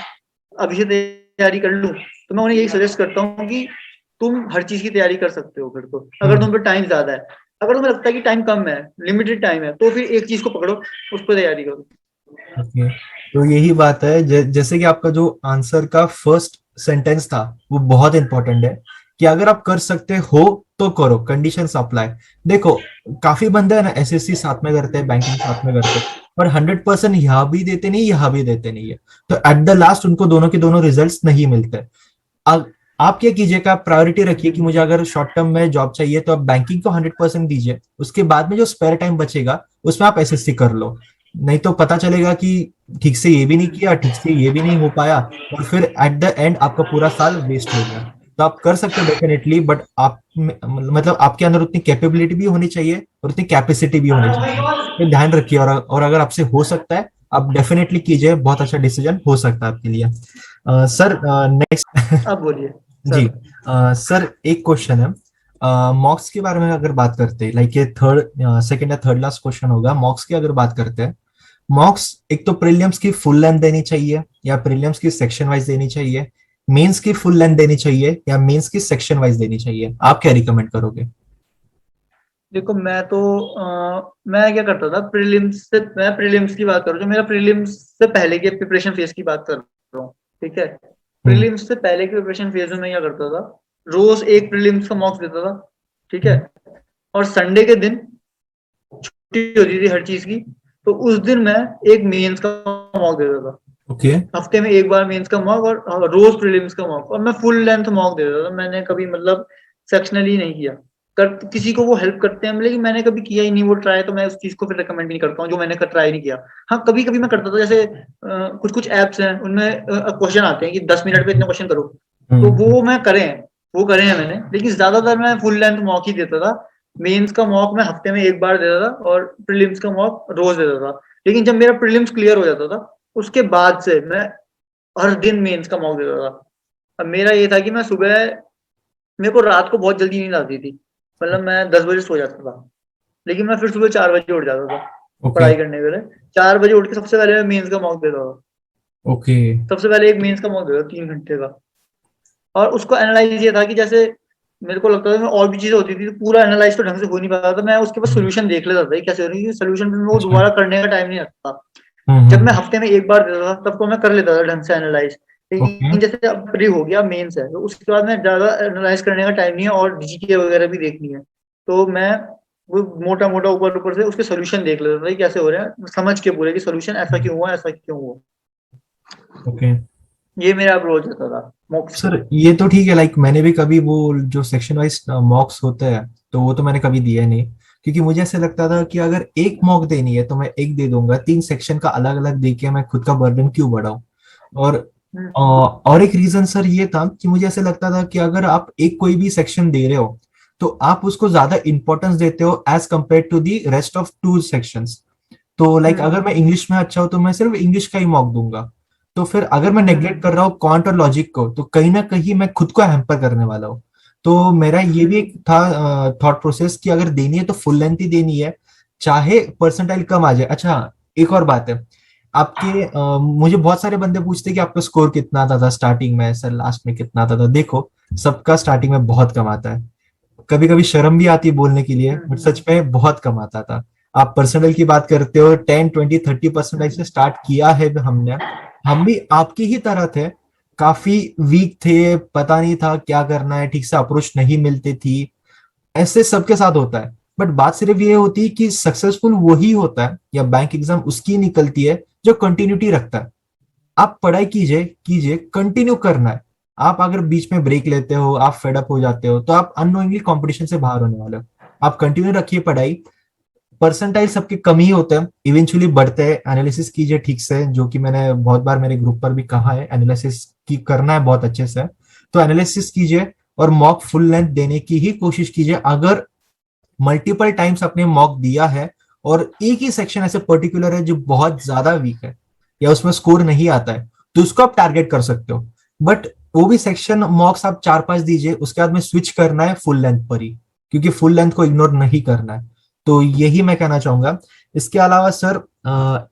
अभी से तैयारी कर लूँ। तो मैं उन्हें यही सजेस्ट करता हूँ कि तुम हर चीज की तैयारी कर सकते हो फिर तो, अगर हम्म। तुम पे टाइम ज्यादा है। अगर तुम्हें लगता है कि टाइम कम है, लिमिटेड टाइम है, तो फिर एक चीज को पकड़ो, उस पर तैयारी करो। ओके। तो यही बात है, जैसे कि आपका जो आंसर का फर्स्ट सेंटेंस था वो बहुत इंपॉर्टेंट है, कि अगर आप कर सकते हो तो करो, कंडीशंस अप्लाई। देखो, काफी बंदे हैं ना एसएससी साथ में करते हैं, बैंकिंग साथ में करते हैं, पर 100% यहाँ भी देते नहीं, यहाँ भी देते नहीं है। तो एट द लास्ट उनको दोनों के दोनों रिजल्ट्स नहीं मिलते। अब आप क्या कीजिएगा, आप प्रायोरिटी रखिए कि मुझे अगर शॉर्ट टर्म में जॉब चाहिए तो आप बैंकिंग को 100% दीजिए, उसके बाद में जो स्पेयर टाइम बचेगा उसमें आप एसएससी कर लो। नहीं तो पता चलेगा कि ठीक से ये भी नहीं किया, ठीक से ये भी नहीं हो पाया, और फिर एट द एंड आपका पूरा साल वेस्ट हो गया। तो आप कर सकते हो डेफिनेटली, बट आप मतलब आपके अंदर उतनी कैपेबिलिटी भी होनी चाहिए और उतनी कैपेसिटी भी होनी चाहिए। तो ध्यान रखिए, और अगर आपसे हो सकता है आप डेफिनेटली कीजिए, बहुत अच्छा डिसीजन हो सकता है आपके लिए। Sir next. अब बोलिए जी। सर। सर एक क्वेश्चन है, मॉक्स के बारे में अगर बात करते हैं, लाइक ये थर्ड सेकंड या थर्ड लास्ट क्वेश्चन होगा, मॉक्स की अगर बात करते हैं, मॉक्स एक तो प्रीलिम्स की फुल लेंथ देनी चाहिए या प्रीलिम्स की सेक्शन वाइज देनी चाहिए, मेंस की फुल लेंथ देनी चाहिए या मेंस की सेक्शन वाइज देनी चाहिए, आप क्या रिकमेंड करोगे? देखो मैं क्या करता था, प्रीलिम्स से, मैं प्रीलिम्स की बात करूँ, जो मेरा प्रीलिम्स से पहले के प्रिपरेशन फेज की बात कर रहा हूँ। ठीक है, हम्म। प्रीलिम्स से पहले के प्रिपरेशन फेज में मैं क्या करता था, रोज एक प्रीलिम्स का मॉक्स देता था। ठीक है, हम्म। और संडे के दिन छुट्टी होती थी हर चीज की, तो उस दिन मैं एक मेंस का मॉक देता था। ओके। हफ्ते में एक बार मेंस का मॉक, और रोज प्रीलिम्स का मॉक, और मैं फुल लेंथ मॉक देता था। मैंने कभी मतलब सेक्शनली नहीं किया। कर किसी को वो हेल्प करते हैं, लेकिन मैंने कभी किया ही नहीं वो ट्राई, तो मैं उस चीज को फिर रिकमेंड नहीं करता हूँ जो मैंने ट्राई नहीं किया। हाँ, कभी कभी मैं करता था, जैसे कुछ कुछ एप्स हैं उनमें क्वेश्चन आते हैं कि 10 मिनट में इतने क्वेश्चन करो, तो हम्म। वो करे हैं मैंने। लेकिन ज्यादातर मैं फुल लेंथ मॉक ही देता था। मेंस का मॉक मैं हफ्ते में एक बार देता था, और प्रीलिम्स का मॉक रोज देता था। लेकिन जब मेरा प्रीलिम्स क्लियर हो जाता था, उसके बाद से मैं हर दिन मेंस का मॉक देता था। अब मेरा ये था कि मैं सुबह, मेरे को रात को बहुत जल्दी नींद आती थी, मतलब मैं 10 बजे सो जाता था, लेकिन मैं फिर सुबह 4 बजे उठ जाता था ओके। पढ़ाई करने के लिए। 4 बजे उठ के सबसे पहले मैं मेंस का मॉक देता था। ओके। सबसे पहले एक मेंस का मॉक देता था 3 घंटे का। और उसको एनालाइज ये था कि जैसे मेरे को लगता था मैं और भी चीजें होती थी, तो पूरा एनालाइज तो ढंग से हो नहीं पाता था, मैं उसके बाद सोल्यूशन देख लेता था ये कैसे हो रही है, सोल्यूशन फिर मेरे को अच्छा। दोबारा करने का टाइम नहीं लगता। जब मैं हम्म। हफ्ते में एक बार देता था, तब तो मैं कर लेता था ढंग से एनालाइज। ओके। लेकिन जैसे अब प्री हो गया, मेंस है, तो उसके बाद मैं ज्यादा एनालाइज करने का टाइम नहीं है, और जीके वगैरह भी देखनी है, तो मैं वो मोटा मोटा ऊपर ऊपर से उसके सोल्यूशन देख लेता था कि कैसे हो रहे हैं, समझ के पूरे कि सोल्यूशन ऐसा क्यों हुआ, ऐसा क्यों हुआ। ओके। ये मेरा अप्रोच रहता था मॉक्स सर पे। ये तो ठीक है, लाइक मैंने भी कभी वो जो सेक्शन वाइज मॉक्स होते हैं तो वो तो मैंने कभी दिया नहीं, क्योंकि मुझे ऐसे लगता था कि अगर एक मॉक देनी है तो मैं एक दे दूंगा, 3 सेक्शन का अलग अलग दे के मैं खुद का बर्डन क्यों बढ़ाऊं। और और एक रीजन सर ये था कि मुझे ऐसे लगता था कि अगर आप एक कोई भी सेक्शन दे रहे हो तो आप उसको ज्यादा इंपॉर्टेंस देते हो as compare to the rest of 2 sections. तो लाइक हम्म अगर मैं इंग्लिश में अच्छा हूं तो मैं सिर्फ इंग्लिश का ही मॉक दूंगा, तो फिर अगर मैं नेग्लेक्ट हम्म कर रहा हूँ क्वांट और लॉजिक को तो कहीं ना कहीं मैं खुद को हैम्पर करने वाला हूँ। तो मेरा ये भी एक था थॉट प्रोसेस कि अगर देनी है तो फुल लेंथ ही देनी है, चाहे परसेंटाइल कम आ जाए। अच्छा, एक और बात है, आपके मुझे बहुत सारे बंदे पूछते हैं कि आपका स्कोर कितना आता था स्टार्टिंग में, सर लास्ट में कितना आता था। देखो, सबका स्टार्टिंग में बहुत कम आता है, कभी कभी शर्म भी आती है बोलने के लिए, बट सच हम्म में बहुत कम आता था। आप पर्सनल की बात करते हो, 10 20 30% से स्टार्ट किया है हमने। हम भी आपकी ही तरह थे, काफी वीक थे, पता नहीं था क्या करना है, ठीक से अप्रोच नहीं मिलती थी। ऐसे सबके साथ होता है, बट बात सिर्फ ये होती है कि सक्सेसफुल वही होता है या बैंक एग्जाम उसकी निकलती है जो कंटिन्यूटी रखता है। आप पढ़ाई कीजिए कीजिए, कंटिन्यू करना है। आप अगर बीच में ब्रेक लेते हो, आप फेडअप हो जाते हो, तो आप अननोइंगली कंपटीशन से बाहर होने वाले हो। आप कंटिन्यू रखिए पढ़ाई। परसेंटाइल सबके कम ही होते हैं, इवेंचुअली बढ़ते हैं। एनालिसिस कीजिए ठीक से, जो कि मैंने बहुत बार मेरे ग्रुप पर भी कहा है, एनालिसिस की करना है बहुत अच्छे से। तो एनालिसिस कीजिए और मॉक फुल लेंथ देने की ही कोशिश कीजिए। अगर मल्टीपल टाइम्स आपने मॉक दिया है और एक ही सेक्शन ऐसे पर्टिकुलर है जो बहुत ज्यादा वीक है या उसमें स्कोर नहीं आता है, तो उसको आप टारगेट कर सकते हो। बट वो भी सेक्शन मॉक्स आप 4 5 दीजिए, उसके बाद में स्विच करना है फुल लेंथ पर ही, क्योंकि फुल लेंथ को इग्नोर नहीं करना है। तो यही मैं कहना चाहूंगा। इसके अलावा सर,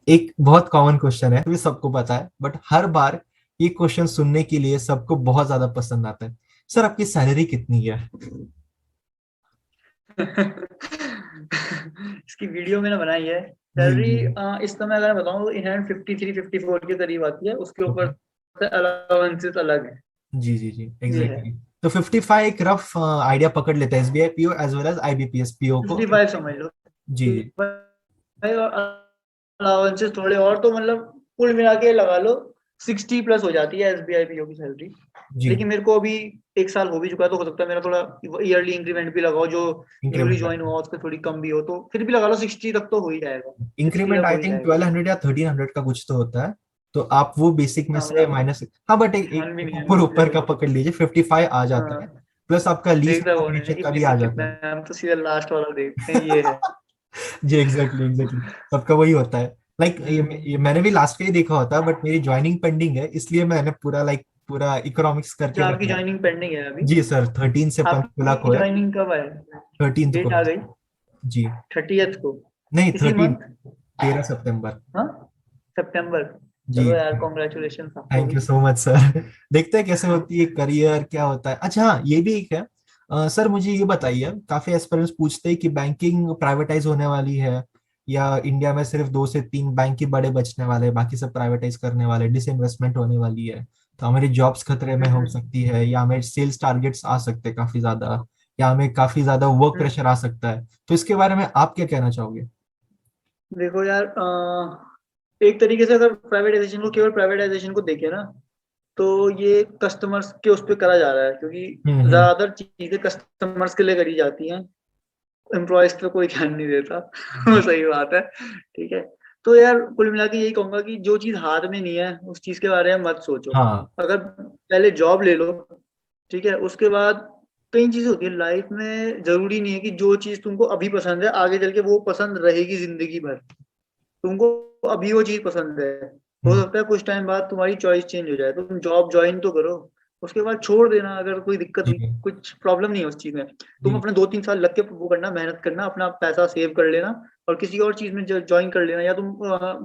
एक बहुत कॉमन क्वेश्चन है, भी सबको पता है, बट हर बार ये क्वेश्चन सुनने के लिए सबको बहुत ज्यादा पसंद आता है। सर आपकी सैलरी कितनी है? इसकी वीडियो मैंने बनाई है। जी सैलरी जी इस समय अगर मैं बताऊं तो इन हैंड 53 54 के करीब आती है, उसके ओके। ऊपर से अलाउंसेस अलग है। जी जी जी, ये है एग्जैक्टली। तो 55 एक रफ आइडिया पकड़ लेते हैं SBI PO as well as IBPS PO को। 55 समझ लो। जी जी 55 और अलाउंसेस थोड़े और, तो मतलब कुल मिला के लगा लो 60 प्लस हो जाती है एसबीआई पीओ की सैलरी। जी। लेकिन मेरे को अभी 1 साल हो भी चुका है, तो हो सकता है मेरा थोड़ा ईयरली इंक्रीमेंट भी लगाओ, जो न्यूली इंक्रीमेंट ज्वाइन हुआ उसका थोड़ी कम भी हो, तो फिर भी लगा लो 60 तक तो हो ही जाएगा। 60 इंक्रीमेंट तक हो आई ही थिंक जाएगा। 1200 या 1300 का कुछ तो होता है। तो आप वो बेसिक में हाँ से मतलब माइनस, हाँ बट एक ध्यान भी नहीं है ऊपर मुझे ऊपर का तो। पकड़ लीजिए, 55 आ जाता है। हाँ, प्लस आपका लीज देखता कौन है कमीशन कि का भी आ बेसिक कितना जाता है। है, हम तो सीधा लास्ट वाला देखते हैं, ये है। जी एग्जैक्टली एग्जैक्टली, सबका वही होता है। लाइक ये मैंने भी लास्ट का ही देखा होता है, बट मेरी ज्वाइनिंग पेंडिंग है, इसलिए मैंने पूरा पूरा इकोनॉमिक्स करके अच्छा, आपकी रखा है। ज्वाइनिंग पेंडिंग है अभी? जी सर, 13 से पंच खुला आपकी को है। ज्वाइनिंग कब है? 13 को डेट है। आ गई? जी। 30th को? नहीं, इसी 13, मंथ? 13 सितंबर। हाँ, सितंबर। जी। चलो यार, कॉन्ग्रेचुलेशन आपको थैंक भी। You so much sir. देखते हैं कैसे होती है करियर, क्या होता है। अच्छा हाँ, ये भी एक है। सर मुझे ये बताइए, काफी एस्पिरेंट्स पूछते हैं कि बैंकिंग प्राइवेटाइज होने वाली है, या इंडिया में सिर्फ 2 से 3 बैंक ही बड़े बचने वाले हैं, बाकी सब प्राइवेटाइज करने वाले, डिसइन्वेस्टमेंट होने वाली है, तो हमारी जॉब्स खतरे में हो हम्म सकती है, या हमें सेल्स टारगेट्स आ सकते हैं काफी ज्यादा, या हमें काफी ज्यादा वर्क हम्म। प्रेशर आ सकता है। तो इसके बारे में आप क्या कहना चाहोगे? देखो यार, एक तरीके से अगर प्राइवेटाइजेशन को, केवल प्राइवेटाइजेशन को देखे ना, तो ये कस्टमर्स के उस पर करा जा रहा है, क्योंकि हम्म। ज्यादातर चीजें कस्टमर्स के लिए करी जाती हैं। एम्प्लॉयज पे कोई ध्यान नहीं देता। वो जी। सही बात है। ठीक है। तो यार कुल मिला के यही कहूंगा कि जो चीज हाथ में नहीं है उस चीज के बारे में मत सोचो। हाँ। अगर पहले जॉब ले लो, ठीक है, उसके बाद कई चीजें होती है लाइफ में, जरूरी नहीं है कि जो चीज तुमको अभी पसंद है आगे चल के वो पसंद रहेगी जिंदगी भर। तुमको अभी वो चीज पसंद है, हो हम्म। सकता है कुछ टाइम बाद तुम्हारी चॉइस चेंज हो जाए, तो तुम जॉब ज्वाइन तो करो, उसके बाद छोड़ देना अगर कोई दिक्कत, जी कुछ प्रॉब्लम नहीं है उस चीज में। तुम जी अपने 2 3 साल लग के वो करना, मेहनत करना, अपना पैसा सेव कर लेना, और किसी और चीज में ज्वाइन कर लेना, या तुम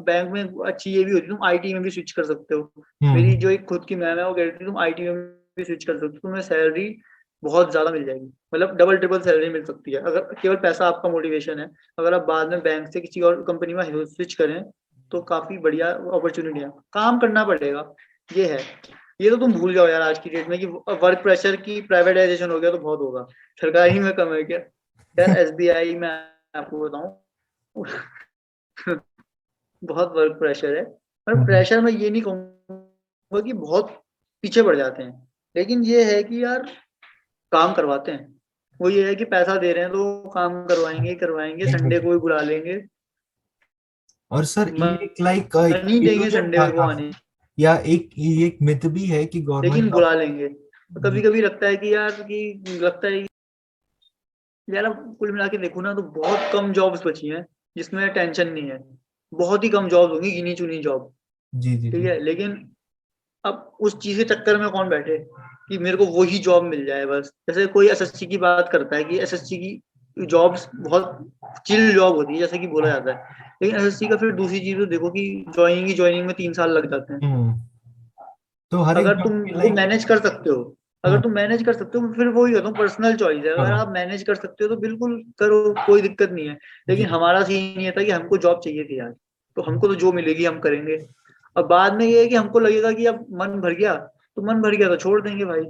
बैंक में अच्छी ये भी होती है, तुम आईटी में भी स्विच कर सकते हो। मेरी जो हम्म। एक खुद की मैम है वो कह रही थी तुम आईटी में भी स्विच कर सकते हो, तुम्हें सैलरी बहुत ज्यादा मिल जाएगी, मतलब डबल ट्रिपल सैलरी मिल सकती है अगर केवल पैसा आपका मोटिवेशन है। अगर आप बाद में बैंक से किसी और कंपनी में स्विच करें तो काफी बढ़िया अपॉर्चुनिटी है, काम करना पड़ेगा। ये है। ये तो तुम भूल जाओ यार आज की डेट में कि वर्क प्रेशर की प्राइवेटाइजेशन हो गया तो बहुत होगा, सरकारी में कम है क्या? यार एसबीआई में आपको बताऊं, बहुत वर्क प्रेशर है। पर हम्म। प्रेशर में ये नहीं कहूंगा कि बहुत पीछे पड़ जाते हैं, लेकिन ये है कि यार काम करवाते हैं। वो ये है कि पैसा दे रहे हैं तो काम करवाएंगे ही करवाएंगे, संडे को भी बुला लेंगे। और सर ये एक मनी देंगे इल्यूजन संडे था को काफी, आने, या एक ये एक मिथ भी है कि गवर्नमेंट लेकिन जॉब। बुला लेंगे। तो कभी जी। कभी लगता है कि यार, कि लगता है यार, अब कुल मिला के देखो ना तो बहुत कम जॉब्स बची हैं जिसमें टेंशन नहीं है। बहुत ही कम जॉब्स होंगी, गिनी चुनी जॉब। जी जी ठीक जी। है, लेकिन अब उस चीज के चक्कर में कौन बैठे? कि मेरे को वही जॉब मिल जाए बस। जैसे कोई एसएससी की बात करता है कि एसएससी की जॉब्स बहुत चिल जॉब होती है जैसे कि बोला जाता है, लेकिन एसएससी का फिर दूसरी चीज तो देखो कि ज्वाइनिंग में 3 साल लग जाते हैं। हम्म। तो हर एक अगर जॉब तुम की वो लाइक। मैनेज कर सकते हो, अगर तुम मैनेज कर सकते हो फिर वो ही होता है, पर्सनल चॉइस है। अगर हाँ आप मैनेज कर सकते हो तो बिल्कुल करो, कोई दिक्कत नहीं है। लेकिन जी। हमारा सीन ये था कि हमको जॉब चाहिए थी यार, तो हमको तो जो मिलेगी हम करेंगे। अब बाद में ये है कि हमको लगेगा कि अब मन भर गया, तो मन भर गया तो छोड़ देंगे भाई,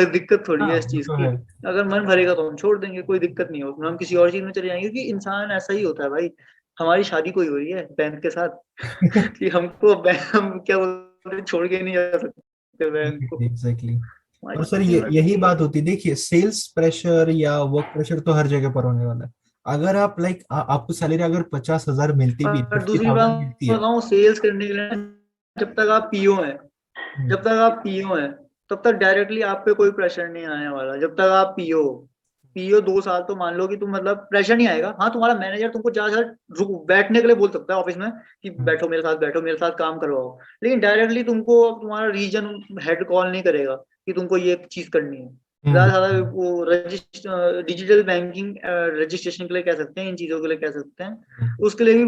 दिक्कत थोड़ी हाँ है इस वो चीज तो की। है। अगर मन भरेगा तो हम छोड़ देंगे, कोई दिक्कत नहीं है उसमें, हम किसी और चीज में चले जाएंगे, क्योंकि इंसान ऐसा ही होता है भाई। हमारी शादी कोई हो रही है बैंक के साथ कि हमको बैंक, हम क्या बोलते हैं, छोड़ के नहीं जा सकते बैंक को। एग्जैक्टली। और सर हमारी ये यही मर्जी। बात होती है, देखिए सेल्स प्रेशर या वर्क प्रेशर तो हर जगह पर होने वाला है। अगर आप लाइक आपको सैलरी अगर 50,000 मिलती भी, और फिफ्टी दूसरी बात थाउजेंड मिलती है। बताऊं, सेल्स करने के लिए जब तक आप पीओ हैं, हम्म, जब तक आप पीओ हैं तब तक डायरेक्टली आप पे कोई प्रेशर नहीं आने वाला। जब तक आप पीओ, पीओ 2 साल तो मान लो कि तुम मतलब प्रेशर नहीं आएगा। हाँ, तुम्हारा मैनेजर तुमको ज्यादा रुक बैठने के लिए बोल सकता है ऑफिस में कि हम्म, बैठो मेरे साथ, बैठो मेरे साथ काम करवाओ, लेकिन डायरेक्टली तुमको तुम्हारा रीजन हेड कॉल नहीं करेगा कि तुमको ये चीज करनी है। ज्यादा से ज्यादा हम्म, वो रजिस्टर डिजिटल बैंकिंग रजिस्ट्रेशन के लिए कह सकते हैं, इन चीजों के लिए कह सकते हैं। हम्म, उसके लिए भी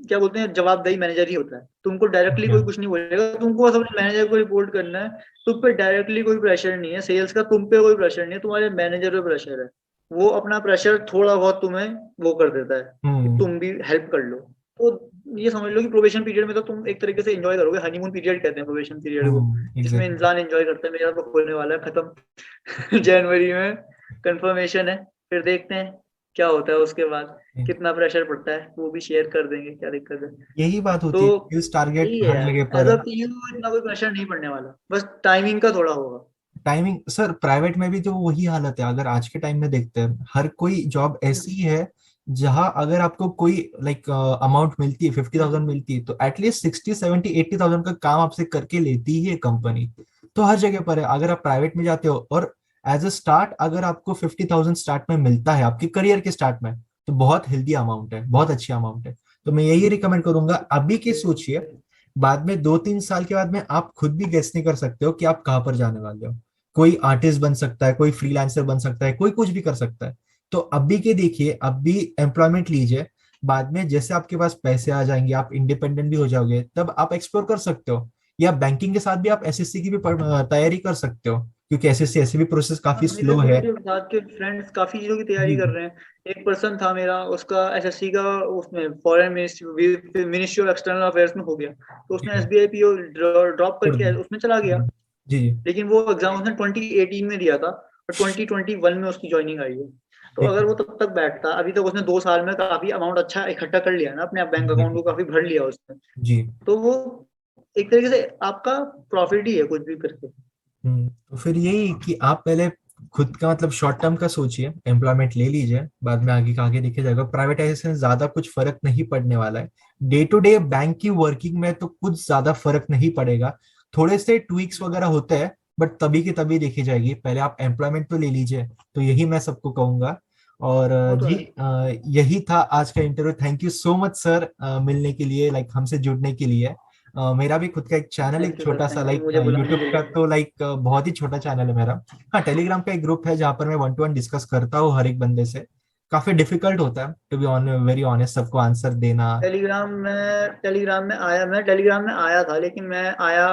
क्या बोलते हैं, जवाबदेही मैनेजर ही होता है। तुमको डायरेक्टली अच्छा, कोई कुछ नहीं बोलेगा, तुमको बस अपने मैनेजर को रिपोर्ट करना है। तुम पे डायरेक्टली कोई प्रेशर नहीं है सेल्स का, तुम पे कोई प्रेशर नहीं है, तुम्हारे मैनेजर पे प्रेशर है। वो अपना प्रेशर थोड़ा बहुत तुम्हें वो कर देता है कि हम्म, तुम भी हेल्प कर लो। तो ये समझ लो कि प्रोबेशन पीरियड में तो तुम एक तरीके से एंजॉय करोगे, हनीमून पीरियड कहते हैं प्रोबेशन पीरियड को, जिसमें एग्जैक्टली। इंसान एंजॉय करता है। मेरा तो होने वाला है खत्म जनवरी में, कंफर्मेशन है। फिर देखते हैं क्या होता है उसके बाद, कितना प्रेशर पड़ता है वो भी शेयर कर देंगे, क्या दिक्कत है। यही बात तो होती है, सेल्स टारगेट यही है हर यार, जगह एज पर अ है। पीयू इतना कोई प्रेशर नहीं पड़ने वाला, बस टाइमिंग का थोड़ा होगा। टाइमिंग सर प्राइवेट में भी तो वही हालत है, अगर आज के टाइम में देखते हैं हर कोई जॉब ऐसी है जहां अगर आपको कोई लाइक अमाउंट मिलती है, 50,000 मिलती है, तो एटलीस्ट 60, 70, 80,000 का काम आपसे करके लेती ही है कंपनी। तो हर जगह पर है। अगर आप प्राइवेट में जाते हो और एज अ स्टार्ट अगर आपको 50,000 स्टार्ट में मिलता है आपके करियर के स्टार्ट में, तो बहुत हेल्दी अमाउंट है, बहुत अच्छी अमाउंट है। तो मैं यही रिकमेंड करूंगा अभी की सोचिए। बाद में 2-3 साल के बाद में आप खुद भी गेस नहीं कर सकते हो कि आप कहाँ पर जाने वाले हो। कोई आर्टिस्ट बन सकता है, कोई फ्रीलांसर बन सकता है, कोई कुछ भी कर सकता है। तो अभी के देखिए, अभी एम्प्लॉयमेंट लीजिए। बाद में जैसे आपके पास पैसे आ जाएंगे, आप इंडिपेंडेंट भी हो जाओगे, तब आप एक्सप्लोर कर सकते हो। या बैंकिंग के साथ भी आप एसएससी की भी तैयारी कर सकते हो, क्योंकि एसएससी ऐसे भी प्रोसेस हाँ, काफी मेरे स्लो तो है। मेरे साथ के फ्रेंड्स काफी चीजों की तैयारी जी कर जी रहे हैं। एक पर्सन था मेरा, उसका एसएससी का उसमें foreign ministry ministry of external affairs में हो गया, तो जी उसने जी, एसबीआई पीओ ड्रॉप छोड़ करके दिया। उसमें चला गया। जी जी। लेकिन वो एग्जाम उसने 2018 में दिया था और 2021 में उसकी ज्वाइनिंग आई है। तो ठीक अगर है। वो तब तक बैठता, अभी तक उसने 2 साल में काफी अमाउंट अच्छा इकट्ठा कर लिया ना, अपने बैंक अकाउंट को एग्जैक्टली। काफी भर लिया उसने। जी। तो वो एक तरीके से आपका प्रॉफिट ही है कुछ भी करके। तो फिर यही कि आप पहले खुद का मतलब शॉर्ट टर्म का सोचिए, एम्प्लॉयमेंट ले लीजिए, बाद में आगे का आगे देखा जाएगा। प्राइवेटाइजेशन से ज्यादा कुछ फर्क नहीं पड़ने वाला है। डे टू डे बैंक की वर्किंग में तो कुछ ज्यादा फर्क नहीं पड़ेगा। थोड़े से ट्विक्स वगैरह होते हैं, बट तभी की तभी देखी जाएगी। पहले आप एम्प्लॉयमेंट तो ले लीजिए, तो यही मैं सबको कहूंगा। और वो तो जी है। यही था आज का interview. Thank you so much sir मिलने के लिए, लाइक हमसे जुड़ने के लिए। मेरा भी खुद का एक चैनल है, एक थैंक यू सर, छोटा सा थैंक यू लाइक मुझे बुलाने यूट्यूब के का, लिए। तो लाइक बहुत ही छोटा चैनल है मेरा। हाँ, टेलीग्राम का एक ग्रुप है जहाँ पर मैं 1-to-1 डिस्कस करता हूँ हर एक बंदे से। काफी डिफिकल्ट होता है to be on very honest, सबको आंसर देना। टेलीग्राम में आया था, लेकिन मैं आया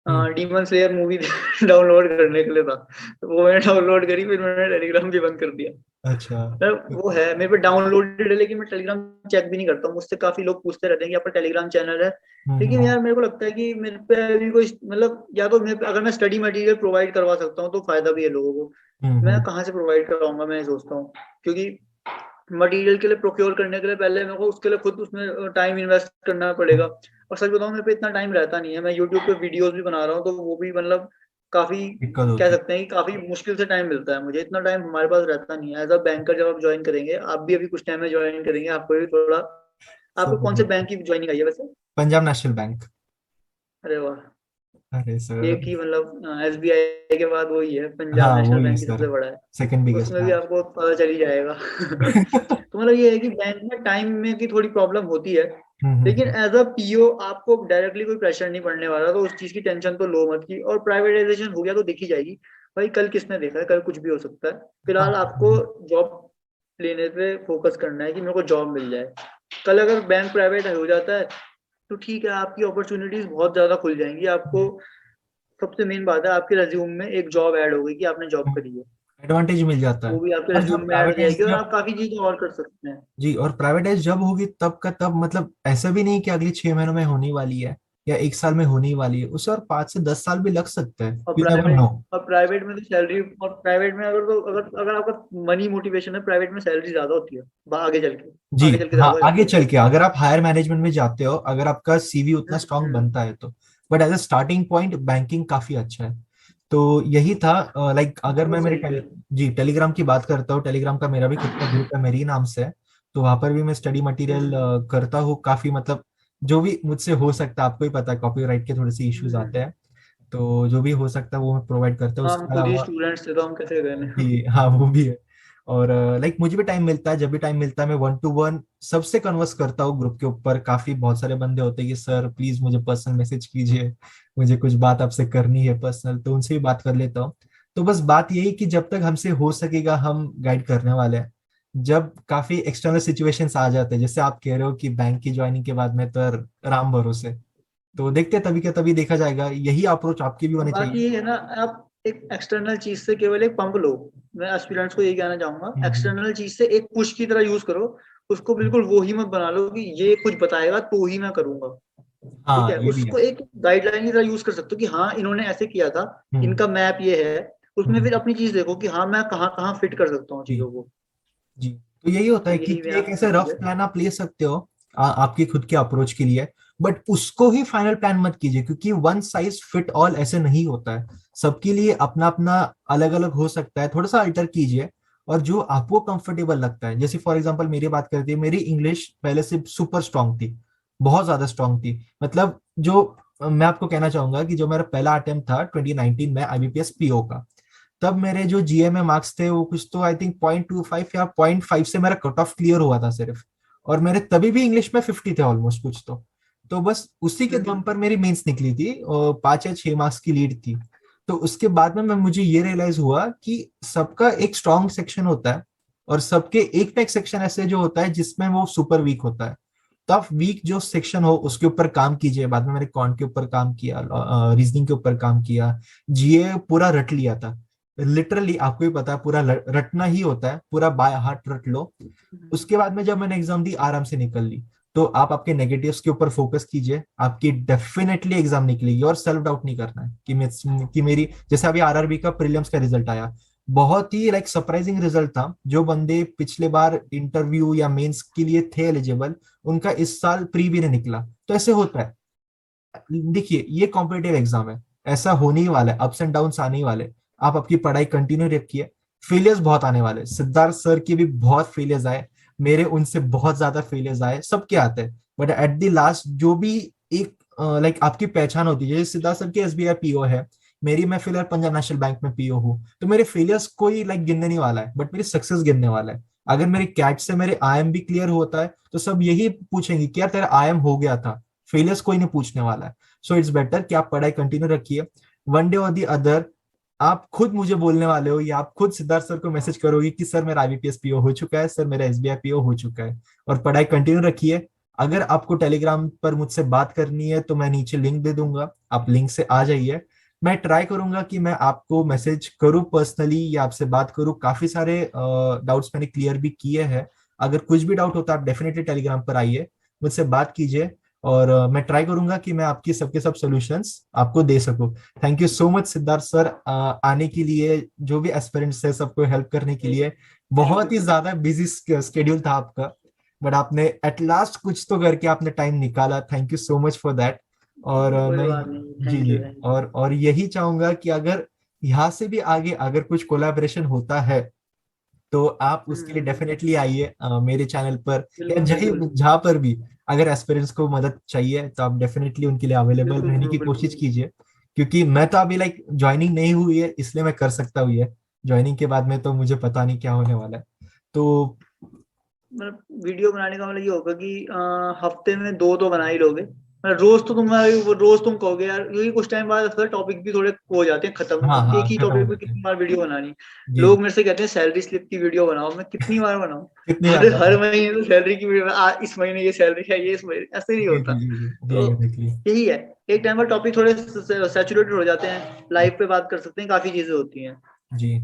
hmm, Demon Slayer movie download करने के लिए था। तो वो मैंने डाउनलोड करी, फिर मैंने टेलीग्राम भी बंद कर दिया। अच्छा। वो है मेरे पे डाउनलोडेड है, लेकिन मैं टेलीग्राम चेक भी नहीं करता हूँ। मुझसे काफी लोग पूछते रहते हैं कि आपका टेलीग्राम चैनल है, लेकिन हम्म, यार मेरे को लगता है कि मेरे पे अभी कोई मतलब, या तो मेरे पे अगर मैं स्टडी मटेरियल प्रोवाइड करवा सकता हूँ तो फायदा भी है लोगों को। हम्म, मैं कहाँ से प्रोवाइड करवाऊंगा, मैं ये सोचता हूँ, क्योंकि मटेरियल के लिए प्रोक्योर करने के लिए पहले मेरे को उसके लिए खुद उसमें टाइम इन्वेस्ट करना पड़ेगा। और सच बताऊं, मेरे पे इतना टाइम रहता नहीं है। मैं यूट्यूब पे वीडियोस भी बना रहा हूँ, तो वो भी मतलब काफी दिक्कत कह होती है। सकते हैं कि काफी मुश्किल से टाइम मिलता है मुझे। इतना टाइम हमारे पास रहता नहीं है। एज अ बैंकर जब आप ज्वाइन करेंगे, आप भी अभी कुछ टाइम में ज्वाइन करेंगे, आपको भी थोड़ा। आपको सर कौन से बैंक की ज्वाइनिंग आई है वैसे? Punjab national bank. अरे वाह, अरे एक सर। ही मतलब एसबीआई के बाद वही है, पंजाब हाँ नेशनल वही बैंक ही सर, सबसे बड़ा है। सेकंड बिगेस्ट उसमें भी बैंक। आपको पता चल ही जाएगा तो मतलब ये है कि बैंक में टाइम में की थोड़ी प्रॉब्लम होती है, लेकिन एज अ पीओ आपको डायरेक्टली कोई प्रेशर नहीं पड़ने वाला, तो उस चीज की टेंशन तो लो मत की। और प्राइवेटाइजेशन हो गया तो देखी जाएगी भाई, कल किसने देखा है, कल कुछ भी हो सकता है। हाँ फिलहाल आपको जॉब लेने पे फोकस करना है कि मेरे को जॉब मिल जाए। कल अगर बैंक प्राइवेट हो जाता है तो ठीक है, आपकी अपॉर्चुनिटीज बहुत ज्यादा खुल जाएंगी आपको। सबसे मेन बात है, आपके रेज्यूम में एक जॉब ऐड हो गई कि आपने जॉब करी है, एडवांटेज मिल जाता वो है। भी आपके और रेज्यूम जब में ऐड हो प्राइवेटाइज जाएगी और जब आप काफी चीजें और कर सकते हैं। जी, और प्राइवेटाइज जब होगी तब का तब, मतलब ऐसा भी नहीं कि अगले 6 महीनों में होने वाली है या 1 साल में होने वाली है, उसे और 5 से 10 साल भी लग सकते हैं, और यू नेवर नो। प्राइवेट में तो सैलरी, और प्राइवेट में अगर तो अगर आपका मनी मोटिवेशन है, प्राइवेट में सैलरी ज्यादा होती है आगे चल के, जी आगे चल के हाँ, ज्यादा हो आगे जाती है। चल के अगर आप हायर मैनेजमेंट में जाते हो, अगर आपका सीवी उतना स्ट्रांग हम्म। बनता है तो। But as a starting point banking काफी अच्छा है। तो यही था। लाइक अगर वो मैं मेरे सही है। जी टेलीग्राम की बात करता हूँ, टेलीग्राम का मेरा भी खुद का ग्रुप है, मेरे ही नाम से है। तो वहां पर भी मैं स्टडी मटेरियल हम्म। करता हूँ काफी, मतलब जो भी मुझसे हो सकता है, आपको ही पता है कॉपीराइट के थोड़े से इश्यूज आते हम्म। हैं। तो जो भी हो सकता है वो मैं प्रोवाइड करता हूँ, हाँ, हम उसके खुद ही अलावा स्टूडेंट्स थे तो हम कैसे गए। जी हाँ वो भी है। और लाइक मुझे भी टाइम मिलता है, जब भी टाइम मिलता है मैं 1 to 1 सबसे कन्वर्स करता हूँ ग्रुप के ऊपर। काफी बहुत सारे बंदे होते हैं कि सर प्लीज मुझे पर्सनल मैसेज कीजिए, मुझे कुछ बात आपसे करनी है पर्सनल, तो उनसे भी बात कर लेता हूँ। तो बस बात यही कि जब तक हमसे हो सकेगा हम गाइड करने वाले हैं। जब काफी एक्सटर्नल सिचुएशंस आ जाते हैं, जैसे आप कह रहे हो कि बैंक की ज्वाइनिंग के बाद में तो राम भरोसे, तो देखते हैं तभी का तभी देखा जाएगा। यही अप्रोच आपकी भी होनी बाकी चाहिए। ये है ना, आप एक एक्सटर्नल चीज से केवल एक पंप लो। मैं एस्पिरेंट्स को यही कहना चाहूंगा, हम्म। एक्सटर्नल चीज से एक पुश की तरह यूज करो। उसको बिल्कुल वो ही मत बना लो कि ये कुछ बताएगा तो ही मैं करूंगा। ठीक हाँ है, ये भी है। उसको एक गाइडलाइन की तरह यूज कर सकते हो कि हाँ इन्होंने ऐसे किया था, हम्म। इनका मैप ये है। उसमें फिर हम्म। अपनी चीज देखो कि हाँ मैं कहाँ कहाँ फिट कर सकता हूँ जी चीजों को। जी। तो यही होता तो है यही कि मेरा एक ऐसे चीज रफ है। प्लान आप ले सकते हो आपकी खुद के अप्रोच के लिए। बट उसको ही फाइनल प्लान मत कीजिए, क्योंकि वन साइज फिट ऑल ऐसे नहीं होता है। सबके लिए अपना अपना अलग अलग हो सकता है, थोड़ा सा अल्टर कीजिए। और जो आपको कंफर्टेबल लगता है, जैसे फॉर एग्जांपल मेरी बात करती है, मेरी इंग्लिश पहले से सुपर स्ट्रांग थी, बहुत ज्यादा स्ट्रांग थी। मतलब जो मैं आपको कहना चाहूंगा कि जो मेरा पहला अटेम्प्ट था 2019 में आईबीपीएस पीओ का, तब मेरे जो जीएमए मार्क्स थे वो कुछ तो आई थिंक 0.25 या 0.5 से मेरा कट ऑफ क्लियर हुआ था सिर्फ। और मेरे तभी भी इंग्लिश में 50 थे ऑलमोस्ट कुछ तो बस उसी के दम हम्म। पर मेरी मेंस निकली थी और 5 या 6 मार्क्स की लीड थी। तो उसके बाद में मुझे ये रियलाइज हुआ कि सबका एक स्ट्रॉन्ग सेक्शन होता है, और सबके एक ना एक सेक्शन ऐसे जो होता है जिसमें वो सुपर वीक होता है। तो आप वीक जो सेक्शन हो उसके ऊपर काम कीजिए। बाद में मैंने कॉन्ट के ऊपर काम किया, रीजनिंग के ऊपर काम किया, जीए पूरा रट लिया था। लिटरली आपको ही पता है पूरा रटना ही होता है, पूरा बाय हार्ट रट लो। उसके बाद में जब मैंने एग्जाम दी आराम से निकल ली। तो आप आपके नेगेटिव्स के ऊपर फोकस कीजिए, आपकी डेफिनेटली एग्जाम निकलेगी। और सेल्फ डाउट नहीं करना है कि मेरी, जैसे अभी आरआरबी का प्रीलिम्स का रिजल्ट आया, बहुत ही लाइक सरप्राइजिंग रिजल्ट था। जो बंदे पिछले बार इंटरव्यू या मेंस के लिए थे एलिजिबल, उनका इस साल प्री भी नहीं निकला। तो ऐसे होता है। देखिए ये कॉम्पिटेटिव एग्जाम है, ऐसा होने ही वाला है, अप्स एंड डाउन आने ही वाले। आप आपकी पढ़ाई कंटिन्यू रखिए। फेलियर्स बहुत आने वाले, सिद्धार्थ सर के भी बहुत फेलियर्स आए, मेरे उनसे बहुत ज्यादा फेलियर्स आए, सबके आते हैं। बट एट द लास्ट जो भी एक लाइक आपकी पहचान होती है, जैसे सिद्धार्थ सर की एसबीआई पीओ है, मेरी मैं फिलहाल पंजाब नेशनल बैंक में पीओ हूँ, तो मेरे फेलियर्स कोई लाइक गिनने नहीं वाला है, बट मेरी सक्सेस गिनने वाला है। अगर मेरी कैट से मेरे आईएम भी क्लियर होता है तो सब यही पूछेंगे कि यार तेरा आईएम हो गया था। फेलियर्स कोई नहीं पूछने वाला है। सो इट्स बेटर कि आप पढ़ाई कंटिन्यू रखिए। वन डे और दी अदर आप खुद मुझे बोलने वाले हो, या आप खुद सिद्धार्थ सर को मैसेज करोगे कि सर मेरा आईबीपीएस पीओ हो चुका है, सर मेरा एसबीआई पीओ हो चुका है। और पढ़ाई कंटिन्यू रखिए। अगर आपको टेलीग्राम पर मुझसे बात करनी है तो मैं नीचे लिंक दे दूंगा, आप लिंक से आ जाइए। मैं ट्राई करूंगा कि मैं आपको मैसेज करूं पर्सनली या आपसे बात करूं। काफी सारे डाउट्स मैंने क्लियर भी किए हैं। अगर कुछ भी डाउट होता है आप डेफिनेटली टेलीग्राम पर आइए, मुझसे बात कीजिए। और मैं ट्राई करूंगा कि मैं आपकी सबके सब सॉल्यूशंस आपको दे सकूं। Thank you so much Siddharth sir, आने के लिए, जो भी एस्पिरेंट्स है सबको हेल्प करने के लिए। थैंक बहुत यू। ही ज्यादा बिजी स्केड्यूल था आपका, बट आपने एट लास्ट कुछ तो करके आपने टाइम निकाला। Thank you so much for that. और कोई मैं बात नहीं, जी थैंक जी, यू थैंक यू। और यही चाहूंगा कि अगर यहाँ से भी आगे अगर कुछ कोलैबोरेशन होता है तो आप उसके लिए हम्म। डेफिनेटली आइए मेरे चैनल पर, या बिल्कुल जहीं बिल्कुल जहाँ पर भी। अगर एस्पिरेंट्स को मदद चाहिए तो आप डेफिनेटली उनके लिए अवेलेबल बिल्कुल रहने ब्रो, की बिल्कुल। कोशिश कीजिए। क्योंकि मैं तो अभी लाइक ज्वाइनिंग नहीं हुई है इसलिए मैं कर सकता हूँ ये। ज्वाइनिंग के बाद में तो मुझे पता नहीं क्या होने वाला है। तो मतलब वीडियो बनाने का मतलब ये होगा कि हफ्ते में 2 तो बना ही लोगे। मतलब रोज तुम कहोगे यार, क्योंकि कुछ टाइम बाद अक्सर टॉपिक भी थोड़े हो जाते हैं खत्म। हाँ अब हाँ, एक ही खत्म हो टॉपिक पे जाते कितनी हैं। बार वीडियो बनानी। जी लोग जी। मेरे से कहते हैं सैलरी स्लिप की वीडियो बनाओ, मैं कितनी बार बनाऊं? कितनी बार अरे हर बताऊं? महीने तो सैलरी की वीडियो इस महीने ये सैलरी है, ये इस महीने ऐसे नहीं जी होता। जी जी जी जी, तो एग्जैक्टली। यही है, एक टाइम पर टॉपिक थोड़े सैचुरेटेड हो जाते हैं, लाइव पे बात कर सकते हैं, काफी चीजें होती हैं। जी।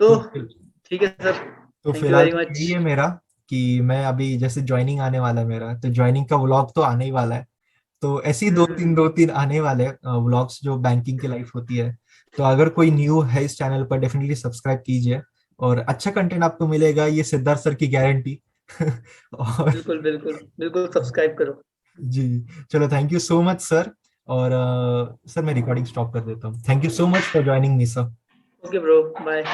तो तो ठीक है सर, तो थैंक यू फिलहाल वेरी तो मच। यही है मेरा, कि मैं अभी जैसे ज्वाइनिंग आने वाला है मेरा, तो ज्वाइनिंग का व्लॉग तो आने ही वाला है। तो ऐसे ही दो तीन आने वाले व्लॉग्स जो बैंकिंग की लाइफ होती है। तो अगर कोई न्यू है इस चैनल पर, डेफिनेटली सब्सक्राइब कीजिए, और अच्छा कंटेंट आपको मिलेगा, ये सिद्धार्थ सर की गारंटी। और बिल्कुल बिल्कुल बिल्कुल, सब्सक्राइब करो। जी, चलो thank you so much sir. और सर मैं रिकॉर्डिंग स्टॉप कर देता हूँ। Thank you so much for joining me sir. Okay bro, bye.